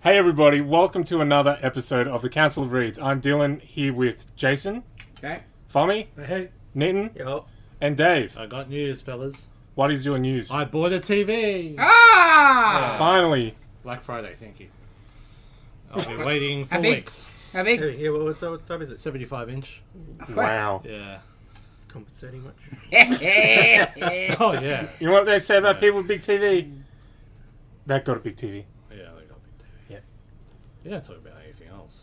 Hey everybody, welcome to another episode of the Council of Reads. I'm Dylan, here with Jason, Okay. Fommy, Hey. Nitin, Yo. and Dave. I got news, fellas. What is your news? I bought a TV. Ah! Finally. Black Friday, thank you. I'll be waiting 4 How big? weeks. How big? Yeah, what type is it? 75 inch. Wow. Yeah. Compensating much? Oh, yeah. You know what they say about Yeah. people with big TV? They've got a big TV. Yeah, they got a big TV. Yeah. You don't talk about anything else.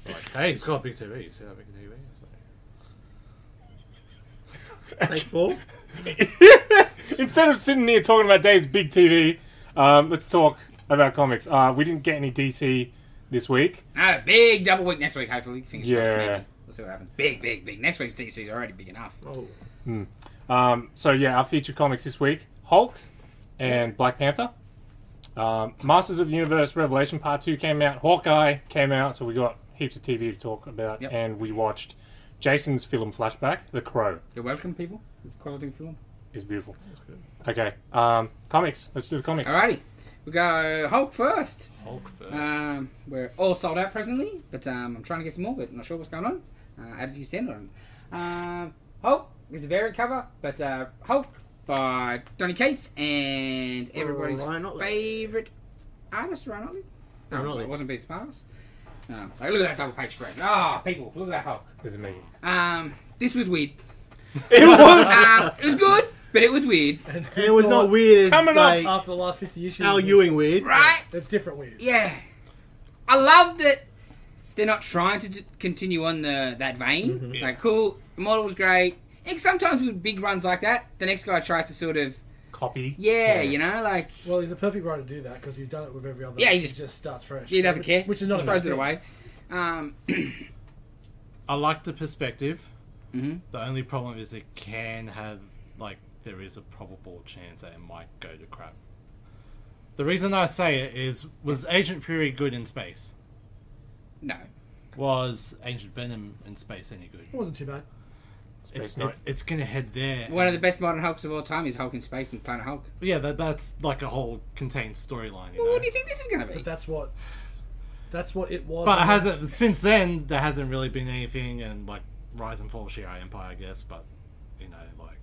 Like, hey, he's got a big TV. You see how big a TV is? Take 4? Instead of sitting here talking about Dave's big TV, let's talk about comics. We didn't get any DC this week. Big double week next week, hopefully. Fingers crossed, Yeah. maybe. We'll see what happens. Big. Next week's DC is already big enough. Oh. So yeah, our featured comics this week, Hulk and Black Panther. Masters of the Universe Revelation Part 2 came out. Hawkeye came out, so we got heaps of TV to talk about. Yep. And we watched Jason's film Flashback, The Crow. You're welcome, people. It's a quality film. It's beautiful. Okay, comics. Let's do the comics. Alrighty. We go Hulk first. Hulk first. We're all sold out presently, but I'm trying to get some more, but I'm not sure what's going on. Added to standard. Hulk is a variant cover, but Hulk by Donny Cates and everybody's Ryan Otley. favourite artist, Ryan Otley. No, Ryan Otley. it wasn't Peter Sparks. No. Like, look at that double page spread. Ah, people, look at that Hulk. It's amazing. This was weird. It was It was good, but it was weird. And It was not weird as Coming up like after the last 50 issues. Al Ewing weird. Right? It's different weird. Yeah. I love that they're not trying to continue on that vein. Mm-hmm. Like, cool, Immortal was great. And sometimes with big runs like that, the next guy tries to sort of, copy. you know, like, Well, he's a perfect writer to do that because he's done it with every other. Yeah, he he just starts fresh. he doesn't care. Which is not a throws bad it thing. away. I like the perspective. Mhm. The only problem is it can have, like, there is a probable chance that it might go to crap. The reason I say it is, was Agent Fury good in space? No. Was Agent Venom in space any good? It wasn't too bad. It's gonna head there. One of the best modern Hulks of all time is Hulk in Space and Planet Hulk. Yeah, that's like a whole contained storyline. You Well, know? what do you think this is going to be? But that's what it was. But it hasn't since then. There hasn't really been anything, and like Rise and Fall of Shi'ar Empire, I guess. But you know, like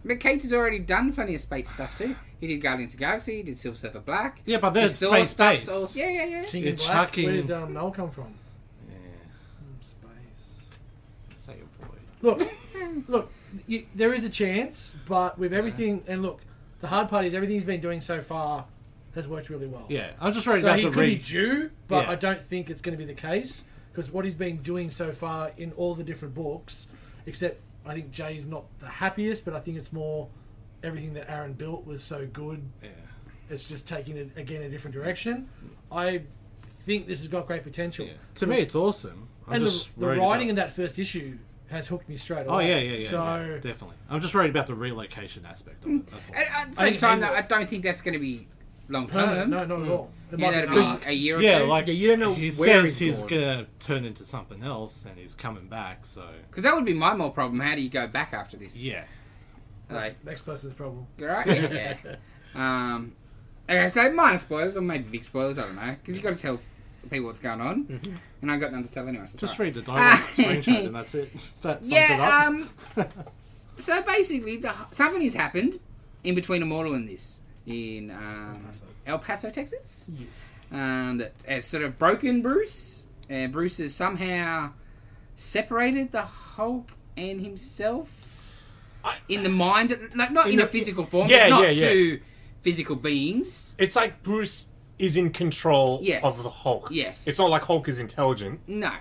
But Cates has already done plenty of space stuff too. He did Guardians of the Galaxy, he did Silver Surfer Black. yeah, but there's His Thor space. stuff's all- Yeah. King You're and Black. chucking- Where did Noel come from? Yeah, Space. say it for you. Look. There is a chance, but with everything, and look, the hard part is everything he's been doing so far has worked really well. Yeah, I'm just worried So about he the could be reach. due, but Yeah. I don't think it's going to be the case because what he's been doing so far in all the different books, except I think Jay's not the happiest, but I think it's more everything that Aaron built was so good. Yeah. It's just taking it again a different direction. I think this has got great potential. Yeah. To me, it's awesome. I'm And just the worried writing in about... that first issue has hooked me straight Oh away. yeah, So definitely. I'm just worried about the relocation aspect of it. That's all. At the same time, though, I don't think that's going to be long permanent? term. No, not at all. It Yeah, might that'd be be an arc. a year or Yeah, two. like Yeah, you don't know he where says he's he's going. gonna turn into something else, and he's coming back. So Because that would be my more problem. How do you go back after this? yeah, Like, Next person's problem. right? Yeah. Okay, so minor spoilers, or maybe big spoilers, I don't know. Because you've got to tell people what's going on. And I got none to tell anyway. So just it's all read the dialogue screenshot, and that's it. That sums it up. So basically, something has happened in between Immortal and this. In El Paso, Texas. Yes. That has sort of broken Bruce. Bruce has somehow separated the Hulk and himself in the mind, like not in a physical form. Yeah, it's not yeah, yeah. two physical beings. It's like Bruce is in control Yes. of the Hulk. Yes. It's not like Hulk is intelligent. No.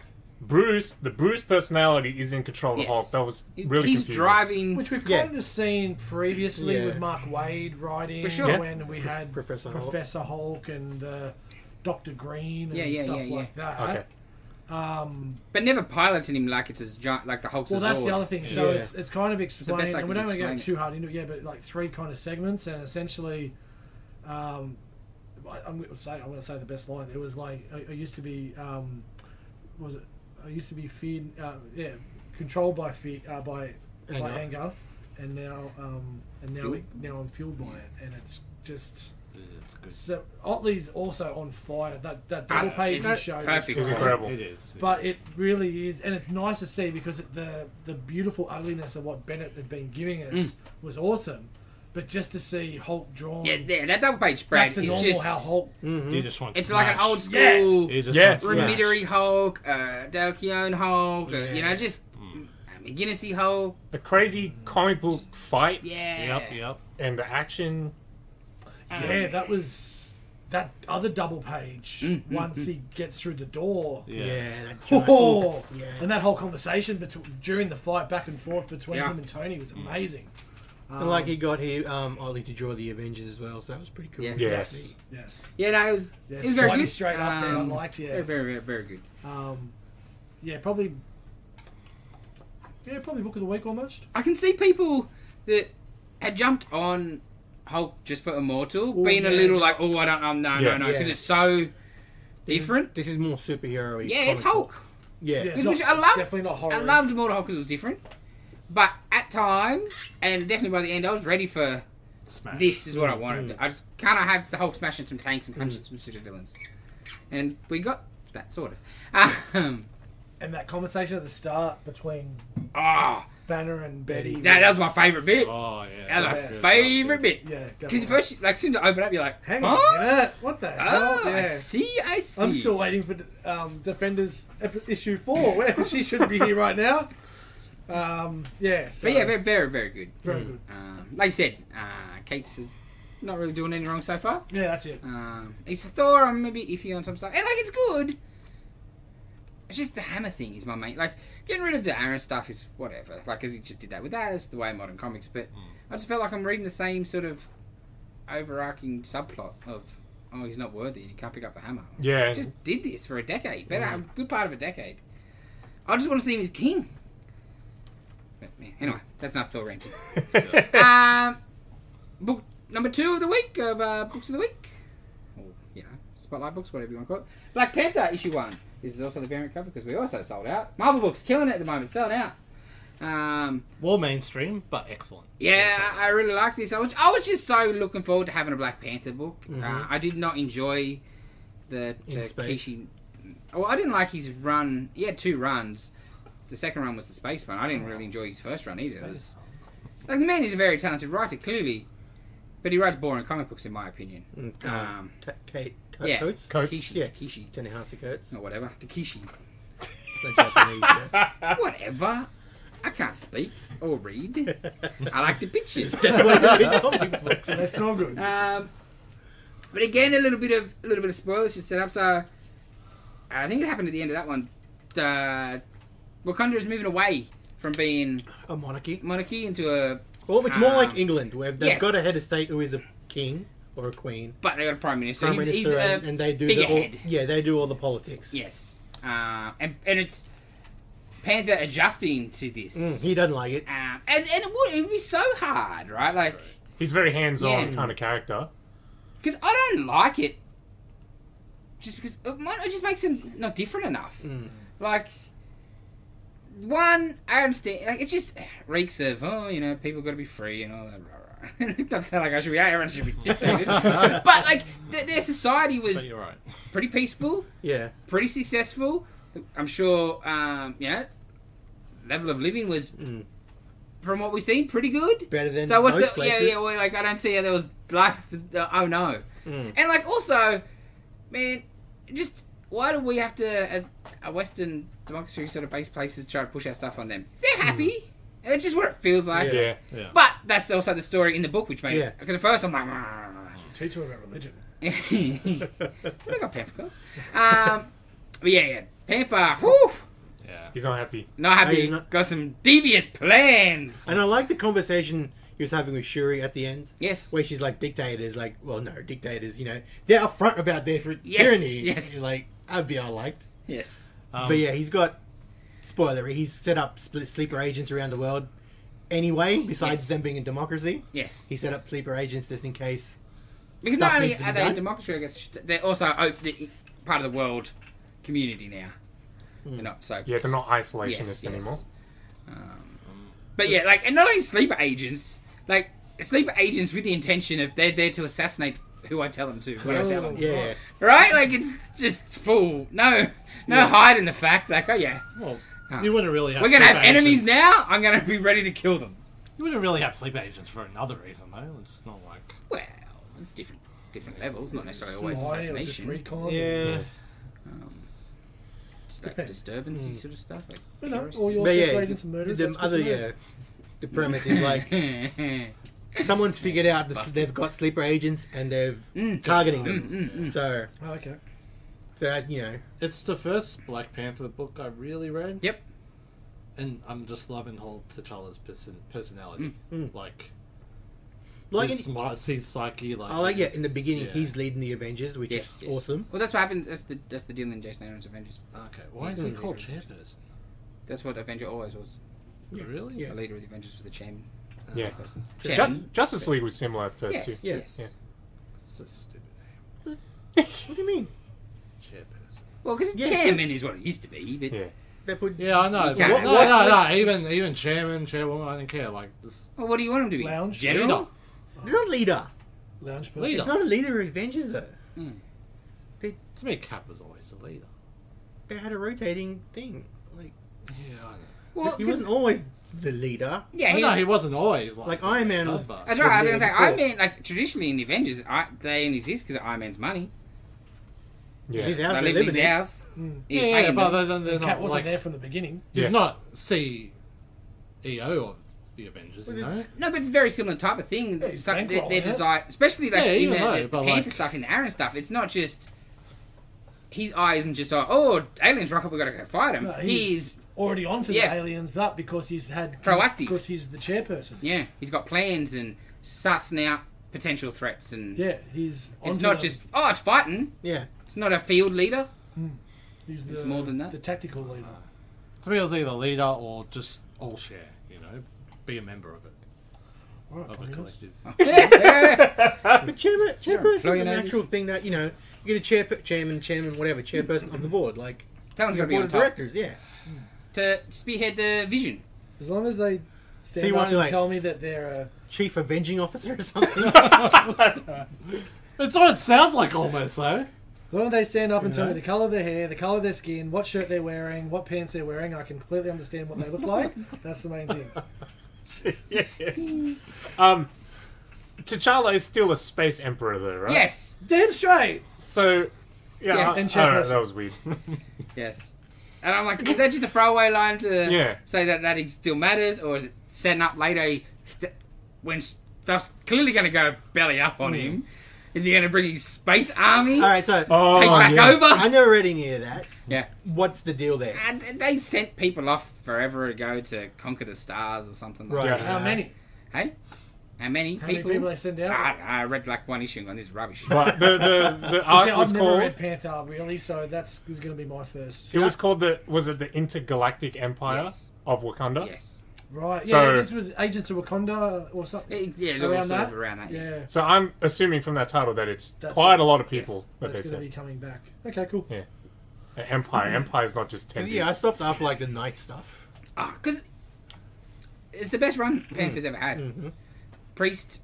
The Bruce personality is in control of the Yes. Hulk. That was He's really confusing. driving. Which we've Yeah. kind of seen previously Yeah. with Mark Wade writing For sure. when we had Professor Hulk and Dr. Green and Yeah, stuff yeah. like that. Okay. But never piloted him like it's his giant, like the Hulk's Well, a that's Zord. the other thing. So Yeah. it's kind of explained, best I and we can don't want to go explain too hard into it, but like 3 kind of segments, and essentially, I'm going to say the best line. It was like I used to be, was it? I used to be feared, controlled by fear, by anger, and now I'm fueled by it, and it's just It's good. So Otley's also on fire. That double page It's show perfect. is It's incredible. It is. But it really is, and it's nice to see because the beautiful ugliness of what Bennett had been giving us was awesome. But just to see Hulk drawn Yeah, that double page back spread to is normal, just... how Hulk You just want to It's like an smash. old school You just Yes. want to smash. Remidary Hulk, Dale Keown Hulk, you know, just McGinnisy Hulk. A crazy comic book fight Yeah. Yep. and the action. that was that other double page once he gets through the door. Yeah. that giant- Oh, yeah. and that whole conversation during the fight back and forth between Yeah. him and Tony was amazing. And like he got here, Ollie to draw the Avengers as well, so that was pretty cool. Yeah. Yes. Yes. Yeah, no, it was very Spidey good. straight up there. I liked, Very, very, very good. Probably book of the week almost. I can see people that had jumped on Hulk just for Immortal Oh, being a yeah. little like, oh, I don't, no, Yeah. because Yeah. it's so different. This is more superhero-y. Yeah, it's comic Hulk. book. Yeah. Yeah. Which It's I loved. definitely not horror. I loved Immortal Hulk because it was different. But at times, and definitely by the end, I was ready for Smash. this is what I wanted. I just kind of have the Hulk smashing some tanks and punching some super villains. And we got that, sort of. And that conversation at the start between Oh, Banner and Betty. that was my favourite bit. Oh, yeah. That was Yeah. my favourite bit. Yeah. Because first, like, as soon as you open up, you're like, Hang huh? on a minute. What the hell? Oh, I Yeah. see. I'm still waiting for Defenders issue 4. Where she shouldn't be here right now. Yeah. So, But yeah, very, very, very good. very good. Like you said, Kate's is not really doing anything wrong so far. Yeah, that's it. He's Thor, I'm maybe iffy on some stuff. And, like, it's good. It's just the Hammer thing is my main... Like, getting rid of the Aaron stuff is whatever. Like, because he just did that with that. It's the way modern comics. But I just felt like I'm reading the same sort of overarching subplot of, oh, he's not worthy and he can't pick up the hammer. Yeah. He just did this for a decade. Better a good part of a decade. I just want to see him as king. But, yeah, anyway, that's not Thor ranting. Book number 2 of the week, of Books of the Week. Or, you know, Spotlight Books, whatever you want to call it. Black Panther, issue 1. This is also the variant cover because we also sold out. Marvel Books, killing it at the moment, selling out. More mainstream, but excellent. Yeah, I really liked this. I was just so looking forward to having a Black Panther book. I did not enjoy the In space. Kishi. Well, I didn't like his run. He had 2 runs. The second run was the space one. I didn't really enjoy his first run either. It was, like, the man is a very talented writer, clearly, but he writes boring comic books, in my opinion. Kate yeah. Coates? Coates. Takeshi, Yeah. Takeshi, Tanahashi Coates. or whatever. Takeshi. It's not Japanese, yeah. Whatever. I can't speak or read. I like the pictures. That's what I read comic books. That's not good. But again, a little bit of spoilers to set up. So I think it happened at the end of that one. Wakanda is moving away from being A monarchy. monarchy into a. Well, it's more like England, where they've yes. got a head of state who is a king or a queen. But they got a prime minister. Prime he's minister, a and they do figurehead. they do all the politics. Yes, and it's Panther adjusting to this. He doesn't like it. And it would be so hard, right? Like, He's a very hands-on Yeah. kind of character. because I don't like it, just because it just makes him not different enough. Like, one, I understand. Like, it just reeks of, oh, you know, people got to be free and all that. It doesn't sound like I should be. Everyone should be dictated. But like, their society was But you're right. pretty peaceful, Yeah. pretty successful. I'm sure, you know, level of living was, from what we've seen, pretty good. Better than So what's most the places. yeah? Well, like, I don't see how there was life. Oh no, and like also, man, just why do we have to, as a Western democracy sort of based places, try to push our stuff on them? If they're happy. And it's just what it feels like. Yeah. Yeah. But that's also the story in the book, which made Yeah. because at first I'm like, Teach them about religion. I got Panther cards. But yeah, Panther. Whew, Yeah. He's not happy. not happy. Hey, not- Got some devious plans. And I like the conversation he was having with Shuri at the end, Yes. where she's like, dictators, like, well, no, dictators, you know, they're upfront about their Yes, tyranny. yes. Like, that'd be I liked. Yes. But yeah, he's got, spoiler, he's set up sleeper agents around the world anyway, besides Yes. them being a democracy. Yes. He set up sleeper agents just in case. Because stuff not only needs to be are they a done. democracy, I guess they're also part of the world community now. They're not so. Yeah, they're not isolationist Yes, anymore. yes. But yeah, like, and not only sleeper agents, like sleeper agents with the intention of they're there to assassinate who I tell them to. When I tell them. Yeah. Right? Like, it's just full. No hiding the fact. Like, oh, yeah. Well, you wouldn't really have. We're going to have sleeper enemies agents. now. I'm going to be ready to kill them. You wouldn't really have sleeper agents for another reason, though. It's not like. Well, it's different levels, not necessarily always Spy or just assassination. recon. Yeah. Just like Depends. disturbance sort of stuff. Like You know, piracy. all your But sleeper yeah, agents and murderers. the that's good other to know. the premise is like someone's figured out they've got sleeper agents and they've targeting them. So Oh, okay. that It's the first Black Panther book I really read. Yep. And I'm just loving whole T'Challa's personality. Like his psyche. Like I like in the beginning yeah. he's leading the Avengers, which is awesome. Well, that's what happened. That's the deal in Jason Aaron's Avengers. Okay, why is he called chairperson? That's what Avenger always was. Really? Yeah. The leader of the Avengers was the chairman. Yeah. Person. Chairman. Justice League was similar at first Yes. too. Yes. Yeah. It's just a stupid name. What do you mean? Chairperson. Well, because Yeah, chairman is what it used to be. But Yeah. They put Yeah, I know. You But can't- no. Even chairman, chairwoman, I don't care. Like this. Well, what do you want him to be? Lounge. General. they're not leader. Lounge person. Leader. It's not a leader of Avengers though. To me, Cap was always the leader. They had a rotating thing. Like Yeah, I know. Well, he wasn't always the leader. yeah, No, he wasn't always like Like Iron Man was. Alpha. That's right. I was was going to say, there Iron before. Man, like, traditionally in the Avengers, they only exist because of Iron Man's money. Yeah. His They house, they live in live his in it. house. Yeah, He's paying but them. then they're And Cat not wasn't like there from the beginning. he's Yeah. not CEO of the Avengers, you know. No, but it's a very similar type of thing. Yeah, he's It's like bankrolling their it. design, especially like Yeah, in even though, the but, Panther like- stuff, in the Aaron stuff. It's not just his eye isn't just aliens rock up, we got to go fight him. No, he's already onto Yeah. the aliens, but because he's had Proactive. because he's the chairperson. he's got plans and sussing out potential threats, and Yeah, he's. it's onto not them. just it's fighting. Yeah. It's not a field leader. He's it's more than that. The tactical leader. To me, it was either leader or just all share. You know, be a member of it, All right, of a communist. collective. But chairperson Blow is your an nose. actual thing that you get a chairman, whatever, chairperson of the board, like Someone's the got to be board on of top directors. Yeah. to spearhead the vision. As long as they stand you up want and to, like- tell me that they're Chief Avenging Officer or something. That's what it sounds like almost, though. as long as they stand up and tell Yeah. me the colour of their hair, the colour of their skin, what shirt they're wearing, what pants they're wearing, I can completely understand what they look like. That's the main thing. T'Challa is still a space emperor, though, right? Yes, Damn straight. So, yeah, Yes. I And don't know, chairperson. that was weird. yes. And I'm like, is that just a throwaway line to Yeah. say that it still matters, or is it setting up later when stuff's clearly going to go belly up on him? Is he going to bring his space army? All right, so Take back yeah. over? I never read any of that. Yeah. What's the deal there? And they sent people off forever ago to conquer the stars or something like Right. that. How many? Hey? How many How many people they send out? I read like one issue and gone, this is rubbish. But the I've art was never called... read Panther really, so this is going to be my first. It was called was it the Intergalactic Empire Yes. of Wakanda? Yes. Right. Yeah, So- this was Agents of Wakanda or something. Yeah, it's all Around sort that? of around that. Yeah. So I'm assuming from that title that it's That's quite what- a lot of people yes, that That's they going to be said. coming back. Okay, cool. Yeah. Empire. Empire's not just 10 Yeah, I dudes. stopped after like the night stuff. Because it's the best run Panther's ever had. Priest.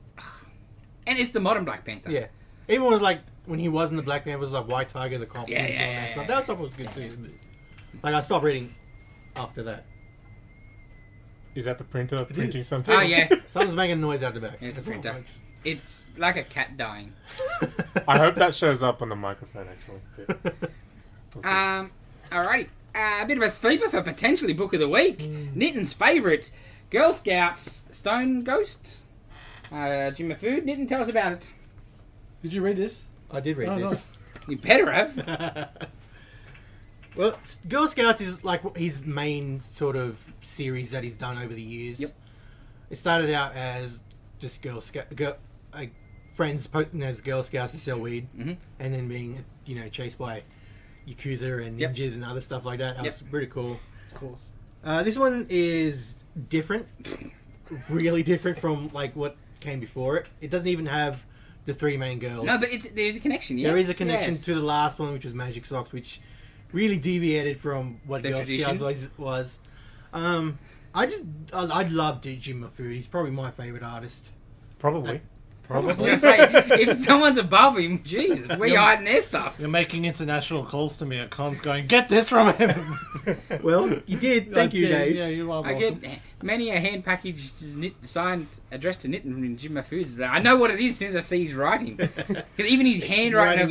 And it's the modern Black Panther. Yeah. Even when it was like when he was in the Black Panther, it was like White Tiger, the Conqueror, Yeah, and all yeah, that stuff. yeah, That stuff was good too. But, like I stopped reading after that. Is that the printer printing is. something? Oh, yeah. Someone's making noise out the back. It's the That's all, printer. folks. It's like a cat dying. I hope that shows up on the microphone, actually. But we'll see. Alrighty. A bit of a sleeper for potentially Book of the Week. Nitton's favourite. Girl Scouts Stone Ghost. Jim Food. Nitton, tell us about it. Did you read this? I did read Oh, this. nice. You better have. Well, Girl Scouts is like his main sort of series that he's done over the years. Yep. It started out as just friends posing as Girl Scouts to sell weed, and then being chased by Yakuza and Yep. ninjas and other stuff like that. That was pretty cool. Of course. This one is different, really different from like what came before it. It doesn't even have the three main girls. No, but there's a connection, yes. There is a connection yes. to the last one, which was Magic Socks, which really deviated from what The Girl tradition? Scouts was. I love Jim Food. He's probably my favorite artist. Probably. I was Probably. going to say, if someone's above him, Jesus, we're hiding their stuff. You're making international calls to me at cons going, get this from him! Well, you did. Thank you, Dave. Yeah, you are I welcome. get many a hand package signed, addressed to Nitin from Jim Foods. I know what it is as soon as I see his writing. Because even his handwriting Writing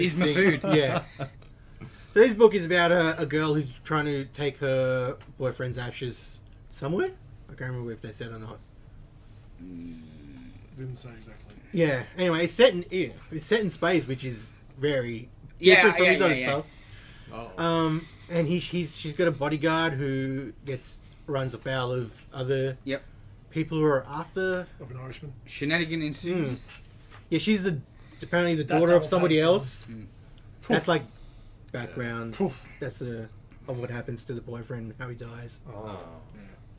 is my distinct. food. Yeah. So this book is about a girl who's trying to take her boyfriend's ashes somewhere. I can't remember if they said or not. Didn't say exactly. Yeah. Anyway, it's set in space, which is very different from his other stuff. Oh. And she's got a bodyguard who runs afoul of other Yep. people who are after. Of an Irishman. Shenanigan ensues. Yeah, she's apparently the That daughter of double somebody page else. Mm. That's like background. Poof. That's of what happens to the boyfriend, how he dies. Oh.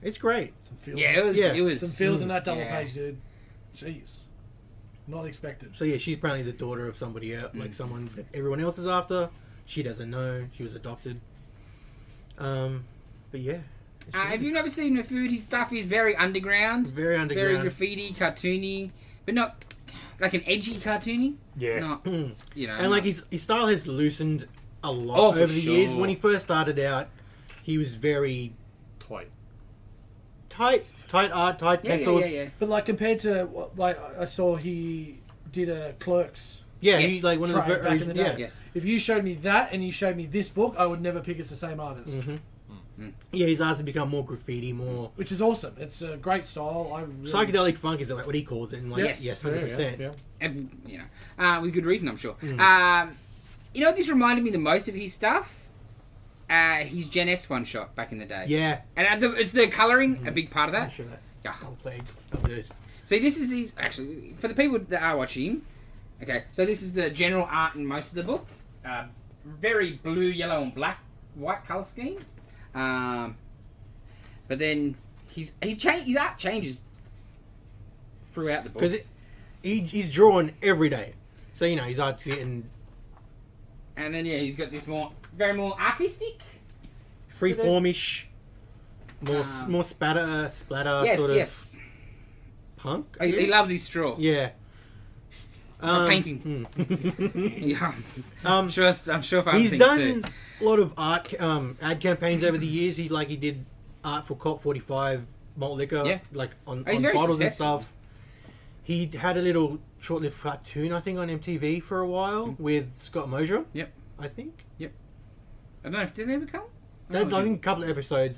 It's great. Some feels. Yeah, it was. Yeah. It was. Some feels in that double yeah. page, dude. Jeez. Not expected. So yeah, she's apparently the daughter of somebody else, like someone that everyone else is after. She doesn't know. She was adopted. But yeah. it's If really you've never seen the food, his stuff is very underground, very very underground. graffiti, cartoony, but not like an edgy cartoony. Yeah. Not, you know. And like not- his style has loosened a lot Oh, for over the years. sure. When he first started out, he was very Twite. tight art, tight yeah, pencils. yeah. But like compared to what, like I saw, he did a Clerks. Yeah, Yes. he's like one of Try the it back in the day. yeah. Yes. If you showed me that and you showed me this book, I would never pick it's the same artist. Yeah, his art's become more graffiti, more Which is awesome. It's a great style. I really, psychedelic funk is what he calls it. And like, Yes. yes, Yeah, 100%. yeah. And, you know, with good reason, I'm sure. You know, what this reminded me the most of his stuff. His Gen X one shot back in the day. Yeah. And is the colouring a big part of I'm that? sure that Yeah. whole page of this. See, this is his actually for the people that are watching. Okay, so this is the general art in most of the book. Very blue, yellow, and white colour scheme. But then his art changes throughout the book. Because he's drawn every day. So, you know, his art's getting And then he's got this very more artistic. freeformish, more splatter Yes, sort of yes. punk. He loves his straw. Yeah. For painting. Yeah. I'm sure for other He's things done too. a lot of art ad campaigns over the years. He did art for Cult 45 malt liquor, Yeah. like on He's very bottles and successful. stuff. He had a little short-lived cartoon, I think, on MTV for a while with Scott Mosier. Yep. I think. I don't know if did they ever come. I think a couple of episodes.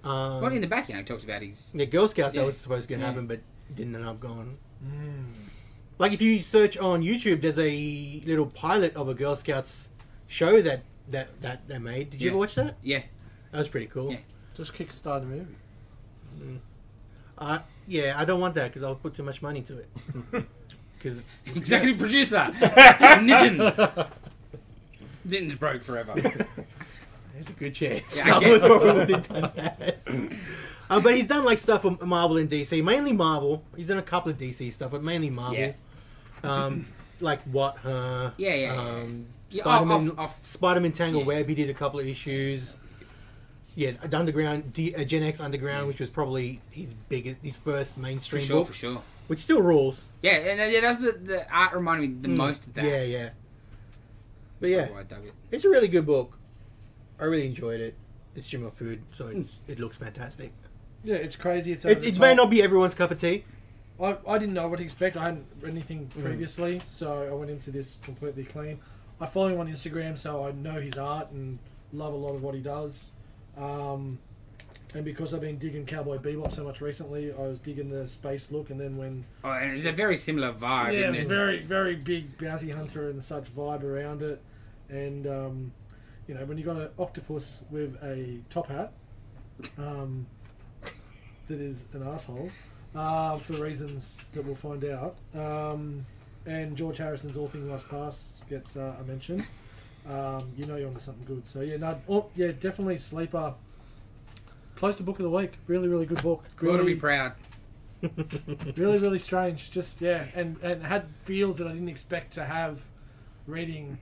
Well, in the back, he talks about his. The Girl Scouts Yeah. that was supposed to Yeah. happen, but didn't end up going. Mm. Like if you search on YouTube, there's a little pilot of a Girl Scouts show that they made. Did you Yeah. ever watch that? Yeah. That was pretty cool. Yeah. Just kickstart the movie. Yeah, I don't want that because I'll put too much money to it. Because Executive producer. Nitin. Nitin's broke forever. there's a good chance. Yeah, I okay. would probably would have done that. But he's done like stuff for Marvel and DC, mainly Marvel. He's done a couple of DC stuff, but mainly Marvel. Yeah. Like what? Yeah. Spider-Man, Off. Spider-Man Tangle Yeah. Web. He did a couple of issues. Yeah, Underground, Gen X Underground, which was probably his first For mainstream sure, book, for sure. which still rules. Yeah, and that's the art reminded me the most of that. Yeah. But yeah, Oh, I dug it. it's a really good book. I really enjoyed it. It's Jimmo food, so it looks fantastic. Yeah, it's crazy. It's over It, the it top. may not be everyone's cup of tea. I didn't know what to expect. I hadn't read anything previously, so I went into this completely clean. I follow him on Instagram, so I know his art and love a lot of what he does. And because I've been digging Cowboy Bebop so much recently, I was digging the space look, and then when Oh, and it's a very similar vibe, yeah, isn't it? very very big bounty hunter and such vibe around it, and you know when you got an octopus with a top hat, that is an asshole, for reasons that we'll find out. And George Harrison's All Things Must Pass gets a mention. You know you're onto something good. So yeah, definitely sleeper. Close to book of the week. Really, really good book. Got to Really, be proud. really, really strange. Just and had feels that I didn't expect to have reading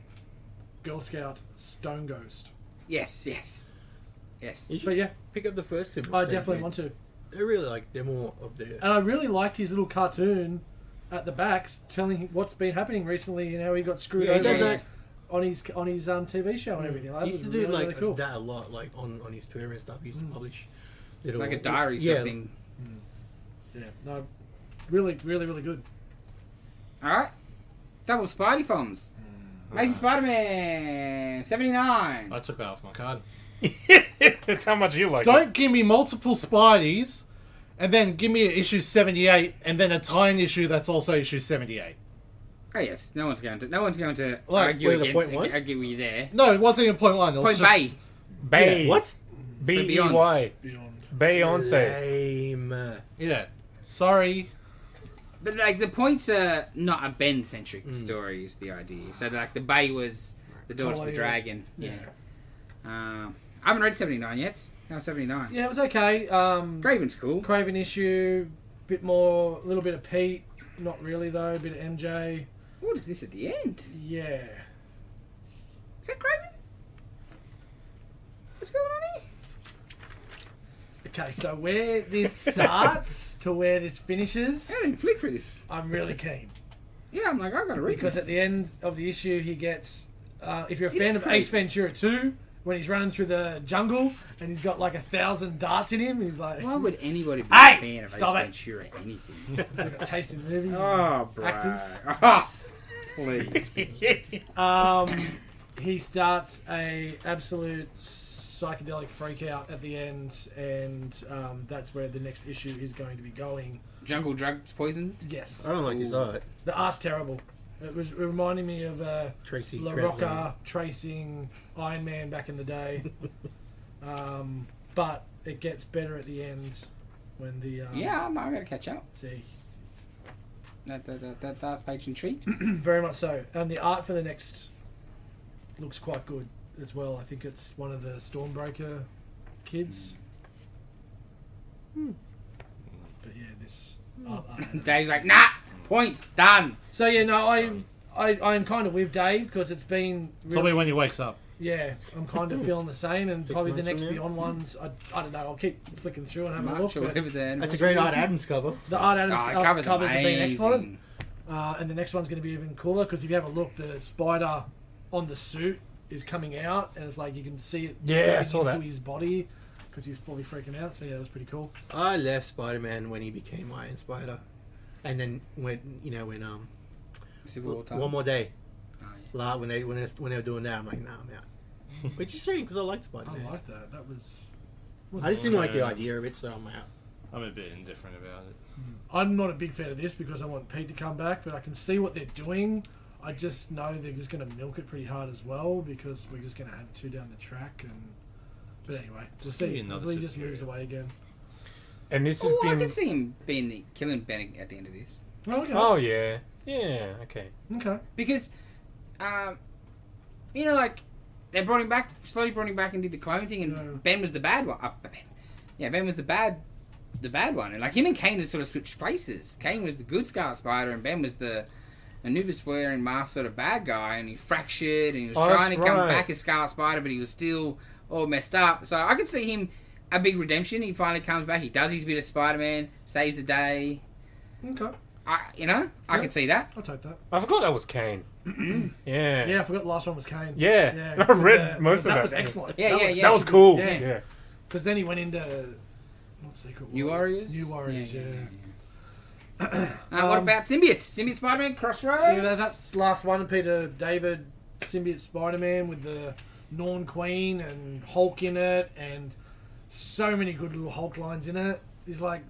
Girl Scout Stone Ghost. Yes. You should But yeah, pick up the first two books. I definitely want to. I really like. They're more of the. And I really liked his little cartoon at the back telling him what's been happening recently and how he got screwed Yeah, he does over that. on his TV show and everything. Like, He that used to was do really, like really cool. that a lot, like on his Twitter and stuff. He used to publish little, Like a diary yeah, something. Yeah, no, really, really, really good. Alright. Double Spidey films. Amazing Spider-Man 79. I took that off my card. That's how much you like it. Don't give me multiple Spideys, and then give me issue 78, and then a tie-in issue that's also issue 78. Oh yes, no one's going to Like, argue wait, the against point one? argue with you there. No, it wasn't even point one. It was Point Bay. just, Bay. What? B-E-Y. Beyond. Beyonce. Lame. Yeah. Sorry. But like the points are not a Ben centric story is the idea. So like the Bay was the daughter of the Collier. dragon. Yeah. I haven't read 79 yet. No, 79. Yeah, it was okay. Graven's cool. Craven issue, bit more, a little bit of Pete. Not really though. A bit of MJ. What is this at the end? Yeah. Is that Craven? What's going on here? Okay, so where this starts to where this finishes, I didn't flick through this. I'm really keen. Yeah, I'm like, I gotta read Because this. at the end of the issue, he gets... if you're a It fan is of great. Ace Ventura 2, when he's running through the jungle and he's got like 1,000 darts in him, he's like... Why would anybody be Hey! a fan of Ace Stop it. Ventura anything? He's like a taste in movies Oh, bro. actors. Oh, please. He starts a absolute psychedelic freak out at the end, and that's where the next issue is going to be going. Jungle drugs poisoned? Yes. I don't like his art. The art's terrible. It was reminding me of Tracy La Crowley. Rocca tracing Iron Man back in the day. But it gets better at the end when the... Yeah, I'm gonna catch up. See, That last page intrigued. very much so. And the art for the next looks quite good as well. I think it's one of the Stormbreaker kids. But yeah, this art. Dave's like, nah, points, done. So yeah, no, I'm kind of with Dave because it's been Tell me when he wakes up. yeah, I'm kind of feeling the same, and 6 probably the months next from now? Beyond ones. I don't know. I'll keep flicking through and having a look. March or But whatever then. That's a great Art Adams cover. the Art Adams Oh, the cover's covers have been excellent, amazing. and the next one's going to be even cooler because if you have a look, the spider on the suit is coming out, and it's like you can see it Yeah, I moving saw into that. his body because he's fully freaking out. So yeah, that was pretty cool. I left Spider-Man when he became Iron Spider, and then when Civil War time. one more day. Oh, yeah. When they were doing that, I'm like, nah, I'm out. Which is strange because I liked Spider-Man. I like that. That was. I just didn't like the Yeah. idea of it, so I'm out. I'm a bit indifferent about it. I'm not a big fan of this because I want Pete to come back, but I can see what they're doing. I just know they're just going to milk it pretty hard as well because we're just going to have two down the track. But anyway, we'll Maybe see. another Hopefully he just superior. moves away again. And this has Oh, I been... can see him killing Ben at the end of this. Okay. Oh, yeah. Yeah, okay. Okay. Because, like, they brought him back, slowly brought him back and did the clone thing, and Yeah. Ben was the bad one. Ben was the bad one. And, like, him and Kane had sort of switched places. Kane was the good Scarlet Spider, and Ben was the Anubis wearing mask sort of bad guy, and he fractured, and he was Oh, trying to that's come right. back as Scarlet Spider, but he was still all messed up. So I could see him a big redemption. He finally comes back. He does his bit of Spider-Man, saves the day. Okay. I Yeah. could see that. I'll take that. I forgot that was Kane. yeah. Yeah, I forgot the last one was Kane. Yeah. I read most of that. that. Was excellent. Yeah, that yeah, was, yeah. That was cool. Yeah. Yeah. Because then he went into not Secret New Warriors? New Warriors, yeah. What about Symbiotes? Symbiote Spider-Man, Crossroads? Yeah, that's the last one. Peter David, Symbiote Spider-Man with the Norn Queen and Hulk in it, and so many good little Hulk lines in it. He's like,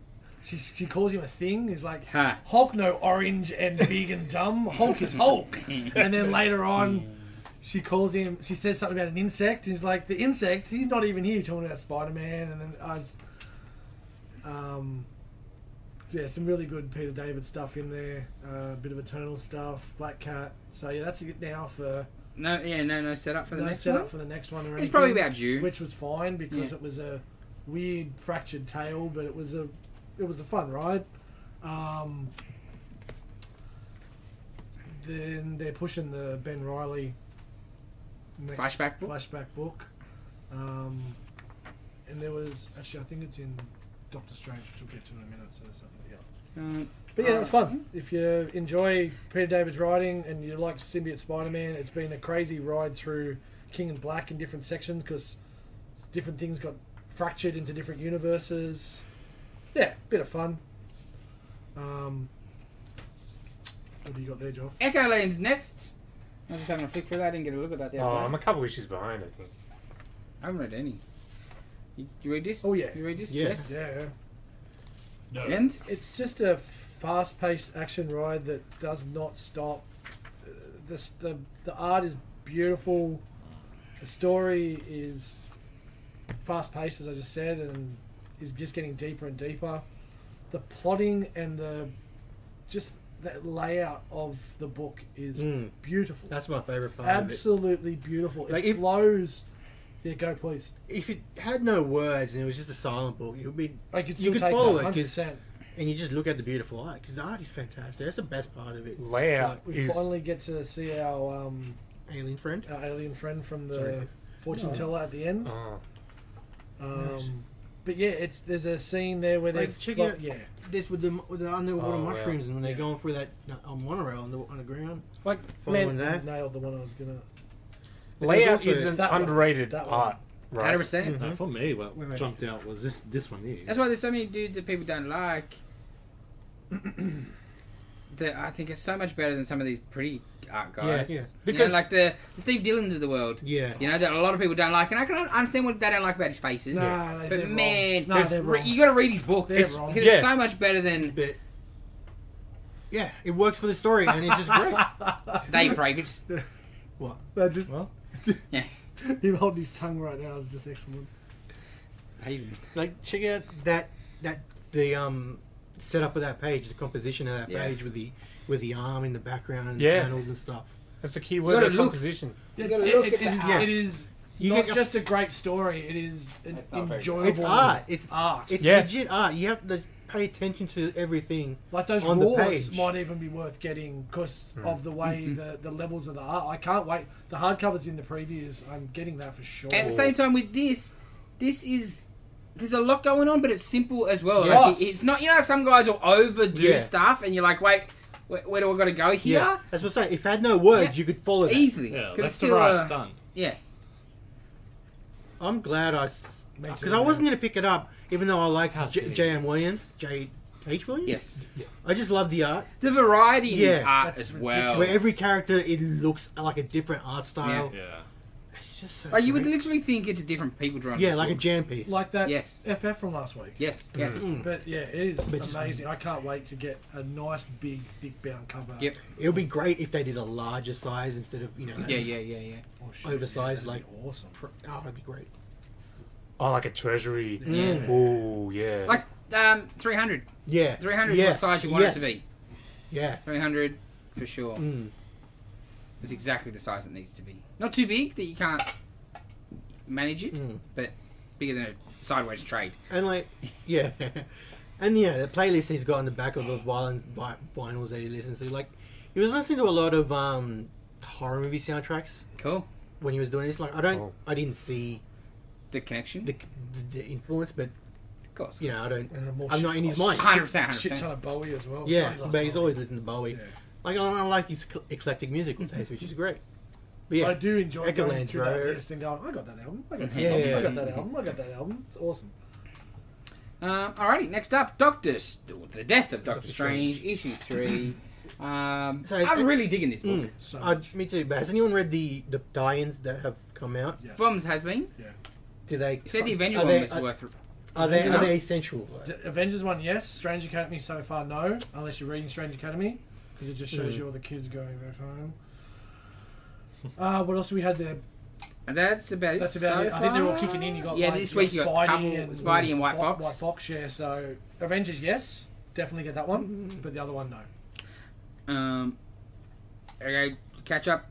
she calls him a thing. He's like, Huh. Hulk no orange and big and dumb. Hulk is Hulk. And then later on, she says something about an insect. He's like, the insect, he's not even here talking about Spider-Man. And then yeah, some really good Peter David stuff in there. A bit of Eternal stuff, Black Cat. So yeah, that's it now for No setup for the no next setup one. for the next one. Or It's anything, probably about due. which was fine because Yeah. it was a weird fractured tale, but it was a fun ride. Then they're pushing the Ben Reilly next Flashback book? And there was actually I think it's in Doctor Strange, which we'll get to in a minute. So there's something. Yeah. But yeah, it was fun. If you enjoy Peter David's writing and you like Symbiote Spider-Man, it's been a crazy ride through King and Black in different sections because different things got fractured into different universes. Yeah, bit of fun. What do you got there, Joff? Echo Land's next. I was just having a flick through that. I didn't get a look at that the other day. I'm a couple issues behind, I think. I haven't read any. You read this? Oh, yeah. You read this? Yeah. Yes. Yeah. No. And? It's just a fast-paced action ride that does not stop. The art is beautiful. The story is fast-paced, as I just said, and is just getting deeper and deeper. The plotting and that layout of the book is beautiful. That's my favourite part. Absolutely beautiful. Like It flows. Yeah, go please. If it had no words and it was just a silent book, it would be. I could You still could take follow that it, 100%. And you just look at the beautiful art because the art is fantastic. That's the best part of it. Layout We is... finally get to see our Alien friend. alien friend from the Sorry. fortune teller at the end. Oh. Nice. But yeah, there's a scene there where Like, check out yeah. this with the underwater Oh, mushrooms yeah. and when they're Yeah. going through that monorail on the ground. Like, Following man, that. Nailed the one I was gonna. layout also is an that one. underrated That one. art. Right? 100%. No, for me, what Wait. jumped out was this one here. That's why there's so many dudes that people don't like. That I think it's so much better than some of these pretty art guys. Yeah. You Because- know, like the Steve Dillons of the world. Yeah. You know, that a lot of people don't like. And I can understand what they don't like about his faces. Nah, they're But man, wrong. Nah, they're wrong. you got to read his book. They're wrong. Because Yeah. it's so much better than But yeah, it works for the story and it's just great. Dave Ravitch. What? That just Well, Yeah. him holding his tongue right now is just excellent. Like check out the setup of that page, the composition of that Yeah. page with the arm in the background, Yeah. panels and stuff. that's a key You word gotta of look. composition. You gotta look at the art. It is You not get- just a great story. It is an not very enjoyable. It's art. It's art. It's Yeah. legit art. You have to pay attention to everything. Like those on the raws page. might even be worth getting because of the way the levels of the art. I can't wait. The hardcovers in the previews, I'm getting that for sure. At the same time, with this is there's a lot going on, but it's simple as well. Yes. Like it's not, you know, like some guys will overdo Yeah. stuff, and you're like, wait, where do I got to go here? Yeah, that's what I'm saying. If it had no words, Yeah. you could follow that. Easily, Yeah, 'Cause that's it's the still right done. yeah. I'm glad Me because too, I wasn't man. going to pick it up, even though I like How dare you. J.M. Williams, J.H. Williams. Yes, I just love the art. the variety in his Yeah. art That's as well. Where every character it looks like a different art style. Yeah. It's just so Like you would great. literally think it's different people drawing. Yeah, this like a book. jam piece. Like that Yes. FF from last week. Yes, yes. But yeah, it is But just- amazing. I can't wait to get a nice big bound cover. Yep. It would be great if they did a larger size instead of that Yeah. Oh, shit, Oversized, that'd like- be awesome. Oh, that'd be great. Oh, like a treasury. Yeah. Oh, yeah. Like 300. Yeah, 300 yeah. is what size you want Yes. it to be. Yeah. 300 for sure. Mm. It's exactly the size it needs to be. Not too big that you can't manage it, but bigger than a sideways trade. And like, yeah, and yeah, the playlist he's got on the back of those vinyls that he listens to. Like, he was listening to a lot of horror movie soundtracks Cool. when he was doing this. Like, Oh. I didn't see The connection. the influence, but Of course. you know, And a more I'm not in his mind. 100%. Shit 100%. ton of Bowie as well. Yeah, Bloody loves but he's Bowie. always listening to Bowie. Yeah. Like, I like his eclectic musical taste, which is great. But yeah, I do enjoy Echo going Land's through that Road. list and going, I got that album, I got that Yeah. album, I got that album, I got that album. It's awesome. Alrighty, next up, The Death of Doctor Strange, issue 3. So, I'm it- really digging this book. So me too. But has anyone read the tie-ins that have come out? yes. Bombs has been. Do they? You said the Avenger are one they- was worth. Are they Avenger- essential? Avengers one, yes. Strange Academy so far, no. Unless you're reading Strange Academy, because it just shows you all the kids going back home. What else we had there? And that's about it. That's about it. I think they're all kicking in. You got Yeah, like, this week you got Spidey and White Fox. White Fox, yeah. So Avengers, yes, definitely get that one, but the other one, no. Okay, catch up.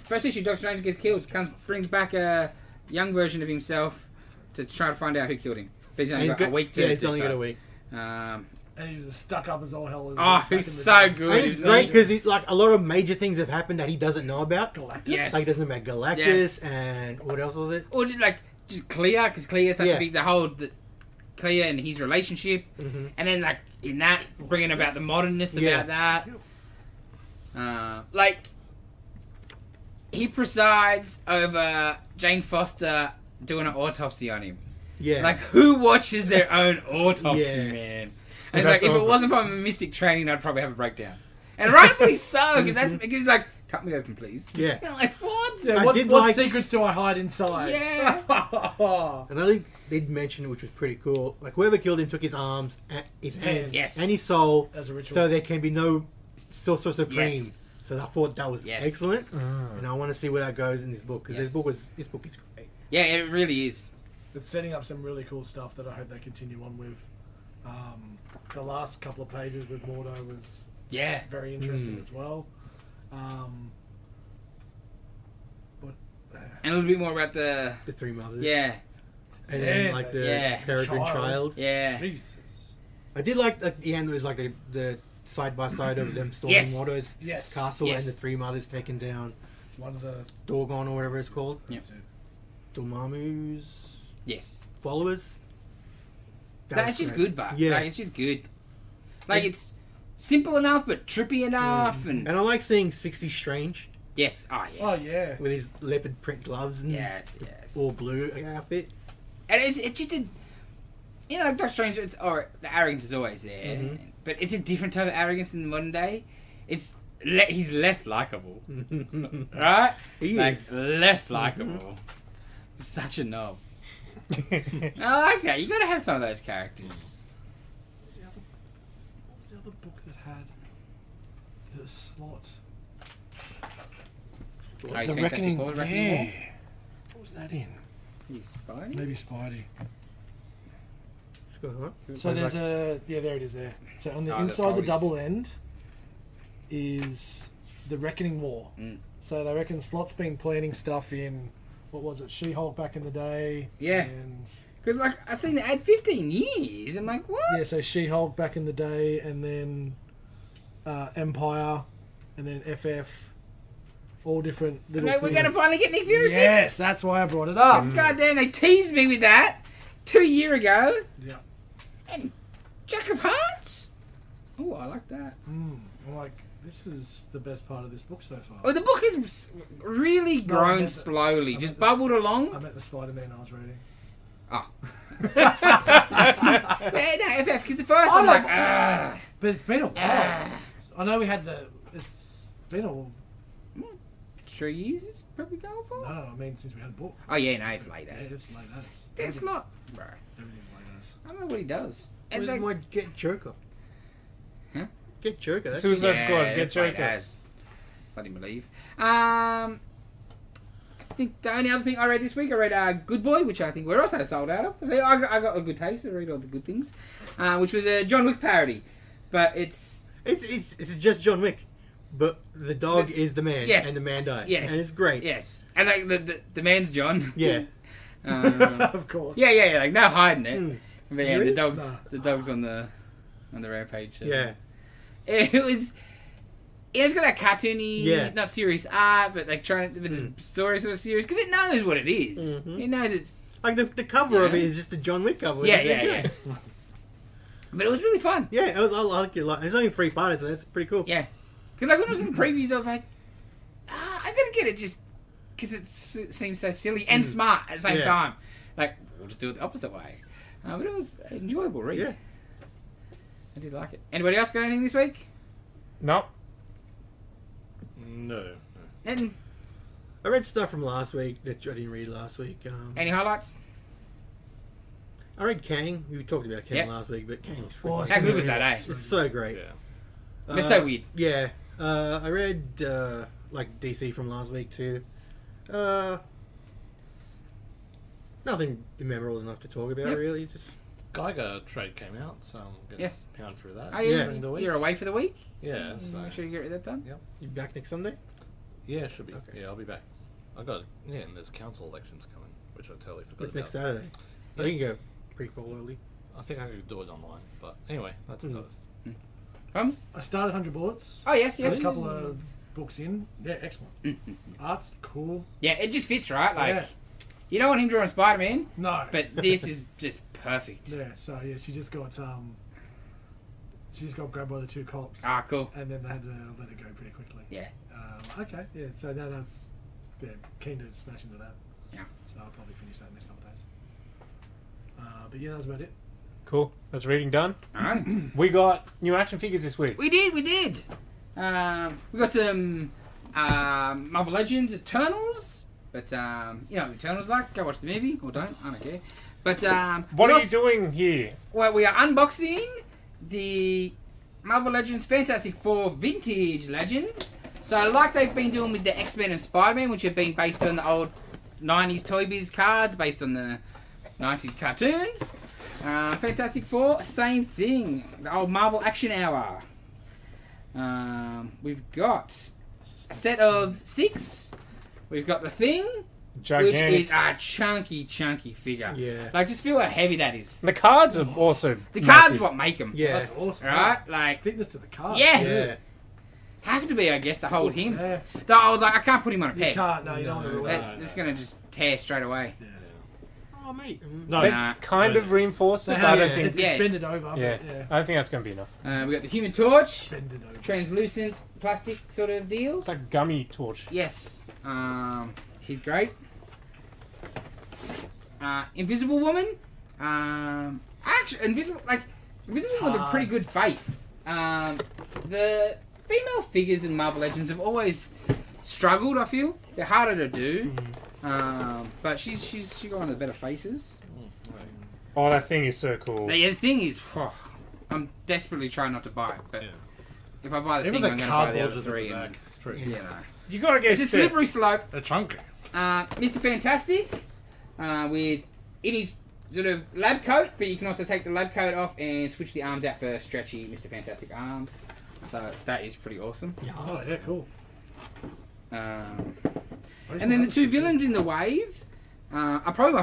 First issue, Doctor Strange gets killed. Brings back a young version of himself to try to find out who killed him. But he's only got a week to. Yeah, he's only got a week. And he's as stuck up as all hell. Oh, he's so good. And it's isn't great he? because like a lot of major things have happened that he doesn't know about. Galactus. Yes. Like he doesn't know about Galactus Yes. and what else was it? Or just Clea, because Clea's such Yeah. a big. The whole clear in his relationship, and then like in that bringing about the modernness about that. Like he presides over Jane Foster doing an autopsy on him. Yeah. Like who watches their own autopsy, Yeah. man? And it's like if it wasn't for my mystic training, I'd probably have a breakdown. And rightfully so, because he's like, cut me open, please. Yeah. Like what? Yeah, I what did what like- secrets do I hide inside? Yeah. And I think they did mention, which was pretty cool, like whoever killed him took his arms, and his hands, Yes. and his soul, As a ritual. so there can be no Sorcerer Supreme. Yes. So I thought that was Yes. excellent, and I want to see where that goes in this book, because Yes. this book is great. Yeah, it really is. It's setting up some really cool stuff that I hope they continue on with. The last couple of pages with Mordo was Yeah. very interesting as well. And a little bit more about the... The three mothers, Yeah. and then Yeah, like the yeah. peregrine child. Yeah. Jesus. I did like at the end was like the side by side of them storming Yes. Mordo's Yes. castle Yes. and the three mothers taking down One of the. Dorgon or whatever it's called, Yep. That's it. Dormammu's Yes. followers. That's just good, but Yeah. like, it's just good. Like it's simple enough, but trippy enough, and And I like seeing 60 Strange yes, oh yeah, Oh yeah. with his leopard print gloves and yes. all blue outfit. And it's just a, you know, like Doctor Strange. The arrogance is always there, but it's a different type of arrogance in the modern day. He's less likable, right? He like, is. less likable. Such a knob. I like that. You got to have some of those characters. What was the other book that had the slot? Oh, he's The Fantastic Reckoning. Four, Reckoning War? Yeah. What was that in? He's Spidey? Maybe Spidey. Huh? So there's a there it is there. So on the Oh, inside the the double end is the Reckoning War. Mm. So they reckon Slot's been planning stuff in what was it, She-Hulk back in the day. Yeah. And Because like I seen the ad 15 years. I'm like, what? yeah, so She-Hulk back in the day, and then Empire, and then FF, all different I'm little. like, we're things. gonna finally get Nick Fury Yes, fixed. that's why I brought it up. Goddamn, they teased me with that 2 years ago. Yeah. And Jack of Hearts. Oh, I like that. I'm like, this is the best part of this book so far. Oh, the book has really No, I grown meant the- slowly, I just meant the- bubbled along. I meant the Spider-Man I was reading. Oh. Yeah, no, FF, because the first I'm like, ah. But it's been a while. Ah. I know we had it's been a 3 years is probably going for? no, I mean since we had a book. Oh, yeah, no, it's late Yeah, as. it's late as. It's not, bro. Everything's late as. I don't know what he does. And Where's like, my Get Joker? Huh? Get Joker. That's Suicide Squad, get it's late Joker. as. Bloody believe. I think the only other thing I read this week, I read Good Boy, which I think we're also sold out of. So I got a good taste. I read all the good things, which was a John Wick parody, but it's just John Wick, but the dog is the man, Yes. and the man dies, Yes. and it's great. yes, and like the man's John. Yeah. Of course. Yeah, like no hiding it. But yeah, Really? the dog's on the rampage. Yeah. It was. It's got that cartoony, Yeah. not serious art, but like trying to, the story sort of serious because it knows what it is. Mhm. It knows it's. Like the cover of Yeah. it is just the John Wick cover. Yeah, It's yeah. good. But it was really fun. Yeah, I like it a lot. It's only 3 parts, so that's pretty cool. Yeah, because like when I was in the previews, I was like, I gotta get it just because it seems so silly and smart at the same Yeah. time. Like we'll just do it the opposite way. But it was an enjoyable read. Yeah. I did like it. Anybody else got anything this week? Nope. No. And I read stuff from last week that I didn't read last week. any highlights? I read Kang. We talked about Kang Yeah. last week, but Kang was Oh, freaking How good was that, eh? It's so great. Yeah. It's so weird. Yeah. I read like DC from last week too. Nothing memorable enough to talk about Yep. really. Just Geiger trade came out, so I'm going to Yes. pound through that. Oh, yeah. during the week. You're away for the week? Yeah, so Make sure you get that done. Yep. you back next Sunday? Yeah, should be. Okay. Yeah, I'll be back. I got and there's council elections coming, which I totally forgot What's about. next Saturday? I think you go pre-poll early. I think I could do it online, but anyway, that's a toast. Comes? I started 100 Bullets. Oh, yes, A yes. couple of books in. Yeah, excellent. Art's cool. Yeah, it just fits, right? Like, You don't want him drawing Spider-Man, No. but this is just perfect. Yeah, so yeah, she just got grabbed by the two cops. Ah, cool. And then they had to let it go pretty quickly. Yeah. Okay, yeah, so that's keen to smash into that. Yeah. So I'll probably finish that in the next couple of days. But yeah, that was about it. Cool. That's reading done. Alright. We got new action figures this week. We did. We got some Marvel Legends Eternals, but you know what Eternals like. Go watch the movie or don't. I don't care. But What are you doing here? Well, we are unboxing the Marvel Legends Fantastic Four Vintage Legends. So, like they've been doing with the X-Men and Spider-Man, which have been based on the old 90s Toy Biz cards, based on the 90s cartoons. Fantastic Four, same thing. The old Marvel Action Hour. We've got a set of 6. We've got the Thing, Gigantic. which is a chunky figure. Yeah. Like, just feel how heavy that is. The cards are also The massive. cards what make them. Yeah. That's awesome. Right? Like, Fitness to the card. yeah. Yeah. Have to be, I guess, to hold him. Yeah. Though I was like, I can't put him on a You peg. can't, no, you don't want to No. ruin it. It's going to just tear straight away. Oh, mate. No, They've Nah. kind of reinforced it, They but I have, don't yeah, think... it's Yeah. bended over. Yeah, But yeah. I don't think that's going to be enough. We got the Human Torch, Bended over. translucent plastic sort of deal. It's like a gummy torch. Yes. He's great. Invisible Woman. Actually, Invisible Woman with a pretty good face. The female figures in Marvel Legends have always struggled. I feel they're harder to do. But she's got one of the better faces. Oh, that thing is so cool. The thing is, I'm desperately trying not to buy it, but Yeah. if I buy the even thing, the I'm going to buy the cardboard other just at 3. the And, back. It's pretty. you know. You got to get It's a set. slippery slope. They're chunky. Mr. Fantastic, in his sort of lab coat, but you can also take the lab coat off and switch the arms out for stretchy Mr. Fantastic arms. So that is pretty awesome. Oh, yeah, cool. And then the 2 villains in the wave are probably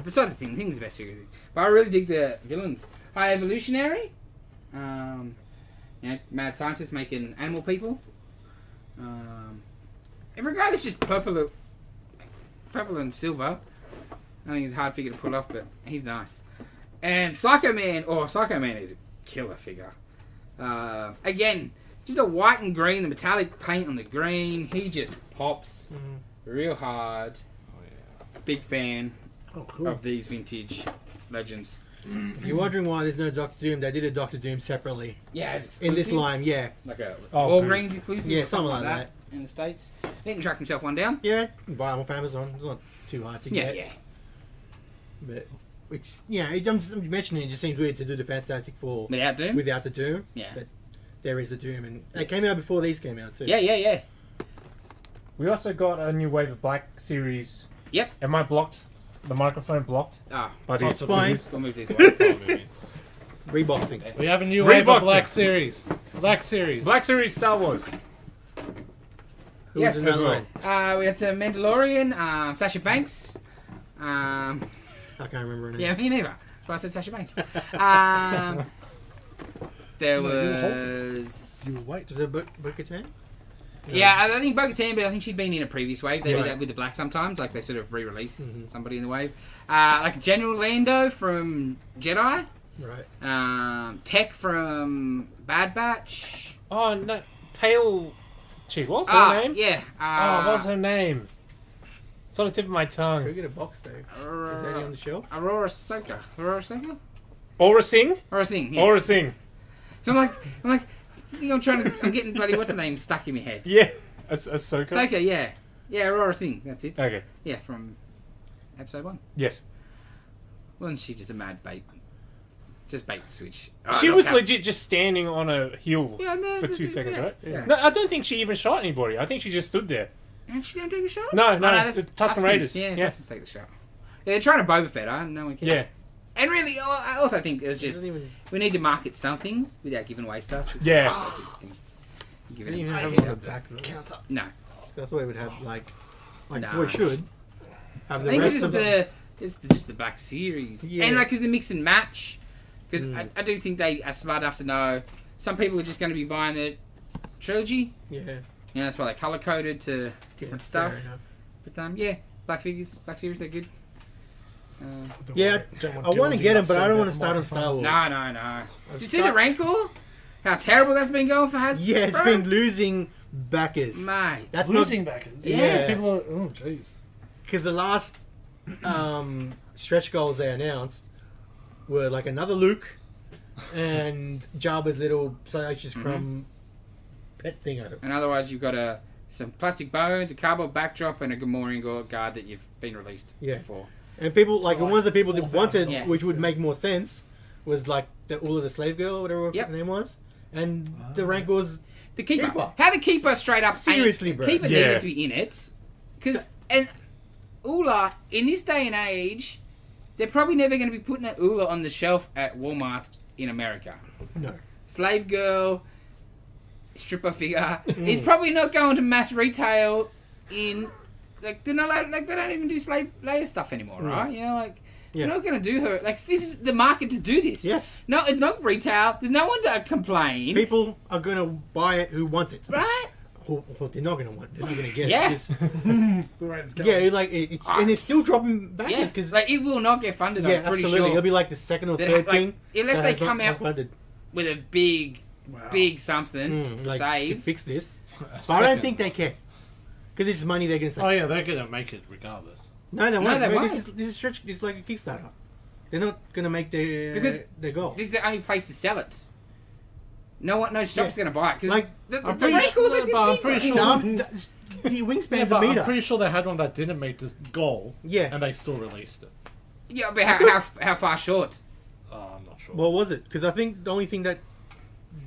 besides the Thing's the best figure. But I really dig the villains. High Evolutionary, mad scientist making animal people. Every guy that's just purple and silver. I think it's a hard figure to pull off, but he's nice. And Psycho Man is a killer figure. Again, just a white and green, the metallic paint on the green. He just pops real hard. Oh yeah. Big fan Oh, cool. of these vintage legends. If you're wondering why there's no Doctor Doom, they did a Doctor Doom separately. Yeah, as In this exclusive. line, yeah. Like a Oh, Walgreens exclusive Yeah, or something something like like that in the States. He can track himself one down. Yeah, you can buy them off Amazon. It's not too hard to Yeah, get. yeah. But, I'm just mentioning it just seems weird to do the Fantastic Four Without Doom? without the Doom. Yeah. But there is the Doom, and Yes. it came out before these came out too. Yeah. We also got a new Wave of Black series. Yep. Am I blocked? The microphone blocked? Ah, By these It's fine. figures? we'll move this way. That's what I mean. Reboxing. We have a new wave of Reboxing. Black series. Black series. Black series Star Wars. Who Yes, was in that as well. line? We had some Mandalorian, Sasha Banks. I can't remember her name. Yeah, me neither. That's why I said Sasha Banks. There No, you were Hulk. was... You will wait. Was it Bo-Katan? Yeah, I think Bo-Katan, but I think she'd been in a previous wave. They do Yes. that with the Black sometimes, like they sort of re-release somebody in the wave. Like General Lando from Jedi. Right. Tech from Bad Batch. Oh, no. Pale chick. What's her name? Yeah. Oh, what's her name? It's on the tip of my Can we tongue. get a box, Dave? Is that on the shelf? Aurora Soka. Aurora Soka? Aura Singh? Aurora Singh, yes. Aura Singh. So I'm getting bloody, what's the name stuck in my head? Yeah. Ahsoka? Soka, yeah. Yeah, Aurora Singh, that's it. Okay. Yeah, from episode 1. Yes. Wasn't she just a mad bait? Just bait the switch. Oh, She not was Cap- legit just standing on a hill Yeah, no, for no, 2 no, seconds, yeah, right? yeah. No, I don't think she even shot anybody. I think she just stood there. And she don't take a shot? No, Oh, that's the Tusken Tuskens. Raiders. Yeah, Yeah. Tuskens take the shot. Yeah, they're trying to Boba Fett, huh? No one cares. Yeah. And really, I also think it was She just, doesn't even, we need to market something without giving away stuff. Yeah. Give didn't it even a, have it on the back though. no. I thought it would have like Nah. Toy should have I the think it's rest just of them. just the Black Series. Yeah. And like, is the mix and match. Because I do think they are smart enough to know some people are just going to be buying the trilogy. Yeah. Yeah, that's why they color coded to different stuff. Fair enough. But yeah, Black figures, Black Series, they're good. Yeah, I want to get him, but I don't want to start on Star Wars. No. Did you see the Rancor? How terrible that's been going for Hasbro? Yeah, it's been losing backers. Mate. That's losing backers. Yeah. People are, oh, jeez. Because the last stretch goals they announced were like another Luke and Jabba's little Salacious Crumb pet thingo. And otherwise, you've got some plastic bones, a cardboard backdrop, and a Gamorrean guard that you've been released before. And people, like the ones that people wanted, Yeah. which would make more sense, was like the Ula the Slave Girl, or whatever Yep. her name was. And the Rancors. The Keeper. Keeper. How the Keeper straight up... Seriously, bro. Keeper Yeah. needed to be in it. And Ula, in this day and age, they're probably never going to be putting an Ula on the shelf at Walmart in America. No. Slave girl, stripper figure, is probably not going to mass retail in... Like, they're not allowed, like, they don't even do slave layer stuff anymore, right? You know, like... Yeah. They're not going to do her... Like, this is the market to do this. Yes. No, it's not retail. There's no one to complain. People are going to buy it who want it. Right? Or they're not going to want it. They're not going to get Yeah. it. Just, The rate is going. yeah, like, it's, and it's still dropping backers Yeah, because... like, it will not get funded, yeah, I'm pretty absolutely. sure. It'll be like the second or That, third like, thing. unless that they has not come out funded. with a big Wow. something to Like, to save. fix this. But I don't think they care. Because it's money they're going to save. Oh yeah, they're gonna make it regardless. No, they won't. they Bro. won't. This is stretch. It's like a Kickstarter. They're not gonna make Because their goal. This is the only place to sell it. No shop's going to buy it. Because Like, the I'm pretty Rancors sure- like this but I'm big, pretty right? sure- No, the wingspan's but a meter. I'm pretty sure they had one that didn't make this goal. Yeah. And they still released it. Yeah, but how far short? I'm not sure. What was it? Because I think the only thing that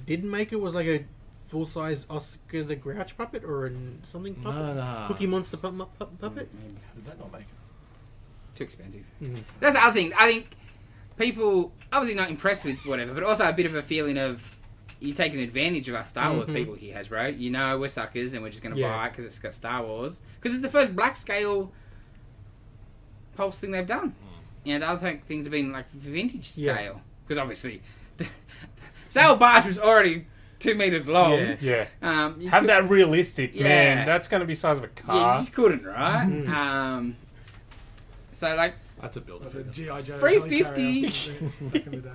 didn't make it was like a full-size Oscar the Grouch puppet or something puppet. No. Cookie Monster puppet. How did that not make it? Too expensive. Mhm. That's the other thing. I think people obviously not impressed with whatever, but also a bit of a feeling of you've taken advantage of us Star Wars people here, Hasbro. You know we're suckers and we're just going to buy it because it's got Star Wars. Because it's the first black scale pulse thing they've done. You know, the other things have been like vintage scale. Because obviously, Sail Barge was already 2 meters long. Yeah. Yeah. You Have could- that realistic, Yeah. man. That's going to be the size of a Yeah, you car. just couldn't, right? So like That's a builder. Like the G.I. Joe. 350 helicarrier back in the day.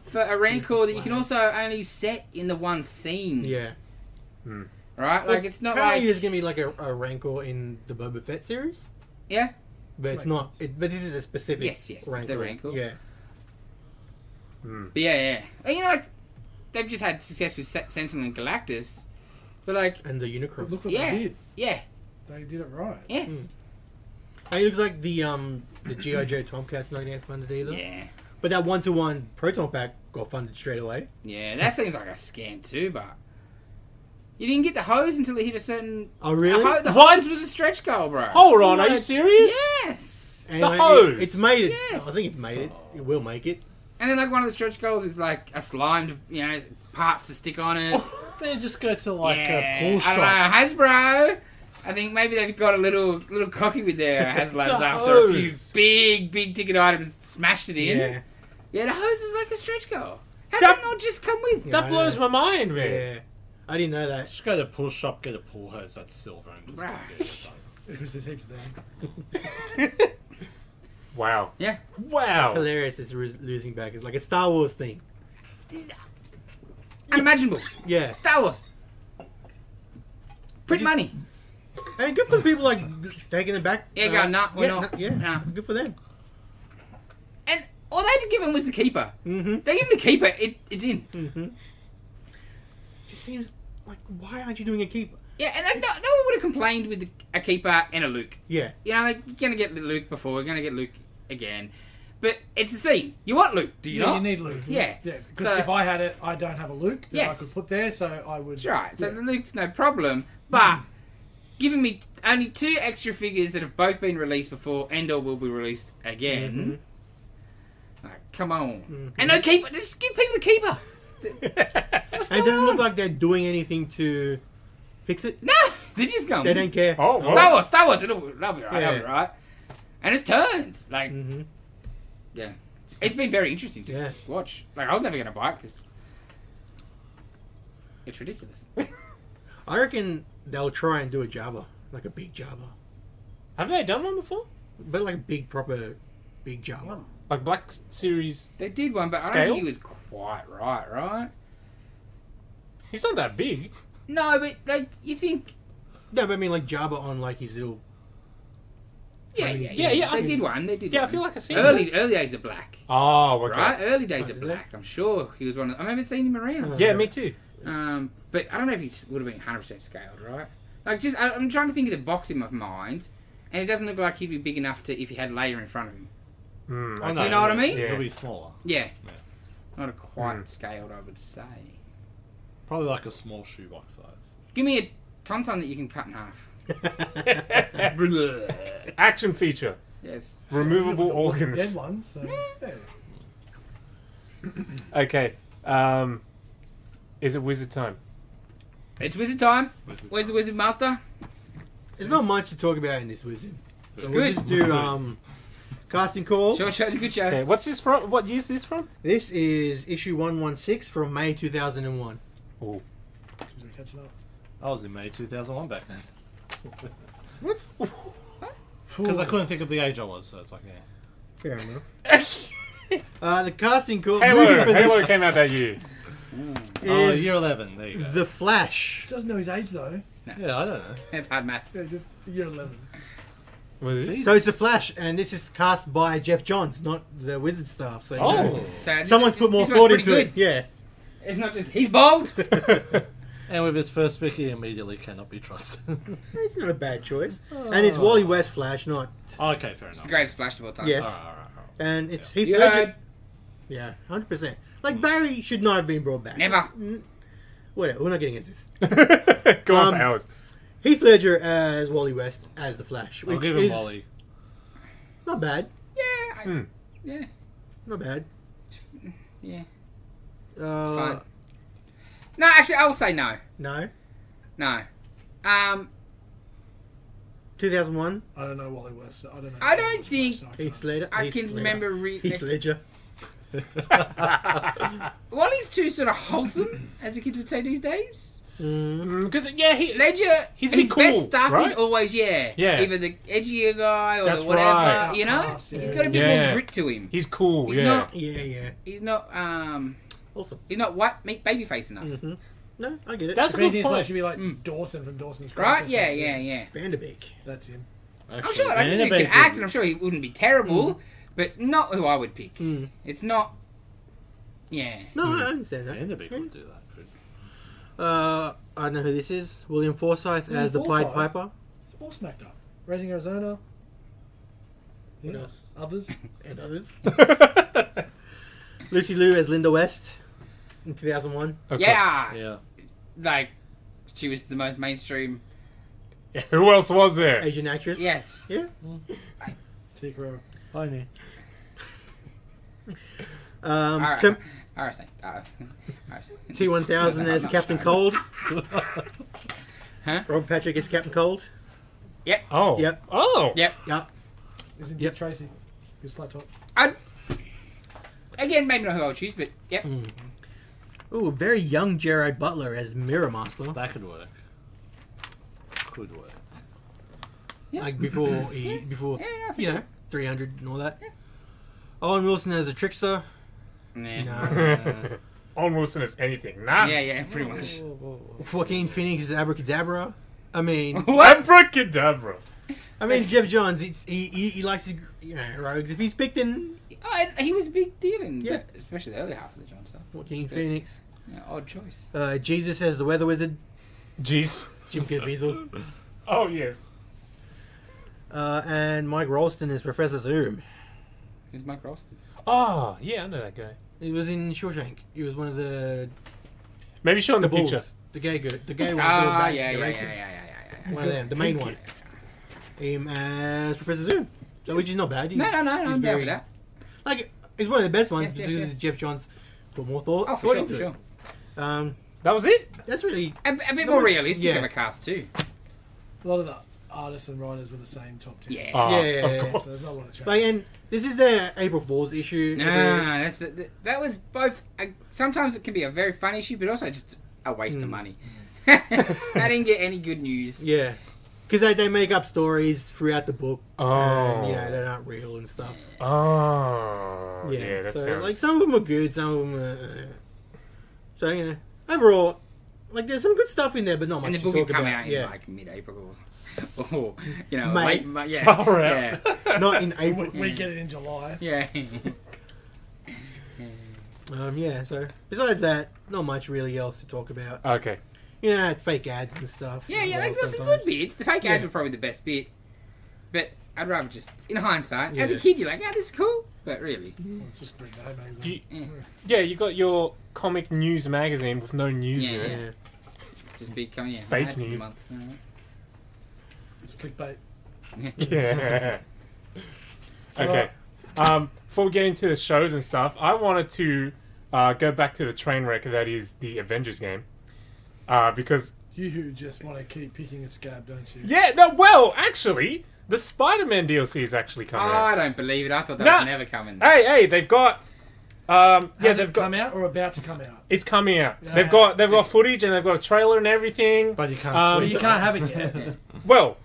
for a Rancor that you can also only set in the one scene. Yeah. Right? Like, it's not Apparently like... there's gonna be like a Rancor in the Boba Fett series, Yeah? but it's Makes not. But this is a specific. Yes, Rancor. the Rancor. Yeah. But yeah. And, you know, like, they've just had success with Sentinel and Galactus. But, like, And the But Unicron. look what Yeah. they did. yeah. They did it right. Yes. It looks like the G.I. Joe Tomcat's not gonna get funded either. Yeah. But that 1-to-1 Proton Pack got funded straight away. Yeah, that seems like a scam too, but... You didn't get the hose until it hit a certain... Oh really? The What? hose was a stretch goal, bro. Hold on, are you What? serious? Yes! And The like, hose. it's made it. Yes. I think it's made it. It will make it. And then, like, one of the stretch goals is, like, a slimed, parts to stick on it. They just go to like Yeah, a pool I shop. don't know, Hasbro. I think maybe they've got a little cocky with their HasLabs The after a few hose. big ticket items smashed it in. Yeah. Yeah, the hose is like a stretch goal. How's That- that not just come with? Yeah. That blows my mind, man. Yeah. I didn't know that. Just go to the pool shop, get a pool hose that's silver, and just Right. get it done. Because there's heaps of them. Wow. Yeah. Wow. It's hilarious. It's losing back. It's like a Star Wars thing. Unimaginable. Yeah. Star Wars. Print money. And good for the people like taking it back. Yeah, go, nah, we're yeah, not. Yeah. Nah. Good for them. And all they had to give him was the keeper. Mm-hmm. They give him the keeper, it's in. Mm-hmm. Just seems like, why aren't you doing a keeper? Yeah, and like, no one would have complained with a keeper and a Luke. Yeah. You know, like, you're going to get Luke before, we're going to get Luke again. But it's the scene. You want Luke, do you Yeah, not? you need Luke. Yeah. Yeah, because So- if I had it, I don't have a Luke that Yes. I could put there, so I would... That's right. So Yeah. the Luke's no problem. But giving me only 2 extra figures that have both been released before and or will be released again. Like, come on. And no keeper. Just give people the keeper. What's And it going doesn't look on? like they're doing anything to fix it. No! They're just going. They don't care. Oh, Star Wars, it'll be right, Yeah. it'll be right. And it's turned. Like, Mm-hmm. yeah. It's been very interesting to Yeah. watch. Like, I was never going to buy it because it's ridiculous. I reckon they'll try and do a Jabba, like a big Jabba, Have they done one before? but like a big proper big Jabba. Like Black Series. They did one, but I don't Scale? think he was quite right? He's not that big. No, but like you think. No, but I mean like Jabba on like his little. Yeah. I- They did one. They did. Yeah, I one. feel like I seen early him. days of Black. Oh, okay. Right, early days Oh, of did Black. I'm sure he was one of. I remember seeing him around. Yeah, me too. But I don't know if he would have been 100% scaled, right? Like, I'm trying to think of the box in my mind, and it doesn't look like he'd be big enough to if he had Leia in front of him. Oh, Do you know what I mean? Yeah. It'll be smaller. Yeah, not a quite scaled, I would say. Probably like a small shoebox size. Give me a tauntaun that you can cut in half. Action feature. Yes. Removable Dead organs. one, so yeah. Okay. Is it wizard time? It's wizard time. Where's the wizard master? There's not much to talk about in this wizard. So we'll Good. just do casting call. Short show's a good show. Okay. What's this from? What year is this from? This is issue 116 from May 2001. Oh. Because we're catching up. I was in May 2001 back then. What? Because I couldn't think of the age I was, so it's like, yeah. Fair enough. The casting call Halo. movie for Halo this came out that year. Oh, is year 11, there you go. The Flash. He doesn't know his age though. Yeah, I don't know. That's hard math. Yeah, just year 11. What is this? So it's The Flash, and this is cast by Jeff Johns, not the Wizard staff. So you know, So someone's put more this one's thought pretty into good. it. Yeah. It's not just he's bold. And with his first pick, he immediately cannot be trusted. It's not a bad choice. And it's Wally West Flash, not... Okay, fair It's enough. the greatest Flash of all time. Yes. Alright. And it's Heath You Ledger. heard? Yeah, 100%. Like, Barry should not have been brought back. Never. Whatever, we're not getting into this. Go on for hours. Heath Ledger as Wally West as the Flash, I'll which give him is Wally. not bad. Yeah. Yeah. Not bad. Yeah. It's Uh, fine. No, actually, I will say no. no. No. 2001. I don't know Wally West. So I don't know. I don't think- So I can't- Heath Ledger. I Heath can Ledger. remember Heath Ledger. Wally's too sort of wholesome, as the kids would say these days. Because yeah, Ledger, He's his cool, best stuff right? is always Yeah. either the edgier guy or That's the whatever. right. You know, Outcast, yeah. he's got a bit Yeah. more grit to him. he's cool. He's yeah. not- Yeah. He's not Awesome. he's not white meat baby face enough. No, I get it. That's If a anything, good so it point. should be like Dawson from Dawson's Creek. Right? or Yeah, something. yeah. Vanderbeek. That's him. I'm sure like, he can act, and I'm sure he wouldn't be terrible, but not who I would pick. It's not. Yeah. No, I understand that. Vanderbeek would do that. I don't know who this is. William Forsythe as the Pied Forsythe? Piper. It's all smacked up. Raising Arizona. What Yeah. else? Others. And others. Lucy Liu as Linda West in 2001. Of Yeah. Yeah. Like, she was the most mainstream. course. Who else was there? Asian actress. Yes. Yeah. Tikro. Funny. Alright. Tim- RSA. T1000 as I'm Captain sorry. Cold. Huh? Rob Patrick as Captain Cold. Oh. Yep. Oh. Yep. Yep. Isn't Yep. Dick Tracy? Who's flat top? Again, maybe not who I would choose, but yep. Ooh, very young Gerard Butler as Mirror Master. That could work. Could work. Like before Yeah, no, for you know, 300 and all that. Owen Wilson as a trickster. Nah. No. Owen Wilson is anything. Nah. Yeah, pretty much. Joaquin Phoenix as Abracadabra. I mean, Abracadabra. Jeff Johns. He likes his rogues. If he's picked in Oh, and he was a big deal in, Yeah. especially the early half of the John stuff. Joaquin Phoenix, Yeah, odd choice. Jesus as the Weather Wizard. Jeez. Jim Caviezel. Oh yes. And Mike Rolston as Professor Zoom. Who's Mike Ralston? Oh yeah, I know that guy. He was in Shawshank. He was one of the Maybe show him the bulls. picture. The gay one. Ah, the yeah. raped One of them, the main one. Him as Professor Zoom. So which is not bad. No, He's I'm down very- for that. Like, it's one of the best ones Yes, because yes. Jeff Johns put more thought. Oh, thought for sure, into for it. sure. That was it. That's really A bit Not more much- realistic yeah. of a cast, too. A lot of the artists and writers were the same top 10. Yeah. Oh, Yeah. of course. So there's not a lot of change. like, and this is their April Fool's issue. No, that's that was both. Sometimes it can be a very fun issue, but also just a waste of money. I didn't get any good news. Yeah. Because they make up stories throughout the book. Oh. And, you know, they're not real and stuff. Oh, Yeah, yeah, that so, sounds... like, some of them are good, some of them are... So, you know, overall, like, there's some good stuff in there, but not much And the to book will talk come about. out in Yeah. like mid-April or you know, May. late, yeah, Far yeah, out. Not in April. We get it in July. yeah. Yeah, so, besides that, not much really else to talk about. Okay. You know, fake ads and stuff. Yeah, as yeah, well like, there's some sometimes. good bits. The fake ads Yeah. were probably the best bit. But I'd rather just, in hindsight, as a Yeah. kid, you're like, yeah, this is cool. But really, It's just bring the magazine. Yeah, you got your comic news magazine with no news Yeah, in it. Yeah. just be coming in. Fake ad for the news. month, It's clickbait. alright. Yeah. Okay. Before we get into the shows and stuff, I wanted to go back to the train wreck that is the Avengers game. Because, You just want to keep picking a scab, don't you? yeah, no, well, actually, the Spider-Man DLC is actually coming I out. don't believe it. I thought that Nah. was never coming. Hey, they've got... yeah, Has they've it got... come out or about to come out? It's coming out. Yeah. They've got footage and they've got a trailer and everything. But you can't But swing. you can't have it yet. Well,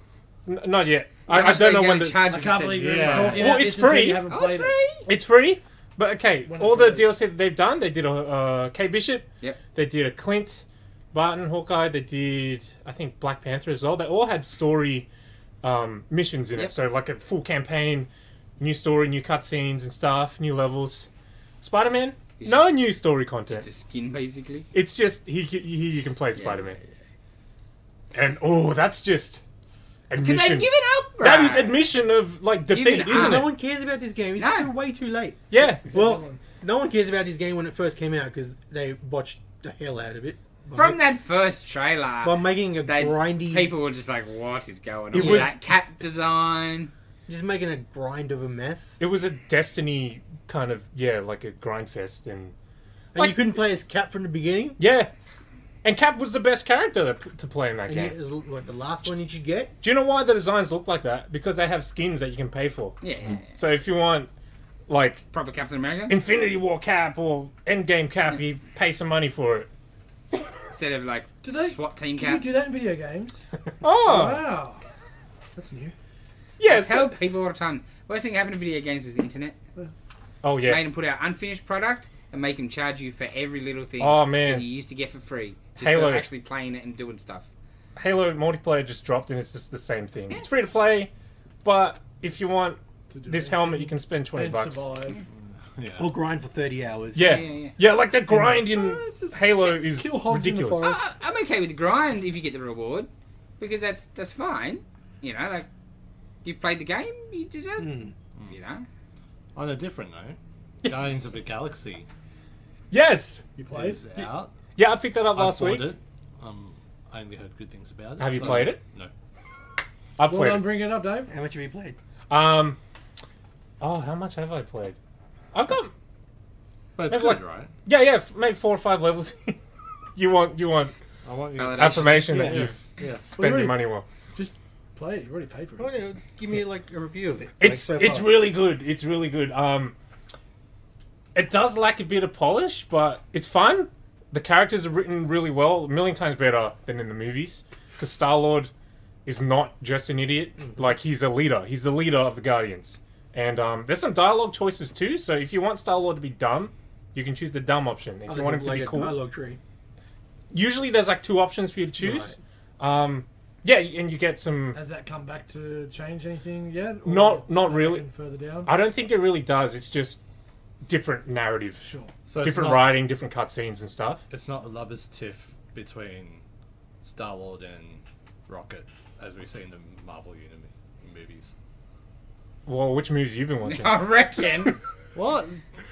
not yet. How I much don't are know they when gonna the... charge I you can't for believe said- you're Yeah. talking Well, about it's this until free. You haven't Oh, played it's it. free. It's free, but okay. When All it's the released. DLC that they've done, they did a Kate Bishop. Yep. They did a Clint Barton Hawkeye. They did, I think, Black Panther as well. They all had story missions in Yep. it. So like a full campaign, new story, new cutscenes and stuff, new levels. Spider-Man, It's no just- new story content. Just a skin, basically. It's just you can play Yeah, Spider-Man, yeah, and oh, that's just Because they've admission. given up, bro. That is admission of like defeat, Given isn't up. No it? one cares about this game. It's No. too, way too late. Yeah. Well, no one cares about this game when it first came out because they botched the hell out of it. From that first trailer, By making a they, grindy... people were just like, what is going on? It with was- that cat design. Just making a grind of a mess. It was a Destiny kind of like a grind fest, and And Like- you couldn't play as Cap from the beginning? yeah, and Cap was the best character to play in that And game. it was like the last one you should get? Do you know why the designs look like that? Because they have skins that you can pay for. Yeah, So if you want like proper Captain America. Infinity War Cap or Endgame Cap, you pay some money for it. Instead of like Do they- SWAT team Can you cap. do that in video games? Oh, Wow. That's new. yeah. I tell people all the time, worst thing happened to video games is the internet. Oh yeah. Made them put out unfinished product and make them charge you for every little thing Oh, man. that you used to get for free. Just Halo. for actually playing it and doing stuff. Halo multiplayer just dropped, and it's just the same thing. It's free to play, but if you want To do this it. helmet, you can spend $20. And survive. Yeah. Or grind for 30 hours. Yeah. Yeah. Yeah, like the grind in Just Halo is kill hogs in the ridiculous. forest. I'm okay with the grind if you get the reward, because that's fine. You know, like you've played the game, you deserve. Mm. You know, On a different note, Guardians of the Galaxy Yes. You played? is out. Yeah, I picked that up I last bought week. it. I only heard good things about it. Have you played it? No. I Well played done, it. bring it up, Dave. How much have you played? Oh, how much have I played? I've got But it's Maybe good, like- right? yeah, maybe 4 or 5 levels. you want I want you Validation. to... affirmation that Yeah. you Yes. spend your already- money well. Just play it. You already paid for Oh, it. yeah, give me like a review of it. It's like, so it's far. really good. It's really good. It does lack a bit of polish, but it's fun. The characters are written really well, a million times better than in the movies. Because Star-Lord is not just an idiot. Like, he's a leader. He's the leader of the Guardians. And there's some dialogue choices too. So if you want Star-Lord to be dumb, you can choose the dumb option. If Oh, you want him there's to like be a cool, dialogue tree. usually there's like 2 options for you to choose. Yeah, and you get some. Has that come back to change anything yet? Not am I really. taken Further down. I don't think it really does. It's just different narrative, Sure. So it's different not, writing, different cutscenes and stuff. It's not a lover's tiff between Star-Lord and Rocket, as we see in the Marvel movies. Well, which movies you been watching? I reckon. What?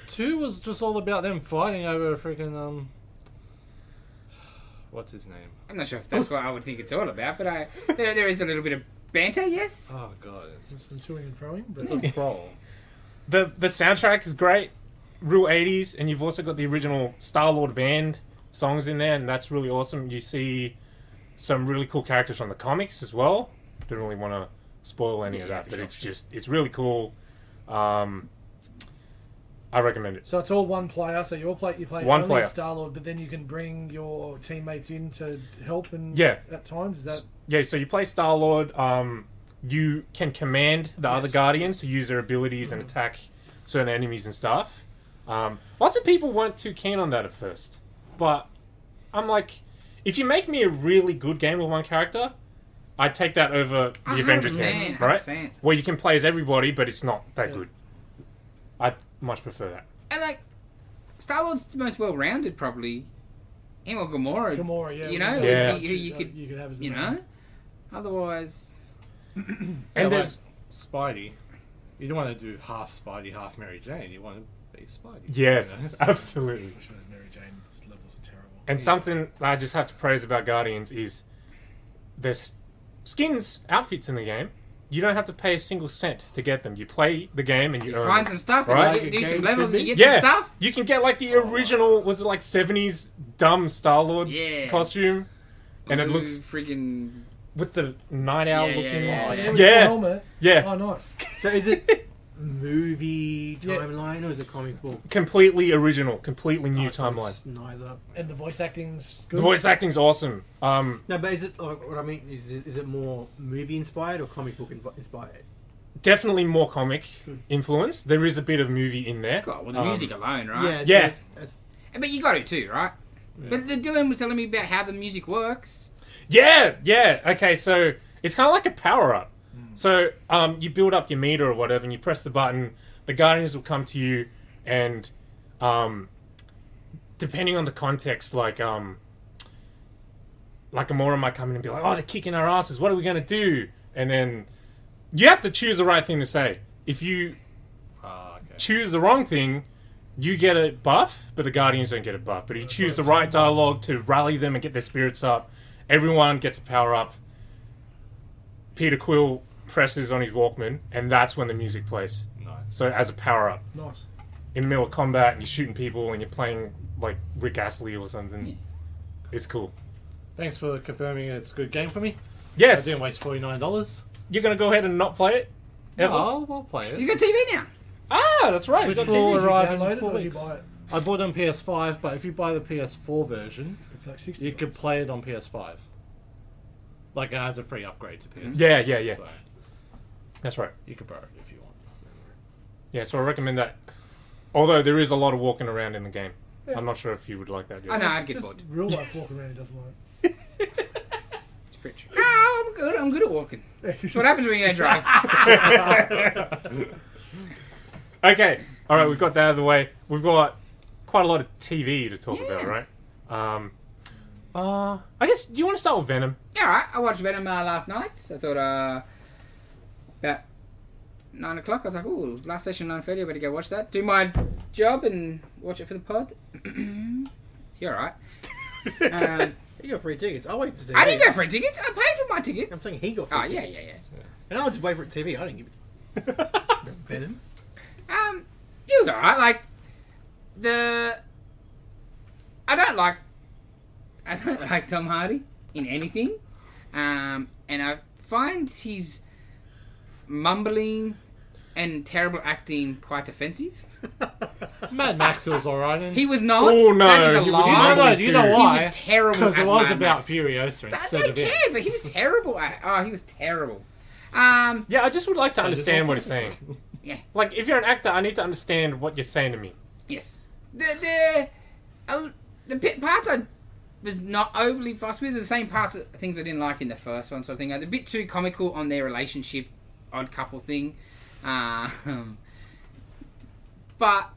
2 was just all about them fighting over freaking what's his name? I'm not sure if that's what I would think it's all about, but there is a little bit of banter, yes. Oh god, it's Some toing and throwing, but a troll. The soundtrack is great, real 80s, and you've also got the original Star-Lord band songs in there, and that's really awesome. You see some really cool characters from the comics as well. Don't really want to spoil any of Yeah, that, for but sure, it's sure. it's really cool. I recommend it. So it's all one player. So you play One only player. Star-Lord, but then you can bring your teammates in to help and Yeah. at times. Is that Yeah, so you play Star-Lord. You can command the other Yes. Guardians to use their abilities and attack certain enemies and stuff. Lots of people weren't too keen on that at first. But I'm like, if you make me a really good game with one character, I'd take that over the Avengers game, right? 100%. Where you can play as everybody, but it's not that Yeah. good. I much prefer that. And like, Star-Lord's the most well-rounded, probably. Him or Gamora. Gamora? Yeah, You know, Yeah. who you could, you could have as the you main. know. Otherwise, And Yeah, there's Spidey. You don't want to do half Spidey, half Mary Jane. You want to be Spidey. yes, You know? absolutely. Especially those Mary Jane's levels are terrible. And something I just have to praise about Guardians is there's skins, outfits in the game. You don't have to pay a single cent to get them. You play the game and you earn find them. some stuff, Right. and you do Like a some game levels, and you should get Yeah, some stuff. you can get like the original, was it like 70s dumb Star-Lord Yeah. costume? And it Blue looks freaking. with the night owl Yeah, looking. yeah, Oh, yeah. yeah, with Yeah. the helmet. Yeah. Oh, nice. So is it movie Yeah. timeline or is it comic book? Completely original, completely new Oh, so timeline. it's neither. And the voice acting's good. The voice acting's awesome. No, but is it like what I mean? Is it more movie inspired or comic book inspired? Definitely more comic influence. There is a bit of movie in there. God, well, the music alone, right? Yeah, Yeah. it's- But you got to too, right? But the Dylan was telling me about how the music works. Yeah, yeah. Okay, so it's kind of like a power up. So you build up your meter or whatever, and you press the button. The Guardians will come to you, and depending on the context, like Gamora might come in and be like, "Oh, they're kicking our asses. What are we gonna do?" And then you have to choose the right thing to say. If you Okay. choose the wrong thing, you get a buff, but the Guardians don't get a buff. But if you choose the right dialogue to rally them and get their spirits up, everyone gets a power up. Peter Quill presses on his Walkman, and that's when the music plays. Nice. So as a power up. Nice. In the middle of combat, and you're shooting people, and you're playing like Rick Astley or something. Yeah. It's cool. Thanks for confirming it's a good game for me. Yes, I didn't waste $49. you're gonna go ahead and not play it? Ever? No, I'll play You it. got TV now. Ah, that's right. Which You got will TV. Did you arrive in download it 4 or did you weeks. buy it? I bought it on PS5, but if you buy the PS4 version, It's like 60. you could play it on PS5. Like it has a free upgrade to PS5. Yeah. So That's right. you could borrow it if you want. Yeah, so I recommend that. Although there is a lot of walking around in the game. Yeah. I'm not sure if you would like that. I Joe. know, I'd It's get just bored. real life walking around, he doesn't like. It's pretty true. No, I'm good. I'm good at walking. That's what happens when you don't drive. Okay, all right, we've got that out of the way. We've got quite a lot of TV to talk about, right? Yes. I guess, do you want to start with Venom? Yeah, alright. I watched Venom last night. I thought about 9 o'clock. I was like, ooh, last session 9:30. I better go watch that. Do my job and watch it for the pod. You're alright. He got free tickets. I'll wait to see. I didn't go for tickets. I paid for my tickets. I'm saying he got free Oh, yeah, tickets. yeah. And I'll just wait for it TV. I didn't give it. Venom. It was alright. Like, I don't like Tom Hardy in anything. And I find his mumbling and terrible acting quite offensive. Mad Max was alright. He was not. Oh, no, That is a he was lie. not. Do you know why? He was terrible. Because it as was Mad about Max. Furiosa I instead don't of it. care, but he was terrible. He was terrible. Yeah, I just would like to understand what he's saying. Yeah. Like, if you're an actor, I need to understand what you're saying to me. Yes. The parts I was not overly fussed with are the same parts of things I didn't like in the first one, sort of thing. They're a bit too comical on their relationship, odd couple thing. But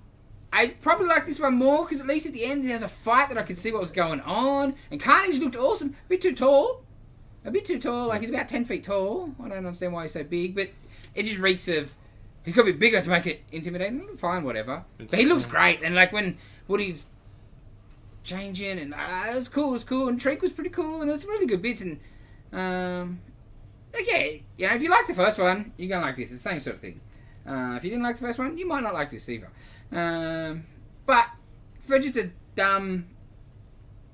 I probably like this one more because at least at the end there's a fight that I could see what was going on. And Carnage looked awesome. A bit too tall. Like he's about 10 feet tall. I don't understand why he's so big, but it just reeks of... He's got to be bigger to make it intimidating. Fine, whatever. But he looks great. And like when Woody's changing and it was cool. And Treek was pretty cool. And there's some really good bits. And like, yeah, if you like the first one, you're going to like this. It's the same sort of thing. If you didn't like the first one, you might not like this either. But for just a dumb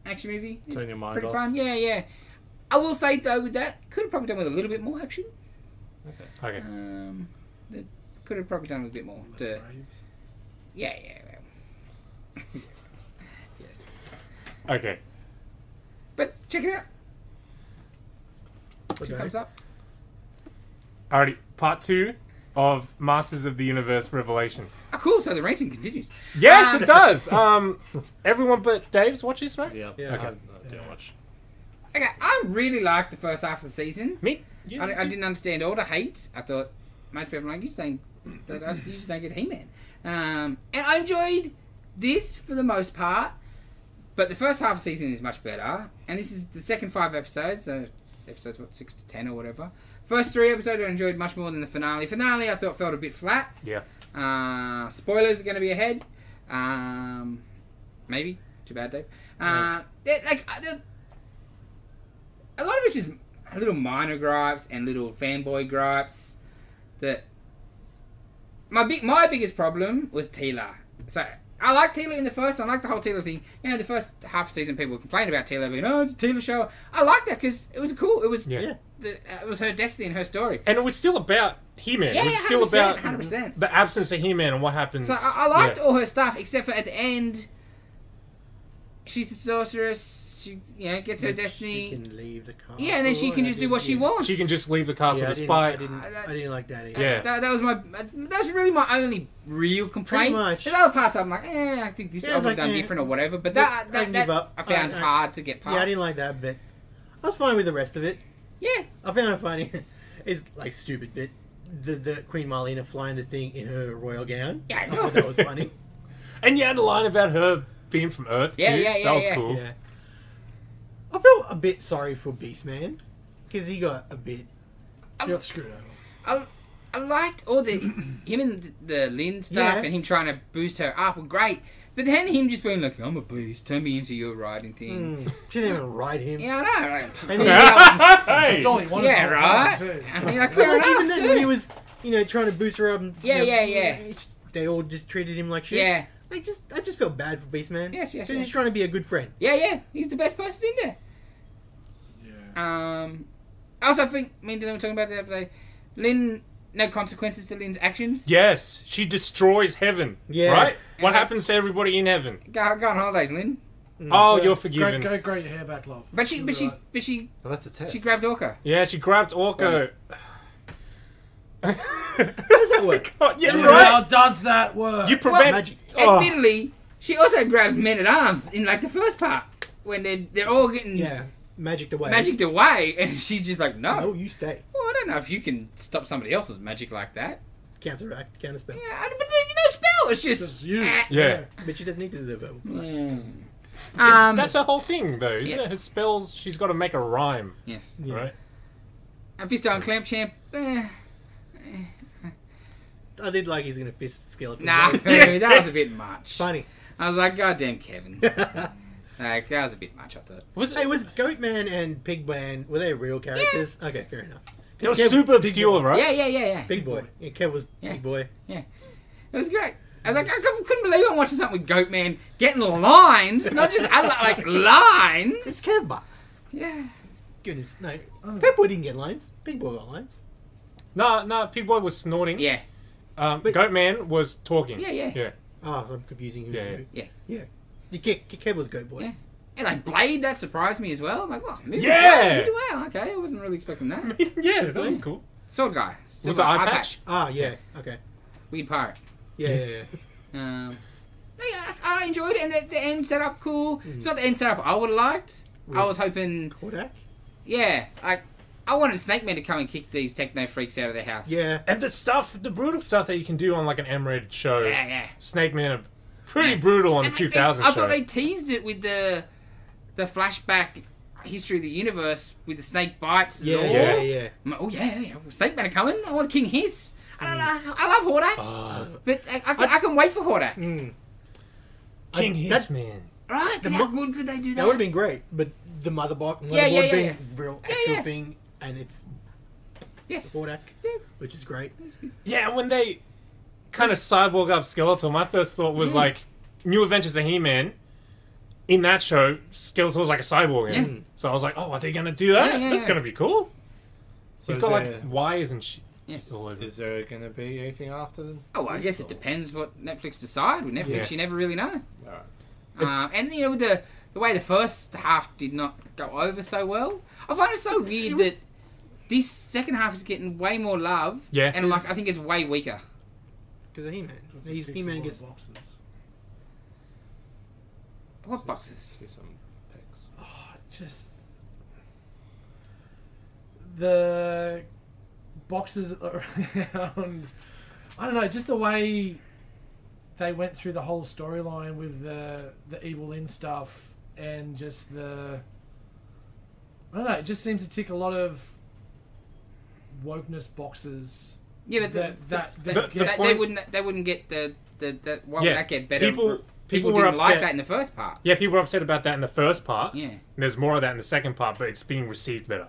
action movie, it's Turn your mind pretty off. fun. Yeah. I will say though, with that, could have probably done with a little bit more action. Okay. That could have probably done with a bit more. Yeah. Yes. Okay. But check it out. Okay. 2 thumbs up. Alrighty. Part 2 of Masters of the Universe Revelation. Oh, cool. So the ranking continues. Yes, it does. Everyone but Dave's watch this, right? Yeah. Yeah. Okay. Okay. I didn't watch. Okay, I really liked the first half of the season. Me? Yeah, I didn't understand all the hate. I thought most people like you just don't get He-Man. And I enjoyed this for the most part, but the first half of the season is much better. And this is the second 5 episodes, so episodes 6 to 10 or whatever. First 3 episodes I enjoyed much more than the finale. Finale I thought felt a bit flat. Yeah. Spoilers are going to be ahead. Maybe too bad, Dave. A lot of it's just little minor gripes and little fanboy gripes. That my biggest problem was Teela. So I liked Teela in the first. I liked the whole Teela thing. You know, the first half of the season, people complained about Teela being, oh, it's a Teela show. I liked that because it was cool. It was Yeah. it was her destiny and her story. And it was still about He-Man. Yeah, it was still 100%, about 100%. the absence of He-Man and what happens. So I liked yeah. all her stuff, except for at the end, she's a sorceress. She, gets her destiny. She can leave the castle. Yeah, and then she can just do what she wants. She can just leave the castle Yeah, despite... I didn't like that either. Yeah. That's really my only real complaint. Pretty much. There's other parts I'm like, I think this Yeah, I would have like, done eh. different or whatever. But I that give up. I found hard to get past. Yeah, I didn't like that bit. I was fine with the rest of it. Yeah. I found it funny. It's like stupid bit. The Queen Marlena flying the thing in her royal gown. Yeah, I thought that was funny. And you had a line about her being from Earth, Yeah, too. yeah, That was yeah. cool. Yeah. I felt a bit sorry for Beastman because he got a bit. She got screwed over. I liked all the him and the Lynn stuff Yeah. and him trying to boost her up were great. But then him just being like, I'm a beast, turn me into your riding thing. She didn't even ride him. Yeah, I know. Like, And then, Hey! It's only one yeah, of the right. time, too. I mean, like, fair enough, even then too. when he was, trying to boost her up. And, Yeah. They all just treated him like shit. Yeah. I just felt bad for Beastman. Yes. So he's trying to be a good friend. Yeah. He's the best person in there. Yeah. I also think, me and Dylan were talking about it the other day, Lynn, no consequences to Lynn's actions. Yes, she destroys heaven. Yeah. Right? What And- happens to everybody in heaven? Go on holidays, Lynn. Oh, Yeah. you're forgiven. Go grow your hair back, love. But she Well, that's a test. grabbed Orca. Yeah, she grabbed Orko. How does that work? Yeah, How right? does that work? You prevent... Magic. Oh. Admittedly, she also grabbed Men-at-Arms in, like, the first part. When they're all getting Yeah. Magicked away. magicked away. And she's just like, no. No, you stay. Well, I don't know if you can stop somebody else's magic like that. Counteract, counterspell. Yeah, but then, spell. It's just... Just you. Yeah. But she doesn't need to do that. That's her whole thing, though, isn't Yes. it? Her spells, she's got to make a rhyme, Yes. Yeah. right? And Fisto and Clamp Champ, I did like he's going to fist the skeleton. nah, that was a bit much. Funny. I was like, goddamn, Kevin. Like, that was a bit much, I thought. Was Hey, was Goatman and Pigman, were they real characters? Okay, fair enough. It was Kev- super Big obscure, Boy. right? Yeah. Big Boy. Yeah, Kev was Yeah. Big Boy. It was great. I was like, I couldn't believe I'm watching something with Goatman getting lines, not just like lines. It's Kev, but Yeah. goodness, no. Pep Boy didn't get lines. Big Boy got lines. No, Pig Boy was snorting. Yeah. Goatman was talking. Yeah. Oh, I'm confusing who's Yeah, who. yeah. Yeah. Kev was Goat Boy. Yeah. And like Blade, that surprised me as well. I'm like, wow, Yeah. wow, okay, I wasn't really expecting that. Yeah, that was cool. Sword guy. With the eye patch? Ah, yeah. Okay. Weird pirate. Yeah. Yeah, I enjoyed it, and the end setup cool. It's not the end setup I would have liked. I was hoping, Kodak? yeah, like I wanted Snake Man to come and kick these techno freaks out of their house. Yeah. And the brutal stuff that you can do on like an M-rated show. Yeah. Snake Man are pretty Yeah. brutal on And the 2000 I show. thought they teased it with the flashback history of the universe with the snake bites. Yeah, and all. yeah. I'm like, oh yeah, Snake Man are coming. I want King Hiss. I don't know. I love Hordak, but I can wait for Hordak. King Hiss, that- man. Right? The How mo- good could they do That that? would have been great, but the motherboard Yeah. being real actual yeah. thing, and it's Yes. Kodak, Yeah. which is great. Yeah, when they kind of cyborg up Skeletor, my first thought was like, New Adventures of He-Man. In that show, Skeletor was like a cyborg. Yeah. So I was like, oh, are they going to do that? Yeah. That's going to be cool. So He's is got there- like wires and shit. Yes. all over. Is there going to be anything after? Oh, well, I guess it depends what Netflix decide. With Netflix, Yeah. you never really know. Alright. And with the way the first half did not go over so well, I find it so weird that this second half is getting way more love. Yeah. And I think it's way weaker. Because of He-Man. Ticks a He-Man lot gets... of boxes. What boxes? See some pics. Oh, just the boxes around. I don't know, just the way they went through the whole storyline with the Evil In stuff and just the. I don't know. It just seems to tick a lot of wokeness boxes. Yeah, but they wouldn't get the why would that get better? People were didn't like upset. that in the first part. Yeah, people were upset about that in the first part. Yeah. And there's more of that in the second part, but it's being received better.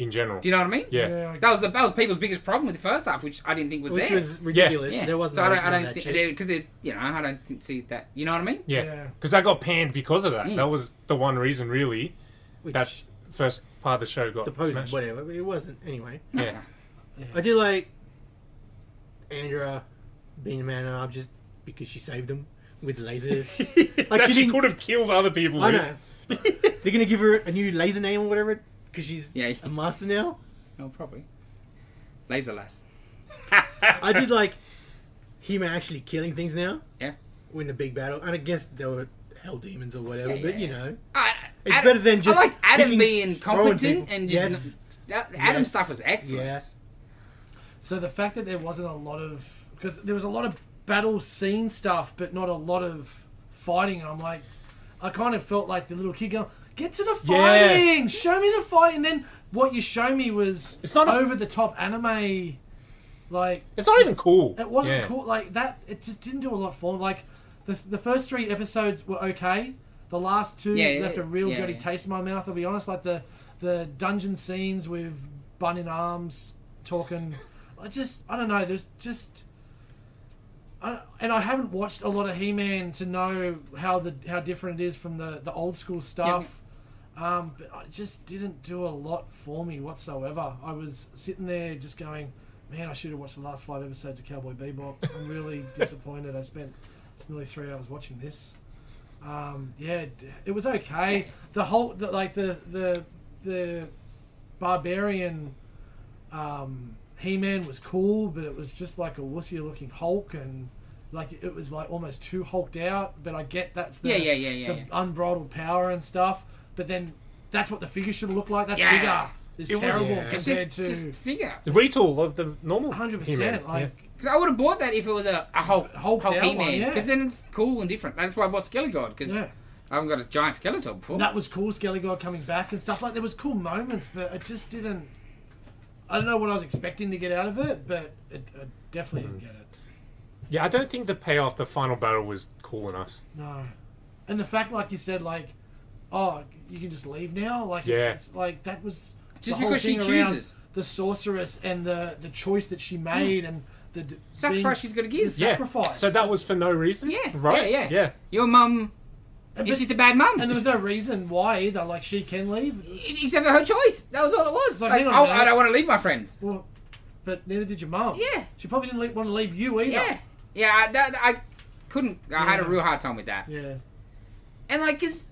In general. Do you know what I mean? Yeah. That was people's biggest problem with the first half, which I didn't think was Which there. was ridiculous. Yeah. There wasn't So I don't that think shit. because I don't see that. You know what I mean? Yeah. Because that got panned because of that. Mm. That was the one reason, really, Which, that first part of the show got supposed smashed. whatever. But it wasn't anyway. Yeah. I did like Andrea being a man-at-arms just because she saved him with the laser. Like she she didn't- could have killed other people. I with. know. They're gonna give her a new laser name or whatever because she's Yeah. a master now. Oh, probably. Laser lass. I did like him actually killing things now. Yeah. In the big battle, and I guess there were hell demons or whatever. Yeah, but yeah. you know, I it's better than just. I liked Adam picking, being throwing competent people. and Yes. just Adam Yes. stuff was excellent. Yeah. So the fact that there wasn't a lot of, because there was a lot of battle scene stuff, but not a lot of fighting, and I'm like, I kind of felt like the little kid going, "Get to the fighting, show me the fighting." And then what you show me was It's not over the top anime, like It's not even cool. It wasn't Yeah. cool like that. It just didn't do a lot for me. Like the first 3 episodes were okay. The last 2 left a real dirty taste in my mouth. I'll be honest. Like the dungeon scenes with Bun in arms talking. I don't know. There's just. And I haven't watched a lot of He-Man to know how different it is from the old school stuff. But it just didn't do a lot for me whatsoever. I was sitting there just going, man, I should have watched the last 5 episodes of Cowboy Bebop. I'm really disappointed. I spent nearly 3 hours watching this. It was okay. The whole the barbarian He-Man was cool, but it was just like a wussy looking Hulk, and like it was like almost too hulked out. But I get that's the unbridled power and stuff. But then that's what the figure should look like. That figure is It was- terrible yeah. It's compared just to figure. The retool of the normal 100%. He-Man. Like Because I would have bought that if it was a Hulk Hulked out He-Man. one, yeah. Because then it's cool and different. That's why I bought Skelegod. Because yeah. I haven't got a giant Skeletor before. That was cool, Skelegod coming back and stuff. Like, there was cool moments, but it just didn't... I don't know what I was expecting to get out of it, but I definitely didn't get it. Yeah, I don't think the payoff, the final battle, was cool enough. No. And the fact, like you said, like, oh, you can just leave now? Like, Yeah. it's like, that was... Just the whole because she thing around chooses. the sorceress and the choice that she made and the... Sacrifice she's got to the give. sacrifice. So that was for no reason? Yeah, Right? yeah. Your mum And is but- just a bad mum. And there was no reason why either. Like, she can leave. Except for her choice. That was all it was. Like, Like, hang on a minute. I don't want to leave my friends. Well, but neither did your mum. Yeah. She probably didn't want to leave you either. Yeah. Yeah, I couldn't. I had a Yeah. real hard time with that. Yeah. And, like, because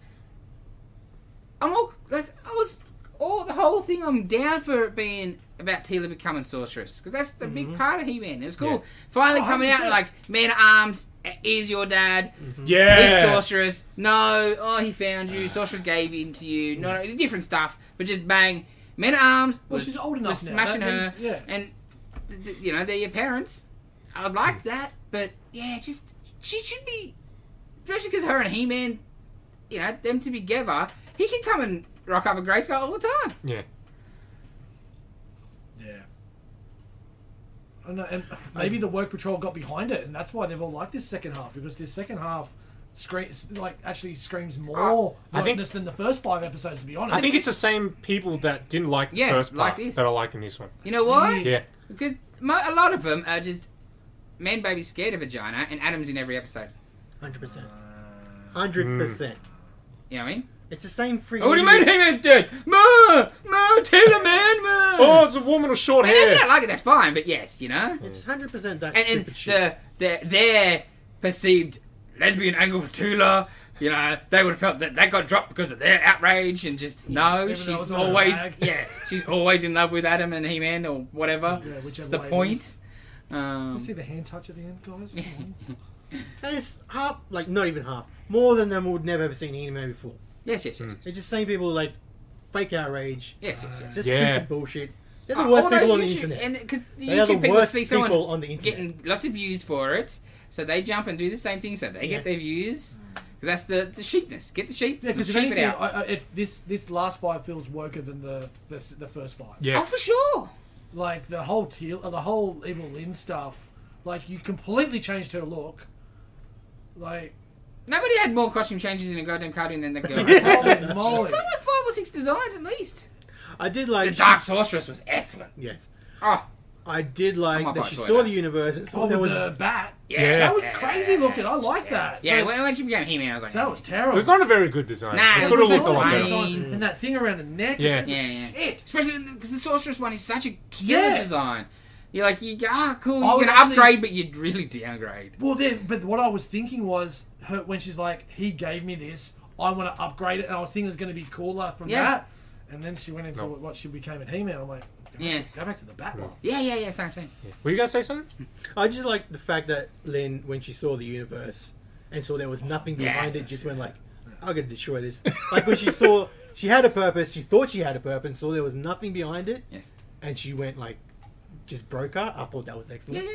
I'm all, like, the whole thing, I'm down for it being about Teela becoming sorceress. Because that's the big part of He-Man. It was cool. Yeah. Finally Oh, coming out and, 100%. like, Man at Arms is your dad. Yeah. With sorceress. No. Oh, he found you. Sorceress gave in to you. No, different stuff. But just bang. Men at Arms Well, was, she's old enough was now. smashing That her. means- yeah. And, you know, they're your parents. I'd like that. But, yeah, just... She should be... Especially because her and He-Man, you know, them to be together, he can come and rock up a Grayskull all the time. Yeah. Yeah. I don't know, and maybe the Woke Patrol got behind it, and that's why they've all liked this second half, because this second half actually screams more I think- wokeness than the first 5 episodes, to be honest. I think it's the same people that didn't like the Yeah, first like part this. that are liking this one. You know why? Yeah. Because a lot of them are just man baby scared of vagina, and Adam's in every episode. 100%. 100%. You know what I mean? It's the same freaking. Oh, what do you mean He-Man's dead? Ma, Taylor man, ma. Oh, it's a woman with short And if you hair. don't like it, that's fine. But yes, you know. It's 100% that And stupid shit. their perceived lesbian angle for Tula, you know, they would have felt that got dropped because of their outrage and just no, Even though she's it's not a always bag. she's always in love with Adam and He-Man or whatever. Yeah, It's whichever the way it point. You see the hand touch at the end, guys? Come on. And it's half, like not even half, more than them would never have seen He-Man before. Yes. It's just same people like fake outrage. Yes. It's just Yeah. stupid bullshit. They're the worst people on the internet. And because the They are the YouTube people worst see someone people on the internet. getting lots of views for it, so they jump and do the same thing, so they get their views. Because that's the sheepness. Get the sheep. Yeah, because if sheep it anything, out. this last 5 feels woker than the first 5. Yeah. Oh, for sure. Like the whole Evil Lynn stuff, like you completely changed her look. Like, Nobody had more costume changes in a goddamn cartoon than the girl. holy She's got moly! like 5 or 6 designs at least. I did like The Dark Sorceress was excellent. Yes, Oh, I did like might that buy she a toy saw now. the universe and saw Oh, there with was the bat. yeah. That was crazy looking. I like that. Yeah, But when she became He-Man, I was like, that was It terrible. was not a very good design. Nah, it it could have was looked a so lot better. plain. And that thing around the neck. Yeah. Yeah. Shit. Especially because the Sorceress one is such a killer Yeah. design. You're like, you go, cool, I you're would going to actually- upgrade, but you'd really downgrade. Well, then, but what I was thinking was her when she's like, "He gave me this. I want to upgrade it," and I was thinking it's going to be cooler from Yeah. that. And then she went into what she became at He-Man. I'm like, go back to the Batman. Yeah, same thing. Were you going to say something? I just like the fact that Lynn, when she saw the universe and saw there was nothing behind Yeah. it, just went like, "I'm gonna destroy this." Like when she saw she had a purpose, she thought she had a purpose, and saw there was nothing behind it, Yes. and she went like, just broke her. I thought that was excellent. Yeah.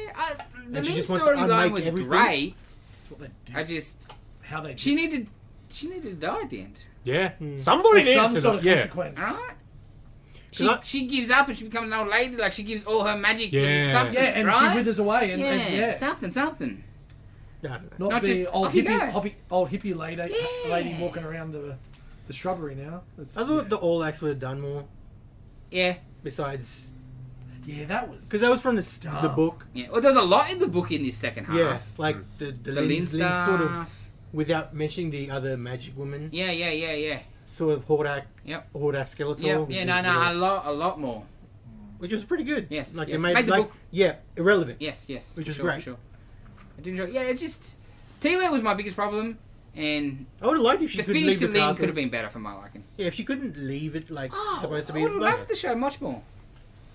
The And she main just wants to storyline unmake was everything. great. That's what they did. I just How they did. she needed to die at the end. Yeah. Somebody Or needed some to. sort of Yeah. consequence. Alright? 'Cause I- She gives up and she becomes an old lady, like she gives all her magic Yeah. and something, Yeah, and right? she withers away. And, yeah, something. I don't know. Not Not the just, old off you hippie lady, Yeah. lady walking around the shrubbery now. It's, I thought the All Acts would have done more. Yeah. Besides, yeah, that was because that was from the Dumb. book. Yeah. Well, there's a lot in the book in this second half. Yeah, like the The Lynn Lynn stuff. sort of, without mentioning the other magic woman, Yeah. sort of Hordak Yep. Skeletor. Yeah, no, a lot more. Which was pretty good. Yes, like yes. they made, Made the like book- irrelevant. Yes. Which for is sure, great. for sure. I did enjoy. Yeah, it's just Tila was my biggest problem, and I would have liked if she the could finish leave to the Lynn castle. could have been better for my liking. Yeah, if she couldn't leave it like supposed to I be. would have Like, loved the show much more.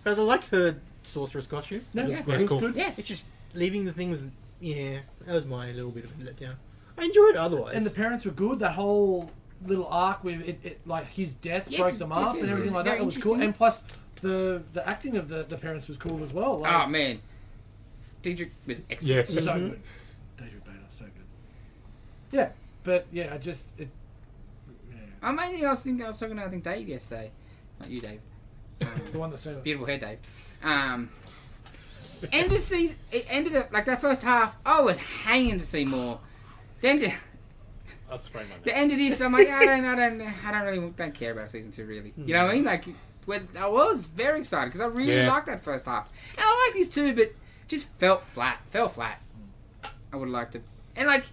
I like her sorceress costume. No, It yeah, looks it great. was cool. good. Yeah. It's just leaving the thing was that was my little bit of a letdown. I enjoyed it otherwise. And the parents were good. That whole little arc with it like his death Yes, broke them yes, up yes, and everything yes. like that. Very It was cool. interesting. And plus the acting of the parents was cool as well. Like, Oh man, Diedrich was excellent. Yeah. so Mhm. good. David Bader, so good. Yeah, but yeah, I just it. Yeah. I was talking to I think Dave yesterday, not you, Dave. The one that said it. Beautiful hair, Dave. End of season, it ended up like that first half. I was hanging to see more. Then I'll spray my the neck. end of this, I'm like, don't care about season 2 really. You know what I mean? Like, I was very excited because I really liked that first half, and I like this too, but just fell flat. I would have liked it, and like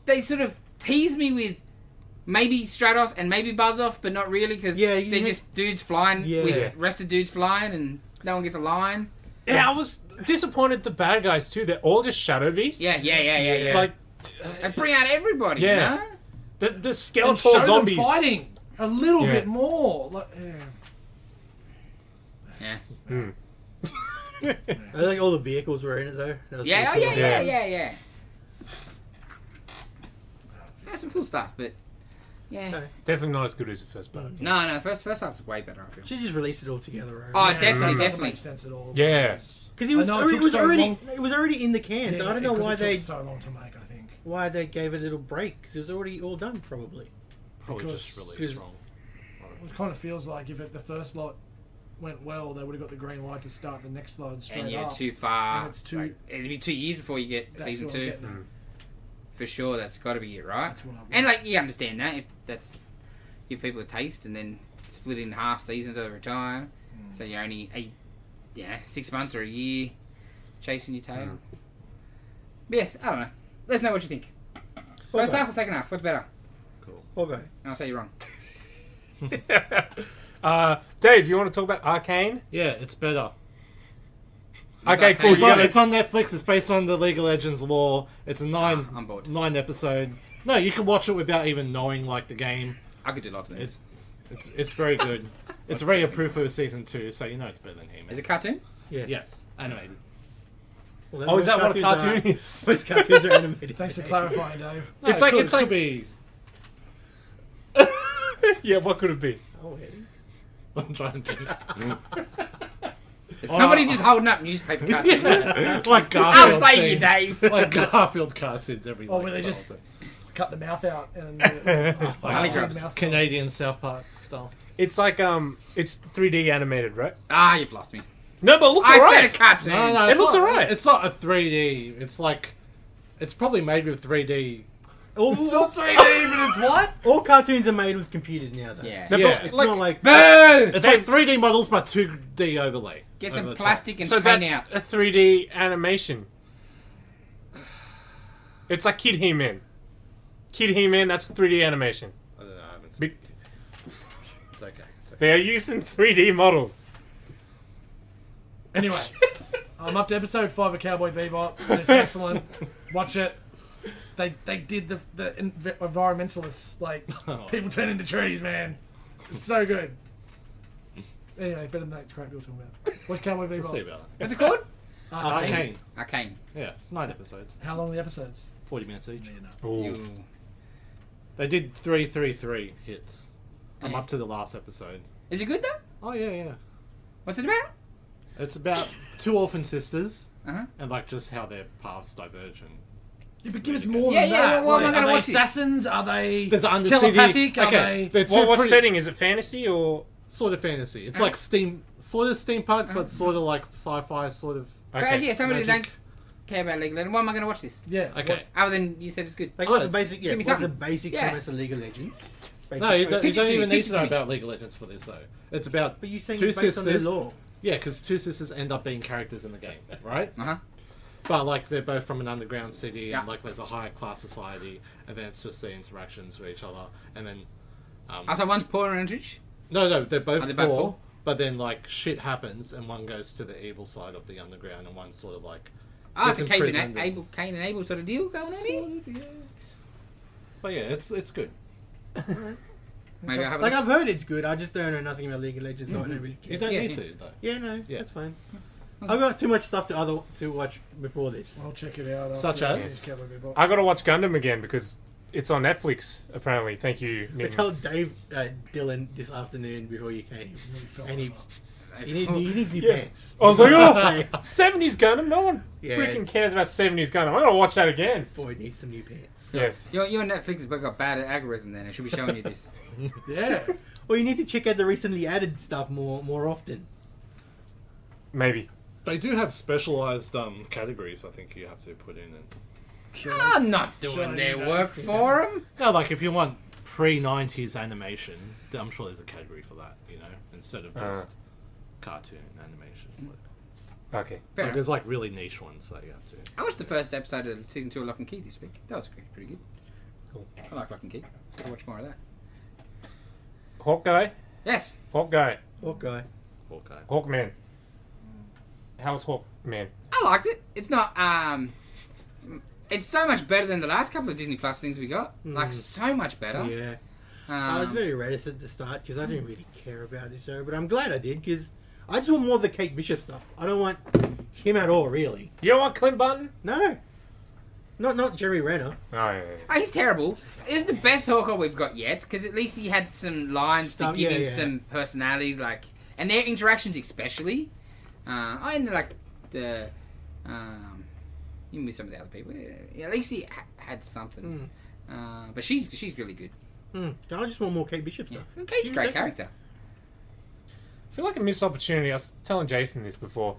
they sort of teased me with maybe Stratos and maybe Buzz-Off, but not really because they're just dudes flying with rested dudes flying, and no one gets a line. Yeah, I was disappointed the bad guys too. They're all just shadow beasts. Yeah. Like And bring out everybody, Yeah. you know? the And skeletal show them zombies. fighting a little Yeah. bit more. Like, Yeah. I think all the vehicles were in it though. That was Yeah, pretty cool. yeah. There's some cool stuff, but yeah. Okay. Definitely not as good as the first part. No, first half's way better, I feel. Should just release it all together. Oh, yeah, definitely, it doesn't definitely. make sense at all. Yeah. Because it was I know already, it took so long. it was already in the can, so I don't know because why it took they so long to make. I think. why they gave it a little break because it was already all done probably. Probably Because- just released because- wrong. It kind of feels like if the first lot went well, they would have got the green light to start the next lot straight And you're up. too far. And it's too- like, it'd be 2 years before you get That's season what I'm 2. getting at. For sure, that's got to be it, right? That's what I want. And like, you understand that if that's give people a taste, and then split it in half seasons over time, so you're only 6 months or a year chasing your tail. But yes, I don't know. Let us know what you think. First Okay. half or second half? What's better? Cool. Okay. And I'll say you're wrong. Dave, you want to talk about Arcane? Yeah, it's better. Okay, cool. It's on Netflix. It's based on the League of Legends lore. It's a I'm bored. 9 episode. No, you can watch it without even knowing like the game. I could do lots of things. It's very good. It's very approved for season 2, so you know it's better than him. Is it cartoon? Yeah. Yes, animated. Well, Oh, is that what a cartoons cartoon are. is? Most cartoons are animated. Thanks for clarifying, Dave. No, It's like- it it's like- could be. Yeah, what could it be? Oh, hey. I'm trying to. Is somebody just holding up newspaper cartoons? Like Garfield. I'll save you, scenes. Dave. Like Garfield cartoons every Oh, week. where they so just often. cut the mouth out and Honeycrisps. mouth Canadian South Park style. It's like it's 3D animated, right? Ah, you've lost me. No, but look I said a alright. cartoon. No, It looked alright. It's not a 3D. It's like, it's probably made with 3D. It's not 3D, but it's what? All cartoons are made with computers now, though. Yeah. No, Yeah. but, It's like, not like... Boo! It's like 3D models but 2D overlay. Get over some the top. plastic and so paint that's out. a 3D animation. It's like Kid He-Man. Kid He-Man, that's 3D animation. I don't know. I haven't seen Be- It's okay. They are using 3D models. Anyway, I'm up to episode 5 of Cowboy Bebop. And it's excellent. Watch it. They did the environmentalists, like, people turn into trees, man. It's so good. Anyway, better than that crap you're talking about. What's Cowboy We'll see Bebop? about it. What's it called? Arcane. Arcane. Yeah, it's 9 episodes. How long are the episodes? 40 minutes each. Ooh. You. They did 3 hits. I'm Yeah. up to the last episode. Is it good though? Oh, yeah. What's it about? It's about 2 orphan sisters Uh-huh. and like just how their paths diverge. And Yeah, but give us more Yeah, than yeah, that. well, am I Like, gonna are they watch this? assassins? Are they there's an undercity. telepathic? Are Okay, they... they're two What pretty- setting is it? Fantasy or Sort of fantasy. It's like sort of steampunk, but sort of like sci-fi, sort of. But actually, yeah, somebody that don't Magic. care about League of Legends. Why am I going to watch this? Yeah. Okay. Other than you said it's good. Like, Oh, what's the it's- basic... give me what's the something. basic Yeah. premise of League of Legends? No, you don't Pitch it to me, even need pitch to it know to me. about League of Legends for this, though. It's about But you saying two it's based on their sisters. lore. Yeah, because 2 sisters end up being characters in the game, right? Uh huh. But like they're both from an underground city, Yeah. and like there's a higher class society, and then it's just their interactions with each other, and then. So one's poor and rich. No, they're both Are they poor, both poor? but then like shit happens, and one goes to the evil side of the underground, and one's sort of like. Oh, it's a gets Cain imprisoned and Abel sort of deal going on here. But yeah, it's good. Maybe I have Like, a I've heard it's good. I just don't know nothing about League of Legends, so I don't really care. You don't Yeah, need yeah. to though. Yeah, no, Yeah. that's fine. I've got too much stuff to watch before this. I'll check it out. Such after as? Cowboy Bebop. I gotta watch Gundam again because it's on Netflix apparently. Thank you, I Nick. told Dave, Dylan this afternoon before you came. And he needs new Yeah. pants. I was like, oh, Say, 70s Gundam. No one Yeah. freaking cares about 70s Gundam. I'm gonna watch that again. boy needs some new pants. Yes. Your Netflix has got bad algorithm then. It should be showing you this. Yeah. Well, you need to check out the recently added stuff more often. Maybe. They do have specialized categories. I think you have to put in. And I'm not doing Showing their you work that. for them. no, like if you want pre-90s animation, I'm sure there's a category for that. You know, instead of just cartoon animation. Okay. Fair Like, enough. there's like really niche ones that you have to. I watched the first episode of season 2 of Lock and Key this week. That was pretty good. Cool. I like Lock and Key. I'll watch more of that. Hawkguy. Yes. Hawkguy. Hawkeye. Hawkeye. Hawkman. How's Hawkman? I liked it. It's not it's so much better than the last couple of Disney Plus things we got. Like so much better. Yeah. I was Um, very reticent to start because I didn't really care about this show, but I'm glad I did because I just want more of the Kate Bishop stuff. I don't want him at all, really. You don't want Clint Button? No. Not Jerry Renner. Oh, yeah. oh, he's terrible. It's the best Hawkeye we've got yet because at least he had some lines Stuff, to give yeah, him yeah. some personality, like, and their interactions especially. And like the even with some of the other people, yeah, at least he had something. But she's really good. I just want more Kate Bishop Yeah. stuff. And Kate's a She's great definitely- character. I feel like a missed opportunity. I was telling Jason this before.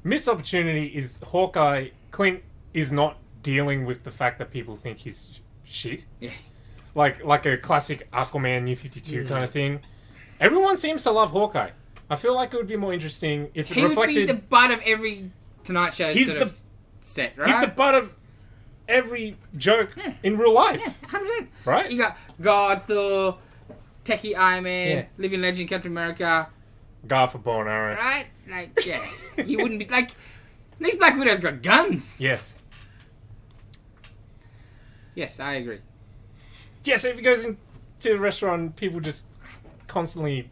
Missed opportunity is Hawkeye. Clint is not dealing with the fact that people think he's shit. Yeah. Like a classic Aquaman New 52 kind of thing. Everyone seems to love Hawkeye. I feel like it would be more interesting if it He would reflected. be the butt of every Tonight Show He's sort the- of set, right? He's the butt of every joke Yeah. in real life, Yeah, 100%. right? You got God, Thor, techie Iron Man, Yeah. living legend Captain America, Guy for bow and arrow. right? Like, yeah, he wouldn't be like. At least Black Widow's got guns. Yes. Yes, I agree. Yeah, so if he goes into a restaurant, people just constantly,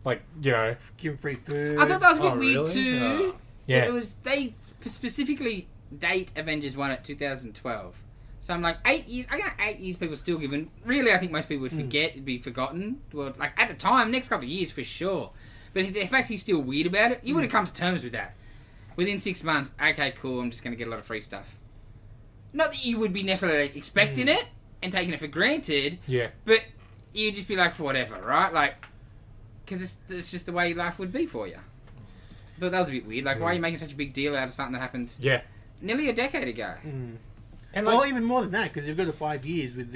like, you know... Give free food. I thought that was a bit Oh, weird really? too. Yeah. That it was they specifically date Avengers 1 at 2012. So I'm like 8 years. I got 8 years. People still giving. Really, I think most people would forget. It'd be forgotten. Well, like at the time, next couple of years for sure. But the fact he's still weird about it, you would have come to terms with that. Within 6 months, okay, cool. I'm just going to get a lot of free stuff. Not that you would be necessarily expecting it and taking it for granted. Yeah. But you'd just be like, whatever, right? Like, because it's just the way life would be for you. I thought that was a bit weird. Like, why are you making such a big deal out of something that happened Yeah. nearly a decade ago? And Well, like, even more than that, because you've got the 5 years with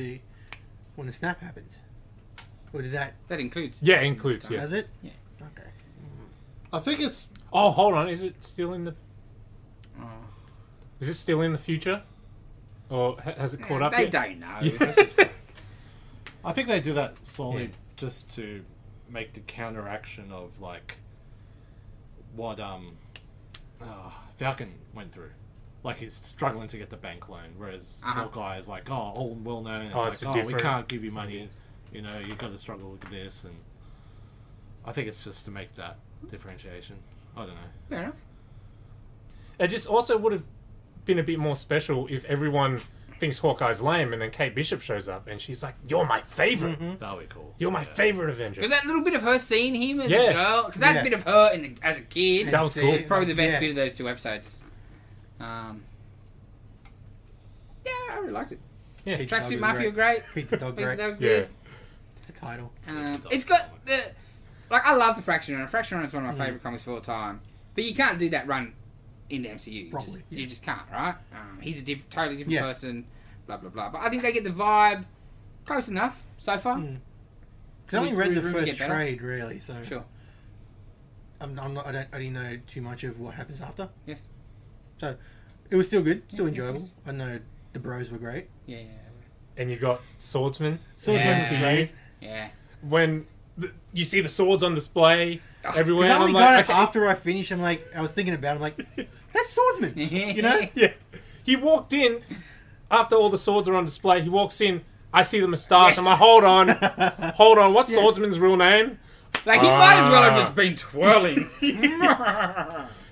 when the snap happened. Or did that... That includes. yeah, it includes, yeah. Has it? Yeah. Okay. I think it's Oh, hold on. Is it still in the... Oh. Is it still in the future? Or has it caught up They yet? don't know. I think they do that solely Yeah. just to make the counteraction of like what Falcon went through. Like he's struggling to get the bank loan, whereas Hawkeye is like, oh, all well known. It's Oh, like, it's a we different- can't give you money. You know, you've got to struggle with this, and I think it's just to make that differentiation. I don't know. Fair enough. It just also would have been a bit more special if everyone thinks Hawkeye's lame and then Kate Bishop shows up and she's like, you're my favorite. That would be cool. You're my favorite Avenger. Because that little bit of her seeing him as Yeah. a girl, because that Yeah. bit of her as a kid, That was See, cool. probably the best yeah. bit of those 2 episodes. Yeah, I really liked it. Yeah. Pizza Dog Tracksuit was Mafia, great. Pizza Dog, Pizza great. Dog, Yeah. good. It's a title. It's got the... Like, I love the Fraction Run. Fraction Run is one of my favourite comics of all time. But you can't do that run in the MCU. Probably, yeah. You just can't, right? He's a totally different Yeah. person, blah, blah, blah. But I think they get the vibe close enough so far. Because I only read the Room to first get better. trade, really, so... Sure. I didn't know too much of what happens after. Yes. So, it was still good, still Yes, yes, enjoyable. yes. I know the bros were great. Yeah. And you got Swordsman. Swordsman Yeah. was great. Yeah. When you see the swords on display everywhere. Because I and only I'm got like, it okay. after I finished. I was thinking about it. I'm like, that's Swordsman. You know? Yeah. He walked in after all the swords are on display. He walks in. I see the moustache. Yes. I'm like, hold on. What's Swordsman's real name? Like, he might as well have just been twirling.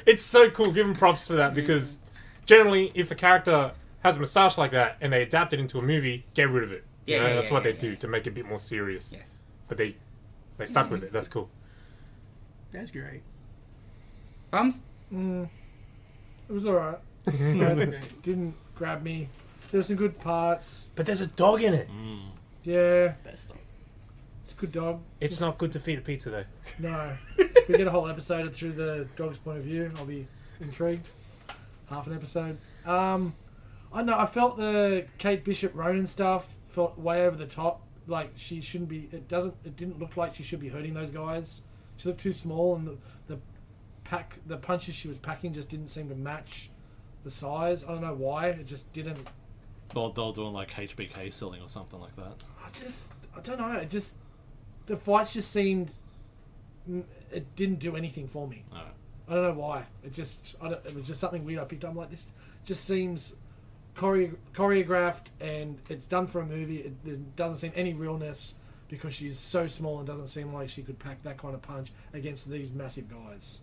It's so cool. Give him props for that because generally, if a character has a moustache like that and they adapt it into a movie, get rid of it. You know, that's what they do to make it a bit more serious. Yes. But they stuck with it. That's cool. That's great. Bums? It was alright. It didn't grab me. There were some good parts. But there's a dog in it. Yeah, Best dog. it's a good dog. It's not good to feed a pizza though. No. If we get a whole episode through the dog's point of view, I'll be intrigued. Half an episode. I know, I felt the Kate Bishop Ronan stuff felt way over the top. Like, she shouldn't be... It didn't look like she should be hurting those guys. She looked too small, and the punches she was packing just didn't seem to match the size. I don't know why. It just didn't... Or they're doing like HBK selling or something like that. I don't know. The fights just seemed... It didn't do anything for me. No. I don't know why. It was just something weird I picked up. I'm like, this just seems choreographed and it's done for a movie. There doesn't seem any realness because she's so small and doesn't seem like she could pack that kind of punch against these massive guys.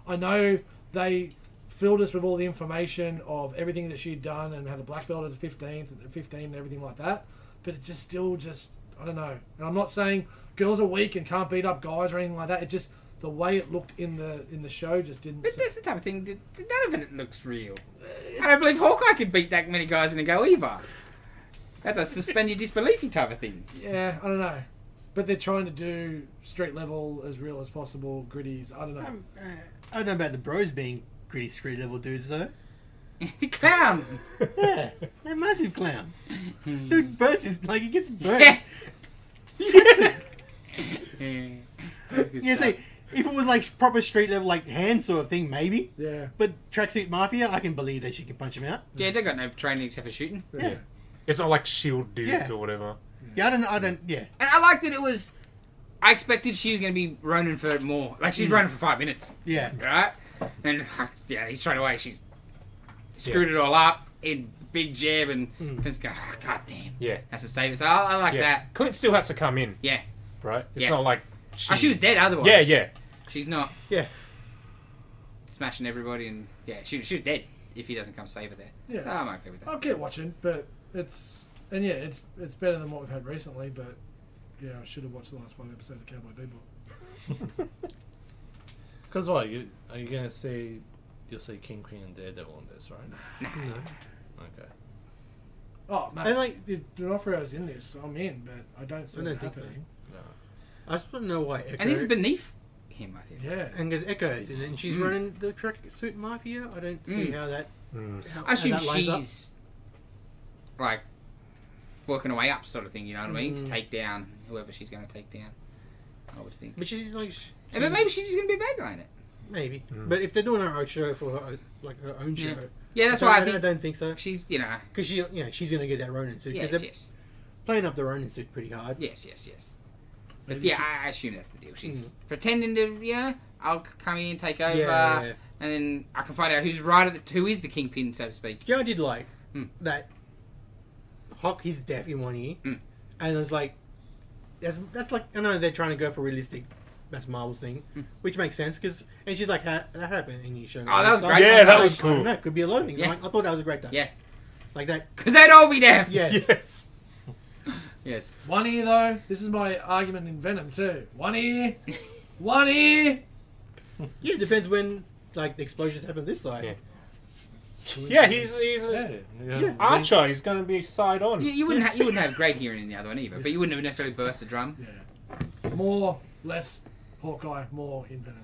I know they filled us with all the information of everything that she'd done and had a black belt at 15 and everything like that, but it just still I don't know. And I'm not saying girls are weak and can't beat up guys or anything like that. It just, the way it looked in the show just didn't... But that's the type of thing that none of it looks real. I don't believe Hawkeye could beat that many guys in a go either. That's a suspend your disbeliefy type of thing. Yeah, I don't know. But they're trying to do street level as real as possible, gritties. I don't know. I don't know about the bros being gritty street level dudes though. Clowns! Yeah, they're massive clowns. Dude burns him, like he gets burnt. Yeah. He gets it. Yeah. That's good You stuff. see, if it was like proper street level, like hand sort of thing, maybe. Yeah. But Tracksuit Mafia, I can believe that she can punch him out. Yeah, they got no training except for shooting. Yeah. It's not like shield dudes Yeah. or whatever. Yeah, I don't. Yeah. And I like that it was I expected she was going to be Ronin for more. Like, she's Ronin for 5 minutes. Yeah. Right? And, yeah, straight away, she's screwed it all up in big jab and Clint's going, oh, God damn. Yeah. Has to save us. I like that. Clint still has to come in, Yeah. right? It's Yeah. not like... She was dead otherwise. Yeah, yeah. She's not Yeah. smashing everybody and, yeah, she was dead if he doesn't come save her there. Yeah. So I'm okay with that. I'll keep watching, but it's better than what we've had recently. But yeah, I should have watched the last 5 episodes of Cowboy Bebop. Because what? Are you going to see... You'll see Kingpin and Daredevil in this, right? No. Okay. Oh, mate, And, like, if D'Onofrio's in this, I'm in, but I don't see I it don't think so. happening. No. I just want to know why Echo. And this is beneath him, I think. Yeah. And there's Echoes in it, and she's running the tracksuit mafia. I don't see how that. I assume how that lines up. she's like working her way up, sort of thing. You know what I mean? To take down whoever she's going to take down. I would think. But she's like. And then maybe she's just going to be a bad guy in it. Maybe. But if they're doing her own show for her, like her own show. Yeah, that's why I I think don't think so. she's, Because she's going to get that Ronin suit. Because yes, they're yes, playing up the Ronin suit pretty hard. yes. But Maybe yeah, I assume that's the deal. She's pretending to, I'll come in, take over, Yeah. and then I can find out who's right at who is the kingpin, so to speak. Yeah, I did like that. Hawk, he's deaf in one ear, and it was like, that's like, I know they're trying to go for realistic. That's Marvel's thing, which makes sense because, and she's like, how that happened, and you show. Oh, that was great. Yeah, that was I cool. don't know, it could be a lot of things. Yeah. Like, I thought that was a great touch. Yeah, like that. because they'd all be deaf. Yes. Yes. Yes. One ear though. This is my argument in Venom too. One ear. One ear. Yeah, it depends when like the explosions happen this side. Yeah. Yeah, he's Yeah. Archer. He's going to be side on. You wouldn't have great hearing in the other one either, but you wouldn't have necessarily burst a drum. Yeah. More, less Hawkeye, more in Venom.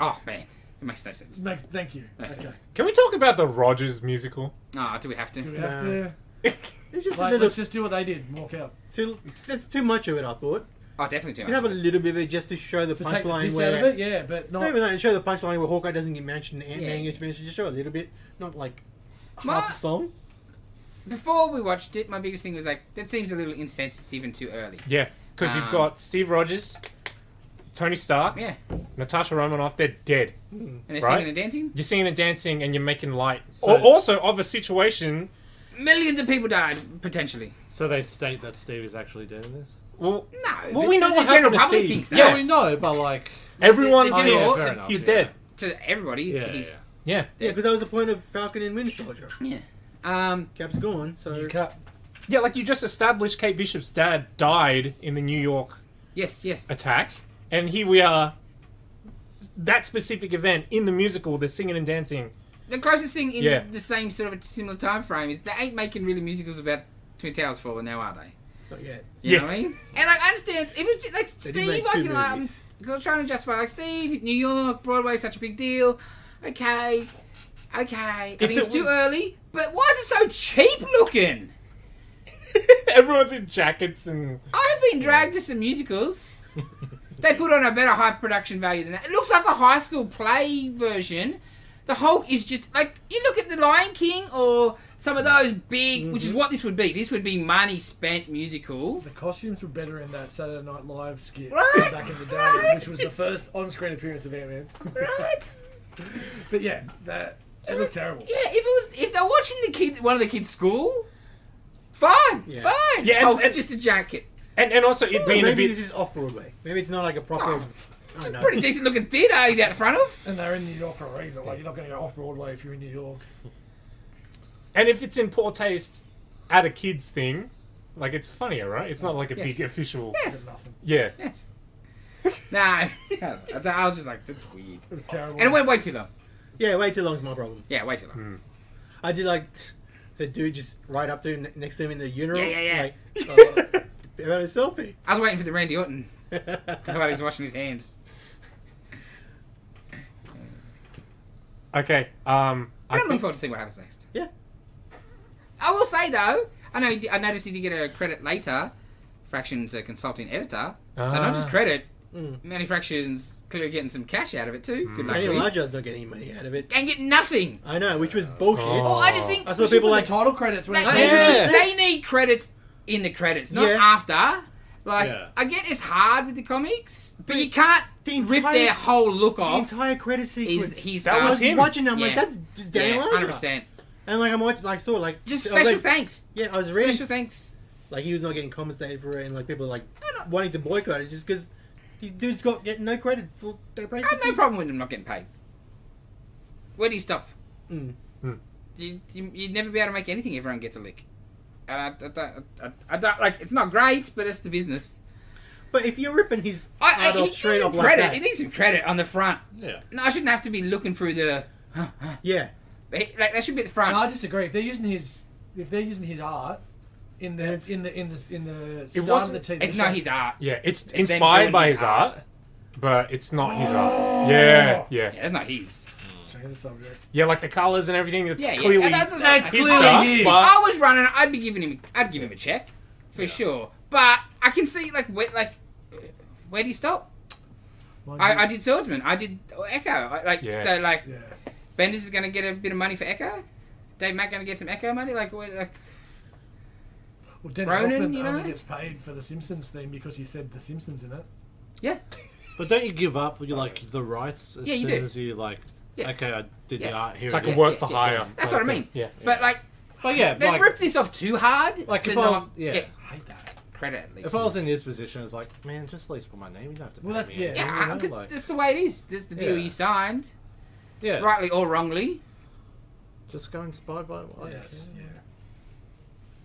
Oh man, it makes no sense. Thank you. Makes Okay. sense. Can we talk about the Rogers musical? Oh, do we have to? Do we have No. to? It's just Like, a little let's just do what they did. and Walk out. that's too much of it. I thought Oh, definitely too you much. have a little bit of it just to show the To take the punchline piss where. out of it, yeah, but not. Maybe not show the punchline where Hawkeye doesn't get mentioned and Ant-Man Yeah. gets mentioned. Just show a little bit, not like My- half the song. Before we watched it, my biggest thing was like, that seems a little insensitive and too early. Yeah, because you've got Steve Rogers, Tony Stark, Yeah. Natasha Romanoff. They're dead. And they're Right. singing and dancing. You're singing and dancing, and you're making light. So- Also of a situation. Millions of people died, potentially. So they state that Steve is actually doing this? Well, No. well, we know the what general happened to public Steve. thinks that. Yeah. Yeah, we know, but like... everyone the thinks general- fair enough, he's yeah. dead. To everybody, Yeah, he's... yeah. Yeah. Yeah, because that was the point of Falcon and Winter Soldier. Yeah. Cap's gone, so You cut. Yeah, like you just established Kate Bishop's dad died in the New York Yes. attack, and here we are. That specific event in the musical, they're singing and dancing. The closest thing in Yeah. the same sort of a similar time frame is they ain't making really musicals about Twin Towers falling now, are they? not yet. You know what I mean? And like, I understand, if it's like They did Steve, make I two can like, movies. I'm trying to justify like Steve, New York, Broadway, such a big deal. Okay. I think If it's it too was- early, but why is it so cheap looking? Everyone's in jackets and I've been dragged to some musicals. They put on a better high production value than that. It looks like a high school play version. The Hulk is just like, you look at the Lion King or some of those big, which is what this would be. This would be money spent musical. The costumes were better in that Saturday Night Live skit Right, back in the day, right. which was the first on-screen appearance of Ant-Man. Right? But yeah, that it looked terrible. Yeah, if they're watching one of the kids' school, fine, Yeah. fine. Yeah, and- Hulk's and- just a jacket. and also it Well, being a maybe bit. this is off Broadway. Maybe it's not like a proper. Oh, I don't know. Pretty decent looking theatre he's out the front of. And they're in New York for a reason. Like, you're not going to go off Broadway if you're in New York. And if it's in poor taste at a kids thing, like it's funnier, right? It's not like a Yes. big official. Yes, Nothing. Yeah. yes. Nah, I was just like, that's weird. It was terrible. And it went way too long. Yeah, way too long is my problem. Yeah, way too long. I did like the dude just right up to him next to him in the urinal. Yeah. Like, about a selfie. I was waiting for the Randy Orton. Somebody was washing his hands. Okay. I'm I looking think, forward to seeing what happens next. Yeah. I will say though, I noticed he did get a credit later. Fraction's a consulting editor, so not just credit. Manufacturing's clearly getting some cash out of it too. Good luck Danny to him. Elijah's not getting any money out of it. And get nothing. I know, which was bullshit. Oh, I just think I saw people the like, title credits when they, it they came out. need, they need credits in the credits, not Yeah. after. Like, Yeah. I get it's hard with the comics, but you can't The rip entire- their whole look The off. entire credit sequence. Is he's That I was was him. watching. I'm like, Yeah. that's Daniel yeah, Aja. 100%. And like I'm watching, like saw like Just I was special like- thanks. Yeah, I was reading Special thanks. like he was not getting compensated for it, and like people like wanting to boycott it just because the dude's got getting no credit for their I have no problem with him not getting paid. Where do you stop? Mm. You'd never be able to make anything if everyone gets a lick. And I don't like. It's not great, but it's the business. But if you're ripping his I art off he straight needs up some like credit. that, He needs some credit on the front. Yeah. No, I shouldn't have to be looking through the. yeah, Like that should be at the front. No, I disagree. If they're using his art in the start of the TV It's show, not his art. Yeah, it's them inspired doing by his his art, but it's not his art. Yeah. Yeah, it's not his. Change the subject. Yeah, like the colours and everything. It's Yeah, clearly That's his clearly stuff, his. If but I was running, I'd give him a check for sure. But I can see where do you stop? Mind you- I did Swordsman. I did Echo. Yeah. So like Yeah. Bendis is gonna get a bit of money for Echo. Dave Mack gonna get some Echo money. Well, Danny Ronan, Hoffman you know? only gets paid for the Simpsons theme because he said the Simpsons in it. yeah. But don't you give up like the rights as Yeah, you soon do. as you like? Yes. Okay, I did Yes. the art here. it's like it a is. work yes, for yes. hire. That's what I mean. Yeah. But like But yeah, they like ripped this off too hard Like, to if I was- not yeah. get I hate that. credit at least. if I was in his position, it's like, man, just at least put my name. You don't have to. Well, pay that's- me yeah. anything, yeah, you know, 'cause like, that's the way it is. This is the deal Yeah. you signed, yeah, rightly or wrongly. Just go inspired by what. Yes. Yeah.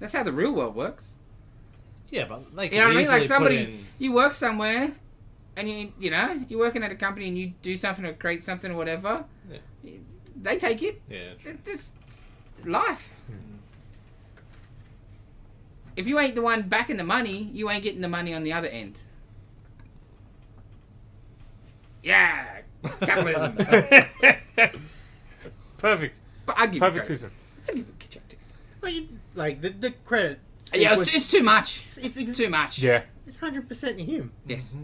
That's how the real world works. Yeah, but they You can know what I mean? Like easily put somebody, in- you work somewhere, and you're working at a company, and you do something or create something or whatever. Yeah. They take it. Yeah. This life. If you ain't the one backing the money, you ain't getting the money on the other end. Yeah, capitalism. Perfect. But I'd give Perfect you credit. system. I'd give you credit. like the credit. Yeah, sequence, it's too much. It's- It's too much. Yeah. It's 100% him. Yes.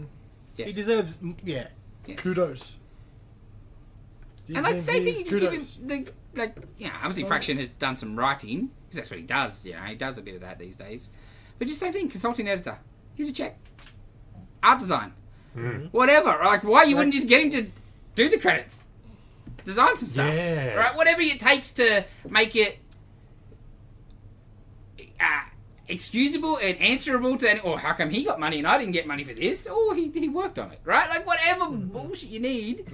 Yes. He deserves. Yeah. Yes. Kudos. And like the same thing, you just give him Kudos. obviously Fraction has done some writing because that's what he does. You know, he does a bit of that these days. But just same thing, consulting editor. Here's a check. Art design, whatever. Like, why you wouldn't just get him to do the credits, design some stuff, Yeah. right? Whatever it takes to make it excusable and answerable to. Or how come he got money and I didn't get money for this? Or he worked on it, right? Like whatever bullshit you need.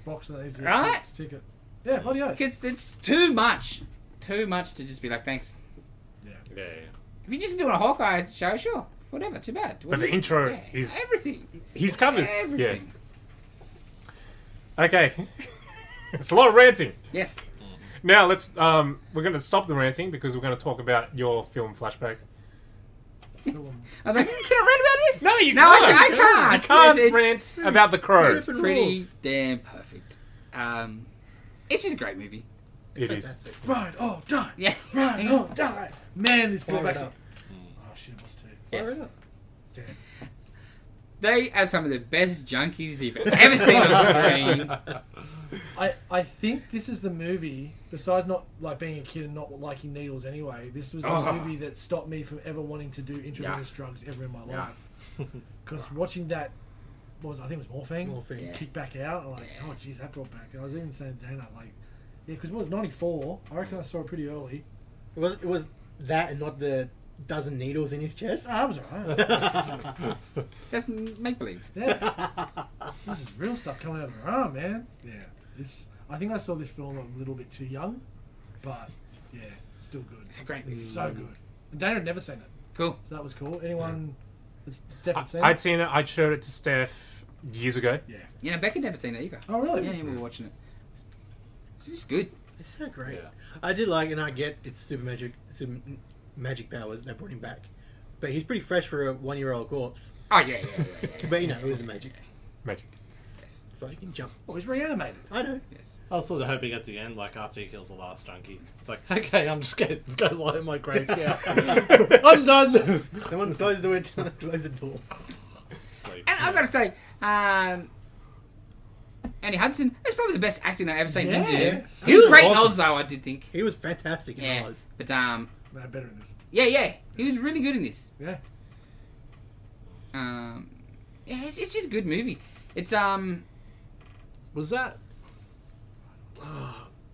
Box that needs to Right? ticket. Yeah, bloody oath. Because it's too much to just be like, thanks. Yeah. If you're just doing a Hawkeye show, sure, whatever, too bad. But the intro is everything. his covers. Everything. Yeah. Okay. It's a lot of ranting. Yes. Now let's we're going to stop the ranting because we're going to talk about your film Flashback. Film. I was like, can I rant about this? No, you No, can't. I can't. You can't It's rant about the crow. It's pretty rules. damn perfect. It's just a great movie. It is. Fantastic. Ride or die. Yeah. Ride or die. Man, this brought Fire back it some. up. Oh shit, it was too. Yes. Fire it up. Damn. They are some of the best junkies you've ever seen on screen. I think this is the movie, besides not like being a kid and not liking needles anyway, this was the Oh. movie that stopped me from ever wanting to do intravenous drugs ever in my Yeah. life. Because watching that, I think it was morphine, Morphine. Yeah. kick back out, I'm like, oh jeez, that brought back. And I was even saying to Dana, like, yeah, because it was 94, I reckon I saw it pretty early. It was that and not the dozen needles in his chest. Ah, that was alright. That's make believe. Yeah. This is real stuff coming out of her arm, man. Yeah. I think I saw this film a little bit too young, but yeah, still good. It's a great movie. So good. And Dana had never seen it, Cool. so that was cool. Anyone that's definitely seen I'd it? seen it. I'd showed it to Steph years ago. Yeah. Yeah, Becca never seen it either. Oh, really? Yeah, we were watching it. It's just good. It's so great. Yeah. I did like, and I get it's super magic powers that brought him back, but he's pretty fresh for a 1-year-old corpse. Oh yeah. But you know, it was the magic, Magic. Yes. so he can jump. Oh, he's reanimated. I know. Yes. I was sort of hoping at the end, like after he kills the last junkie, it's like, okay, I'm just going to go lie in my grave. Yeah, I'm done. Someone close the window, close the door. Sleep. And I've got to say, Andy Hudson, that's probably the best acting I've ever seen him do. Yes. He was great in awesome. Oz, though, I did think. He was fantastic in Yeah. Oz. But, No, better in this. yeah, he was really good in this. Yeah. Yeah, it's just a good movie. It's Was that?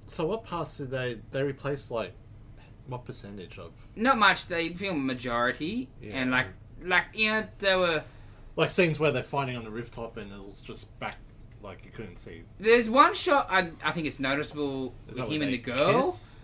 So what parts did they replace? Like, what percentage of? not much. They film majority, Yeah. and like there were. Like scenes where they're fighting on the rooftop and it was just back, like you couldn't see. There's one shot I think it's noticeable Is with that him when and they the girl. kiss?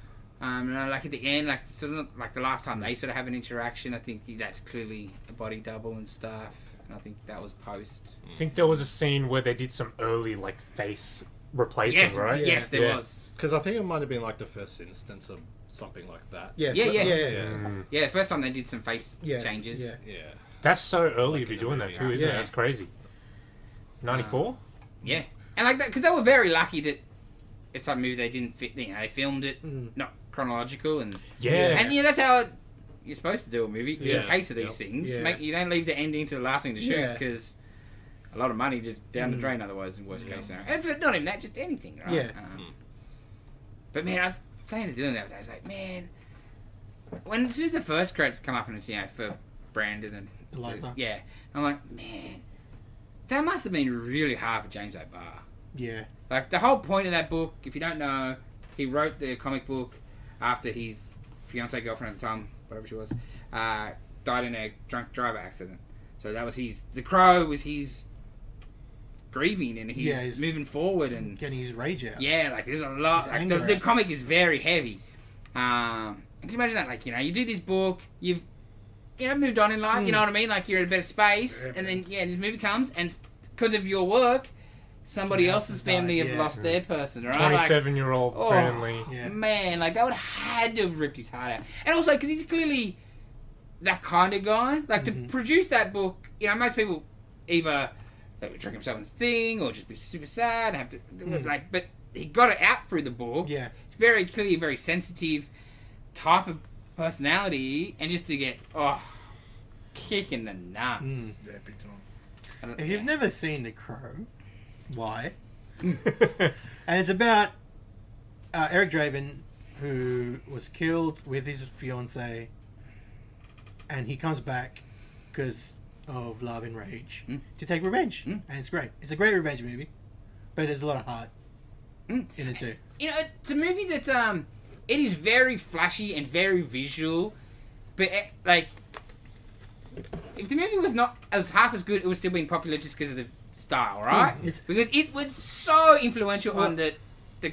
Like at the end, like sort of like the last time they sort of have an interaction. I think that's clearly a body double and stuff. And I think that was post. I think there was a scene where they did some early like face replacing, Yes, right? yes, there Yeah. was. Because I think it might have been like the first instance of something like that. Yeah, Yeah, yeah. Mm. Yeah, the first time they did some face Yeah, changes. yeah. Yeah. That's so early Like to be in the doing that movie, too, isn't it? yeah. That's crazy. 94? Yeah, and like that because they were very lucky that it's like a movie they didn't fit. You know, they filmed it not chronological, and Yeah. and that's how you're supposed to do a movie. In Yeah. the case of these Yep. things, Yeah. you don't leave the ending to the last thing to shoot Yeah. because a lot of money just down the drain otherwise. In worst case scenario, and for, not even that, just anything, right? Yeah. But man, I was saying to Dylan the other day, I was like, man, when as soon as the first credits come up and it's for Brandon and Eliza. yeah, I'm like, man, that must have been really hard for James O'Barr. Yeah. Like, the whole point of that book, if you don't know, he wrote the comic book after his fiancée, girlfriend at the time, whatever she was, died in a drunk driver accident. So that was the Crow was his grieving and he's moving forward and... Getting his rage out. Yeah, like, there's a lot... His Like, anger the out. comic is very heavy. Can you imagine that? Like, you do this book, you've moved on in life, you know what I mean? Like, you're in a better space, and then, this movie comes, and because of your work, somebody else's family have lost their person, right? 27-year-old Like, Brandon Lee. Yeah. man, like, that would have had to have ripped his heart out. And also, because he's clearly that kind of guy. Like, to produce that book, most people either they would drink themselves in this thing, or just be super sad, and have to, like, but he got it out through the book. Yeah. It's very clearly a very sensitive type of personality, and just to get kick in the nuts. Yeah, big time. If you've never seen The Crow, why? And it's about Eric Draven, who was killed with his fiancée, and he comes back because of love and rage to take revenge. And it's great. It's a great revenge movie, but there's a lot of heart in it too. It's a movie that it is very flashy and very visual, but like, if the movie was not as half as good, it would still be popular just because of the style, right? Because it was so influential on the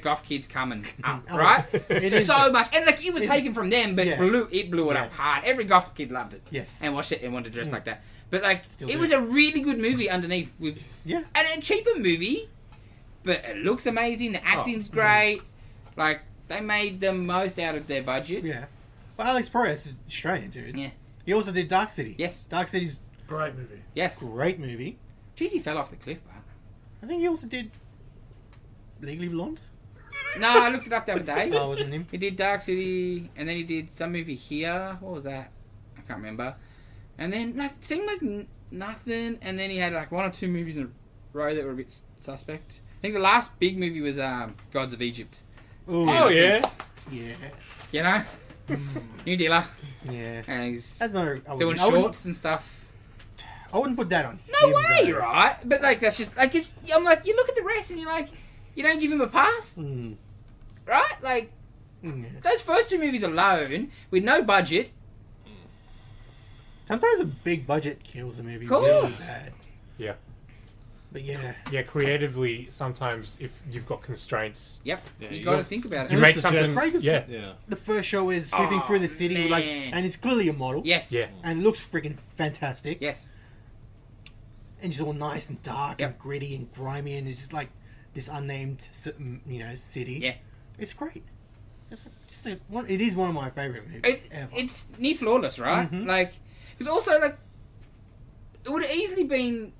goth kids coming up, right? It is so much, and like it was taken from them, but Yeah. it blew it up Yes. hard. Every goth kid loved it, Yes. and watched it and wanted to dress like that. But like, Still it do. was a really good movie underneath with Yeah. and a cheaper movie, but it looks amazing. The acting's great. Like, they made the most out of their budget. Yeah. Well, Alex Proyas is Australian, dude. Yeah. He also did Dark City. Yes. Dark City's Great movie. Yes. a great movie. Jeez, he fell off the cliff, but... I think he also did Legally Blonde. No, I looked it up the other day. Oh, wasn't him? He did Dark City, and then he did some movie here. What was that? I can't remember. And then, like, it seemed like nothing. And then he had, like, one or two movies in a row that were a bit suspect. I think the last big movie was Gods of Egypt. Ooh, Oh, yeah. Yeah. You know? New dealer. Yeah. And he's That's not. doing shorts and stuff. I wouldn't put that on. No him, way, though. right? But, like, that's just... Like, I'm like, you look at the rest and you're like... You don't give him a pass? Mm. Right? Like... Yeah. Those first two movies alone, with no budget, Sometimes a big budget kills a movie Course. really bad. Yeah. But yeah. Yeah, creatively, sometimes if you've got constraints, yep, Yeah, you you got to gotta think about you it. make suggest- something. Yeah. Yeah. The first show is sweeping through the city, like, man. and it's clearly a model. Yes. Yeah. And it looks freaking fantastic. Yes. And just all nice and dark Yep. and gritty and grimy, and it's just like this unnamed, city. Yeah. It's great. It is one of my favorite movies ever. It's near flawless, right? Mhm. Like, because also, like, it would have easily been,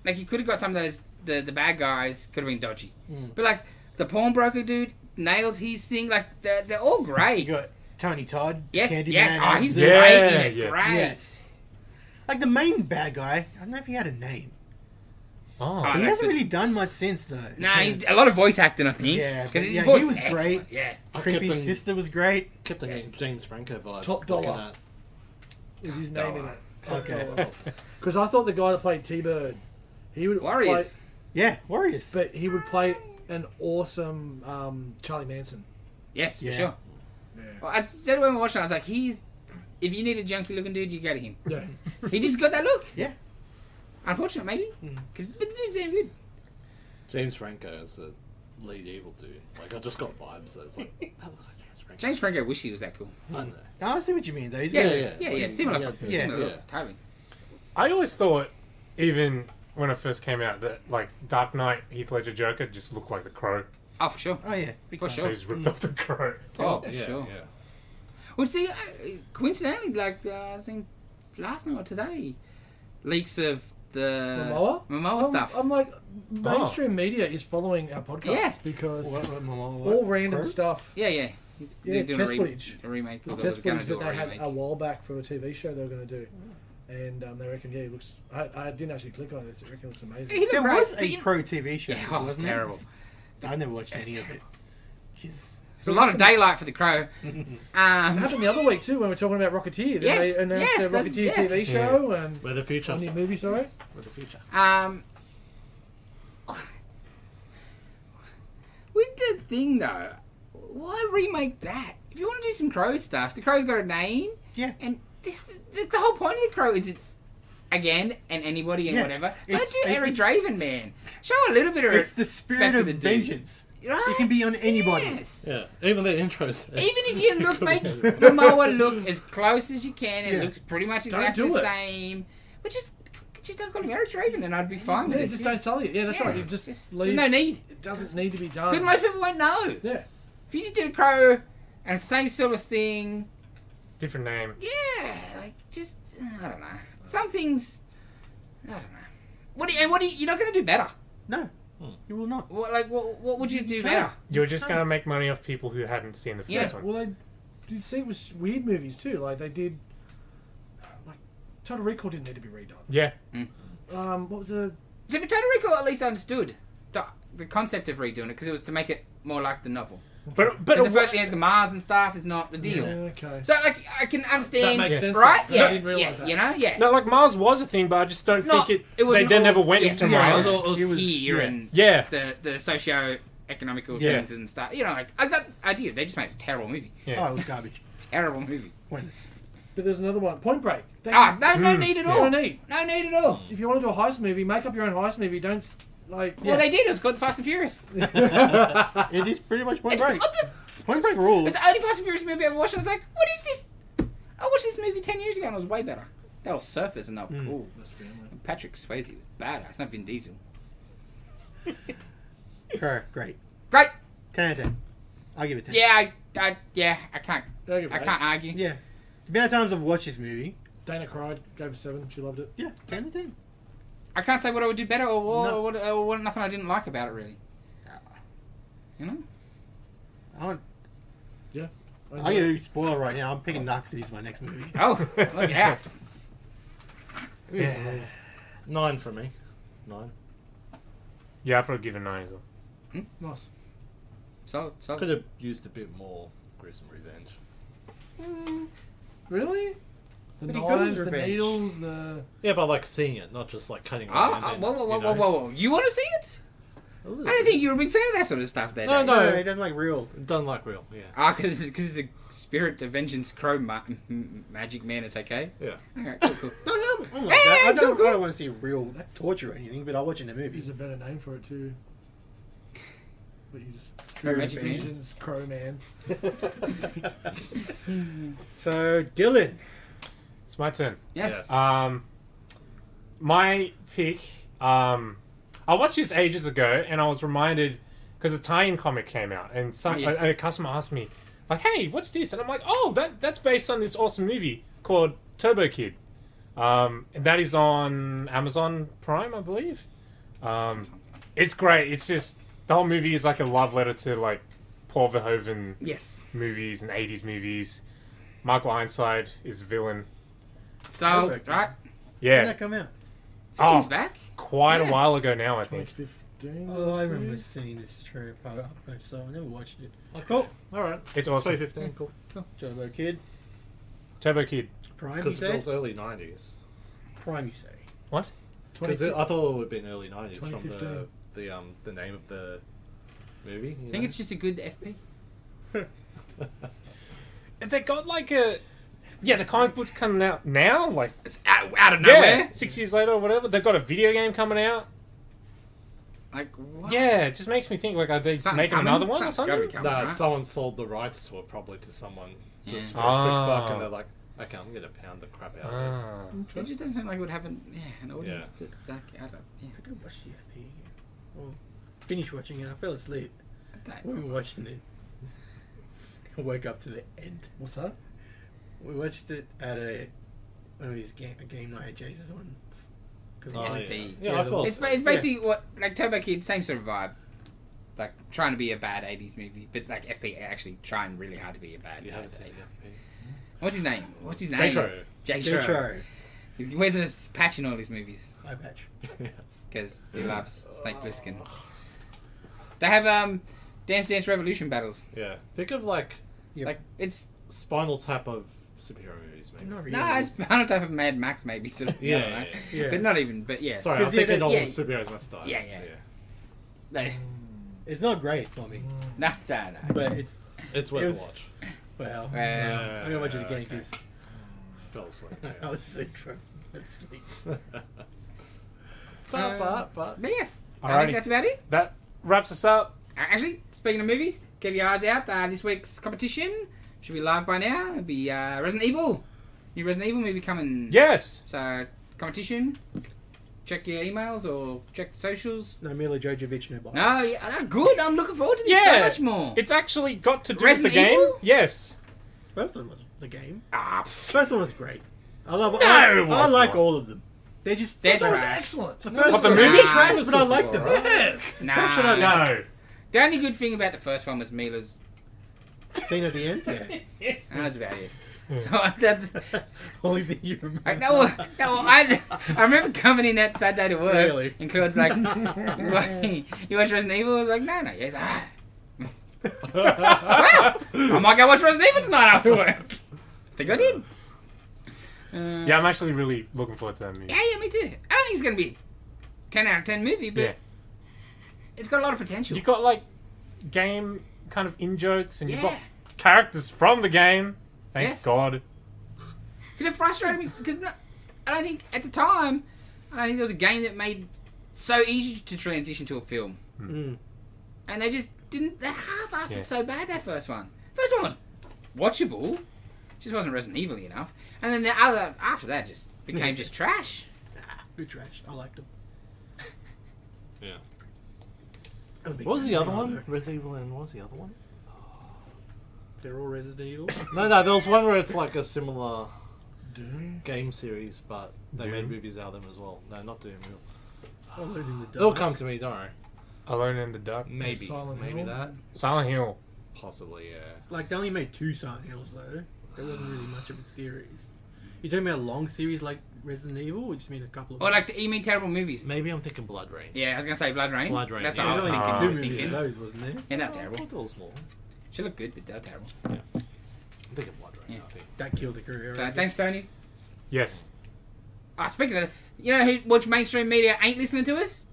like, you could have got some of those, the bad guys could have been dodgy. But, like, the pawnbroker dude nails his thing, like, they're all You great. got Tony Todd. Yes, Candyman yes. Oh, as he's the- great in it. Yeah. Great. Yes. Like the main bad guy. I don't know if he had a name. Oh. Oh, He that's hasn't the- really done much since though. Nah, a lot of voice acting, I think. Yeah, Because but his yeah, voice he was is excellent. great. Yeah. Creepy Captain- Sister was great. Kept the Yes. James Franco vibes. Top looking dollar. at- Is his name in it? Okay. Because I thought the guy that played T-Bird, he would Warriors. Yeah, Warriors. play, but he would play an awesome Charlie Manson. Yes, for Yeah. sure. Yeah. Well, I said when we were watching, I was like, if you need a junky looking dude, you go to him. Yeah. He just got that look. Yeah. Unfortunate, maybe. But the dude's damn good. James Franco as the lead evil dude. Like, I just got vibes. So it's like, that looks like James Franco. James Franco wish he was that cool. I know. I see what you mean, though. He's Yes. yeah. Yeah. Similar. Yeah. Similar Yeah. look. Totally. I always thought, even when it first came out, that like Dark Knight Heath Ledger Joker just looked like the Crow. Oh, for sure. Oh, yeah. Big For time. sure. He's ripped off the Crow. Oh, for yeah, sure. yeah. Well, see, coincidentally, like I think last night or today, leaks of the Momoa stuff. I'm like, mainstream media is following our podcast Yeah. because What, all random Crow? stuff. Yeah. Yeah, They're doing test a footage. A remake. There's or they test were gonna footage that do a they had remake. a while back for a TV show they were going to do. And they reckon, yeah, it looks... I didn't actually click on it. I reckon it looks amazing. He looked There great, was but a you- Crow TV show. Yeah, oh, it's wasn't terrible. It? I never watched any of it. He's... There's a lot of daylight for the Crow. It happened the other week too when we were talking about Rocketeer. Then Yes, they announced yes, their that's- Rocketeer yes. TV show and We're the future. a new movie, sorry. We're the future. With the thing though, why remake that? If you want to do some Crow stuff, the Crow's got a name. Yeah. And the whole point of the Crow is it's again and anybody and Yeah, whatever. Don't it's- do Eric it's- Draven, man. Show a little bit of It's the spirit respect to of the dude. vengeance. Right? It can be on anybody. Yes. Yeah, even the intros. Even if you make Momoa look as close as you can, it Yeah. looks pretty much Don't exactly do the it. same. But just don't call him Eric Draven, and I'd be fine with Yeah, it. just don't sully it. Yeah, that's Yeah. right. You just There's leave. no need. It doesn't need to be done. Because most people won't know. Yeah. If you just did a Crow and same sort of thing, Different name. yeah, like just I don't know. Some things, I don't know. You're not going to do better. No, you will not. What would you do You better? can't. You're just gonna make money off people who hadn't seen the first Yeah. one. Well, you see, it was weird movies too. Like they did, like Total Recall didn't need to be redone. Yeah. What was the? So, but Total Recall at least understood the concept of redoing it because it was to make it more like the novel. But Because the fact the Mars and stuff is not the deal. Yeah, okay. So like I can understand, That makes sense. right? I Yeah, didn't realise that. you know, yeah. no, like Mars was a thing, but I just don't No, think it was they never went into Mars. It was It was- here yeah. and Yeah. the socio-economical Yeah. things and stuff. You know, like I got idea. They just made a terrible movie. Yeah. Oh, it was garbage. Terrible movie. Pointless. But there's another one, Point Break. No need at all. No need. No need at all. If you want to do a heist movie, make up your own heist movie. Don't like. Well, they did. It was called Fast and Furious. It is pretty much Point Break. Point Break rules. It's the only Fast and Furious movie I ever watched. I was like, what is this? I watched this movie 10 years ago and it was way better. They were surfers and they were cool. That's family. And Patrick Swayze was badass. Not Vin Diesel. Correct. Great. Great. 10 out of 10. I'll give it 10. Yeah, I can't. Don't give I it can't argue. Yeah. The amount of times I've watched this movie, Dana cried, gave it 7. She loved it. yeah, 10 out of 10. I can't say what I would do better or No. what nothing I didn't like about it really. You know? I want, Yeah. I'll give you a spoiler right now. I'm picking Narc City as my next movie. Oh, look at that. Yeah. 9 for me. 9. Yeah, I'd probably give it 9 as well. Nice. So Could have used a bit more gruesome revenge. Really? The But he got his knives, the revenge. needles, the. Yeah, but like seeing it, not just like cutting it. whoa. You want to see it? I don't think you're a big fan of that sort of stuff then. No, No, it doesn't like real. Done like real, yeah. Ah, because it's a spirit of vengeance crow magic man, it's okay? Yeah. Alright, cool. No, I'm like that. I don't want to see real torture or anything, but I'll watch it in a movie. There's a better name for it too. But you just. Crow magic man. Vengeance, Crow Man. So, Dylan. It's my turn. Yes. My pick. I watched this ages ago, and I was reminded because a tie-in comic came out, and a customer asked me, like, "Hey, what's this?" And I'm like, "Oh, that's based on this awesome movie called Turbo Kid." And that is on Amazon Prime, I believe. It's great. It's just the whole movie is like a love letter to like Paul Verhoeven Yes. movies and 80s movies. Michael Ironside is the villain. So, Turbo Kid. right? When Yeah. did that come out? He's back. Quite a Yeah. while ago now, I think. 2015. Oh, I I'd remember say. seeing this trailer part up, so I never watched it. Oh, cool. Alright. It's awesome. 2015, cool. Turbo Kid. Turbo Kid. Prime, you Because it said? was early 90s. Prime, you say? What? Because I thought it would have been early 90s from 2015. the name of the movie. I think it's just a good FP. And they got like a... Yeah, the comic book's coming out now. Like, It's out of nowhere. yeah, 6 years later or whatever. They've got a video game coming out. Like, what? Yeah, it just makes me think, like, are they Something's making coming. another one Something's or gotta something? be coming. Nah, right? someone sold the rights to it probably to someone Yeah. just for a quick buck, Oh. and they're like, okay, I'm going to pound the crap out of this. Ah. It just doesn't seem like it would have an audience to back out of. Yeah. I could watch the FP again. Well, finished watching it. I fell asleep when we were watching it. I woke up to the end. What's that? We watched it at one of these game night at Jason's ones. The Oh, FP. yeah, I the- felt It's basically what, like, Turbo Kid, same sort of vibe. Like, trying to be a bad 80s movie, but, like, FP actually trying really hard to be a bad You 80s. haven't seen FP. What's his name? J-Tro. J-Tro. He wears a patch in all his movies Eye patch. Yes. because he loves Snake Plissken. They have Dance Dance Revolution battles. Yeah. Think of like Yep. Like, it's... Spinal Tap of superhero movies, maybe. Not really. No, it's kind of type of Mad Max, maybe. Sort of, Yeah, I don't know. yeah. Yeah. But not even, but yeah. Sorry, I'm 'Cause, yeah, thinking all yeah. superheroes must die. Yeah, so, yeah. yeah. It's not great for me, No. but it's It's worth It a was- watch. well. Well, I'm gonna watch it again okay. because Fell asleep. I Yeah. was so drunk. I fell asleep. but. But yes, I Alrighty. think that's about it. That wraps us up. Actually, speaking of movies, keep your eyes out. This week's competition should be live by now. It'll be Resident Evil. New Resident Evil movie coming. Yes. So, competition. Check your emails or check the socials. No, Mila Jojovic, no box. No, yeah, good. I'm looking forward to this Yeah. so much more. It's actually got to do Resident with the game. Evil? Yes. First one was the game. Ah, First one was great. I love. No, I it was like not. all of them. They just. They're That was trash. excellent. The first What, the one- movie? They're trash, but I like them. Yes. Nah. That's what I like. No. The only good thing about the first one was Mila's. Scene at the end. Yeah. That's about it. So that's. Only thing you remember. I remember coming in that Saturday to work, Really? and Claude's like, "You watch Resident Evil?" I was like, "No." He's like, "Well, I might go watch Resident Evil tonight after work." I think I did. Yeah, I'm actually really looking forward to that movie. Yeah, me too. I don't think it's gonna be 10 out of 10 movie, but Yeah. it's got a lot of potential. You got like game kind of in jokes, and you've got Yeah. characters from the game. Thank Yes. God. Because it frustrated me. Because I don't think at the time, I don't think there was a game that made so easy to transition to a film. Mm. And they just didn't. They half-assed Yeah. it so bad. That first one. First one was watchable, just wasn't Resident Evil enough. And then the other after that just became just trash. Good trash. I liked them. Yeah. I'm a big What was fan the of other one? Halo. Resident Evil and what was the other one? They're all Resident Evil. No, there was one where it's like a similar Doom. game series, but they made Doom? movies out of them as well. No, not Doom. Alone in the It'll dark. come to me, don't worry. Alone in the Dark. Maybe. Silent Maybe Hill? that. Silent Hill. Possibly, yeah. Like they only made 2 Silent Hills though. There wasn't really much of a series. You talking about a long series like Resident Evil, or just mean a couple of? Or like you mean terrible movies? Maybe I'm thinking Blood Rain. Yeah, I was gonna say Blood Rain. Blood Rain, That's yeah. what I was There's only thinking. 2 movies thinking. of those, wasn't there? Yeah, not I terrible. thought there was more. She looked good, but they're terrible. I'm thinking Blood Rain, Yeah. I think. That killed the career. So right? thanks, Tony. Yes. Speaking of that, you know which mainstream media ain't listening to us?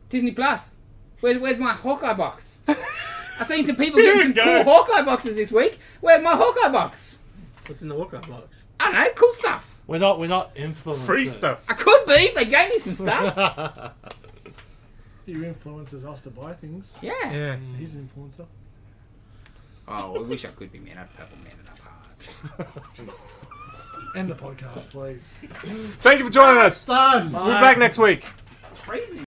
Disney Plus. Where's my Hawkeye box? I seen some people getting some Here we cool Hawkeye boxes this week. Where's my Hawkeye box? What's in the Hawkeye box? I don't know, cool stuff. We're not influencers. Free stuff. I could be if they gave me some stuff. He influences us to buy things. Yeah. Yeah. So he's an influencer. Oh, I wish I could be man up purple man it up hard. Jesus. End the podcast, please. Thank you for joining us. Done. We'll be back next week. It's freezing.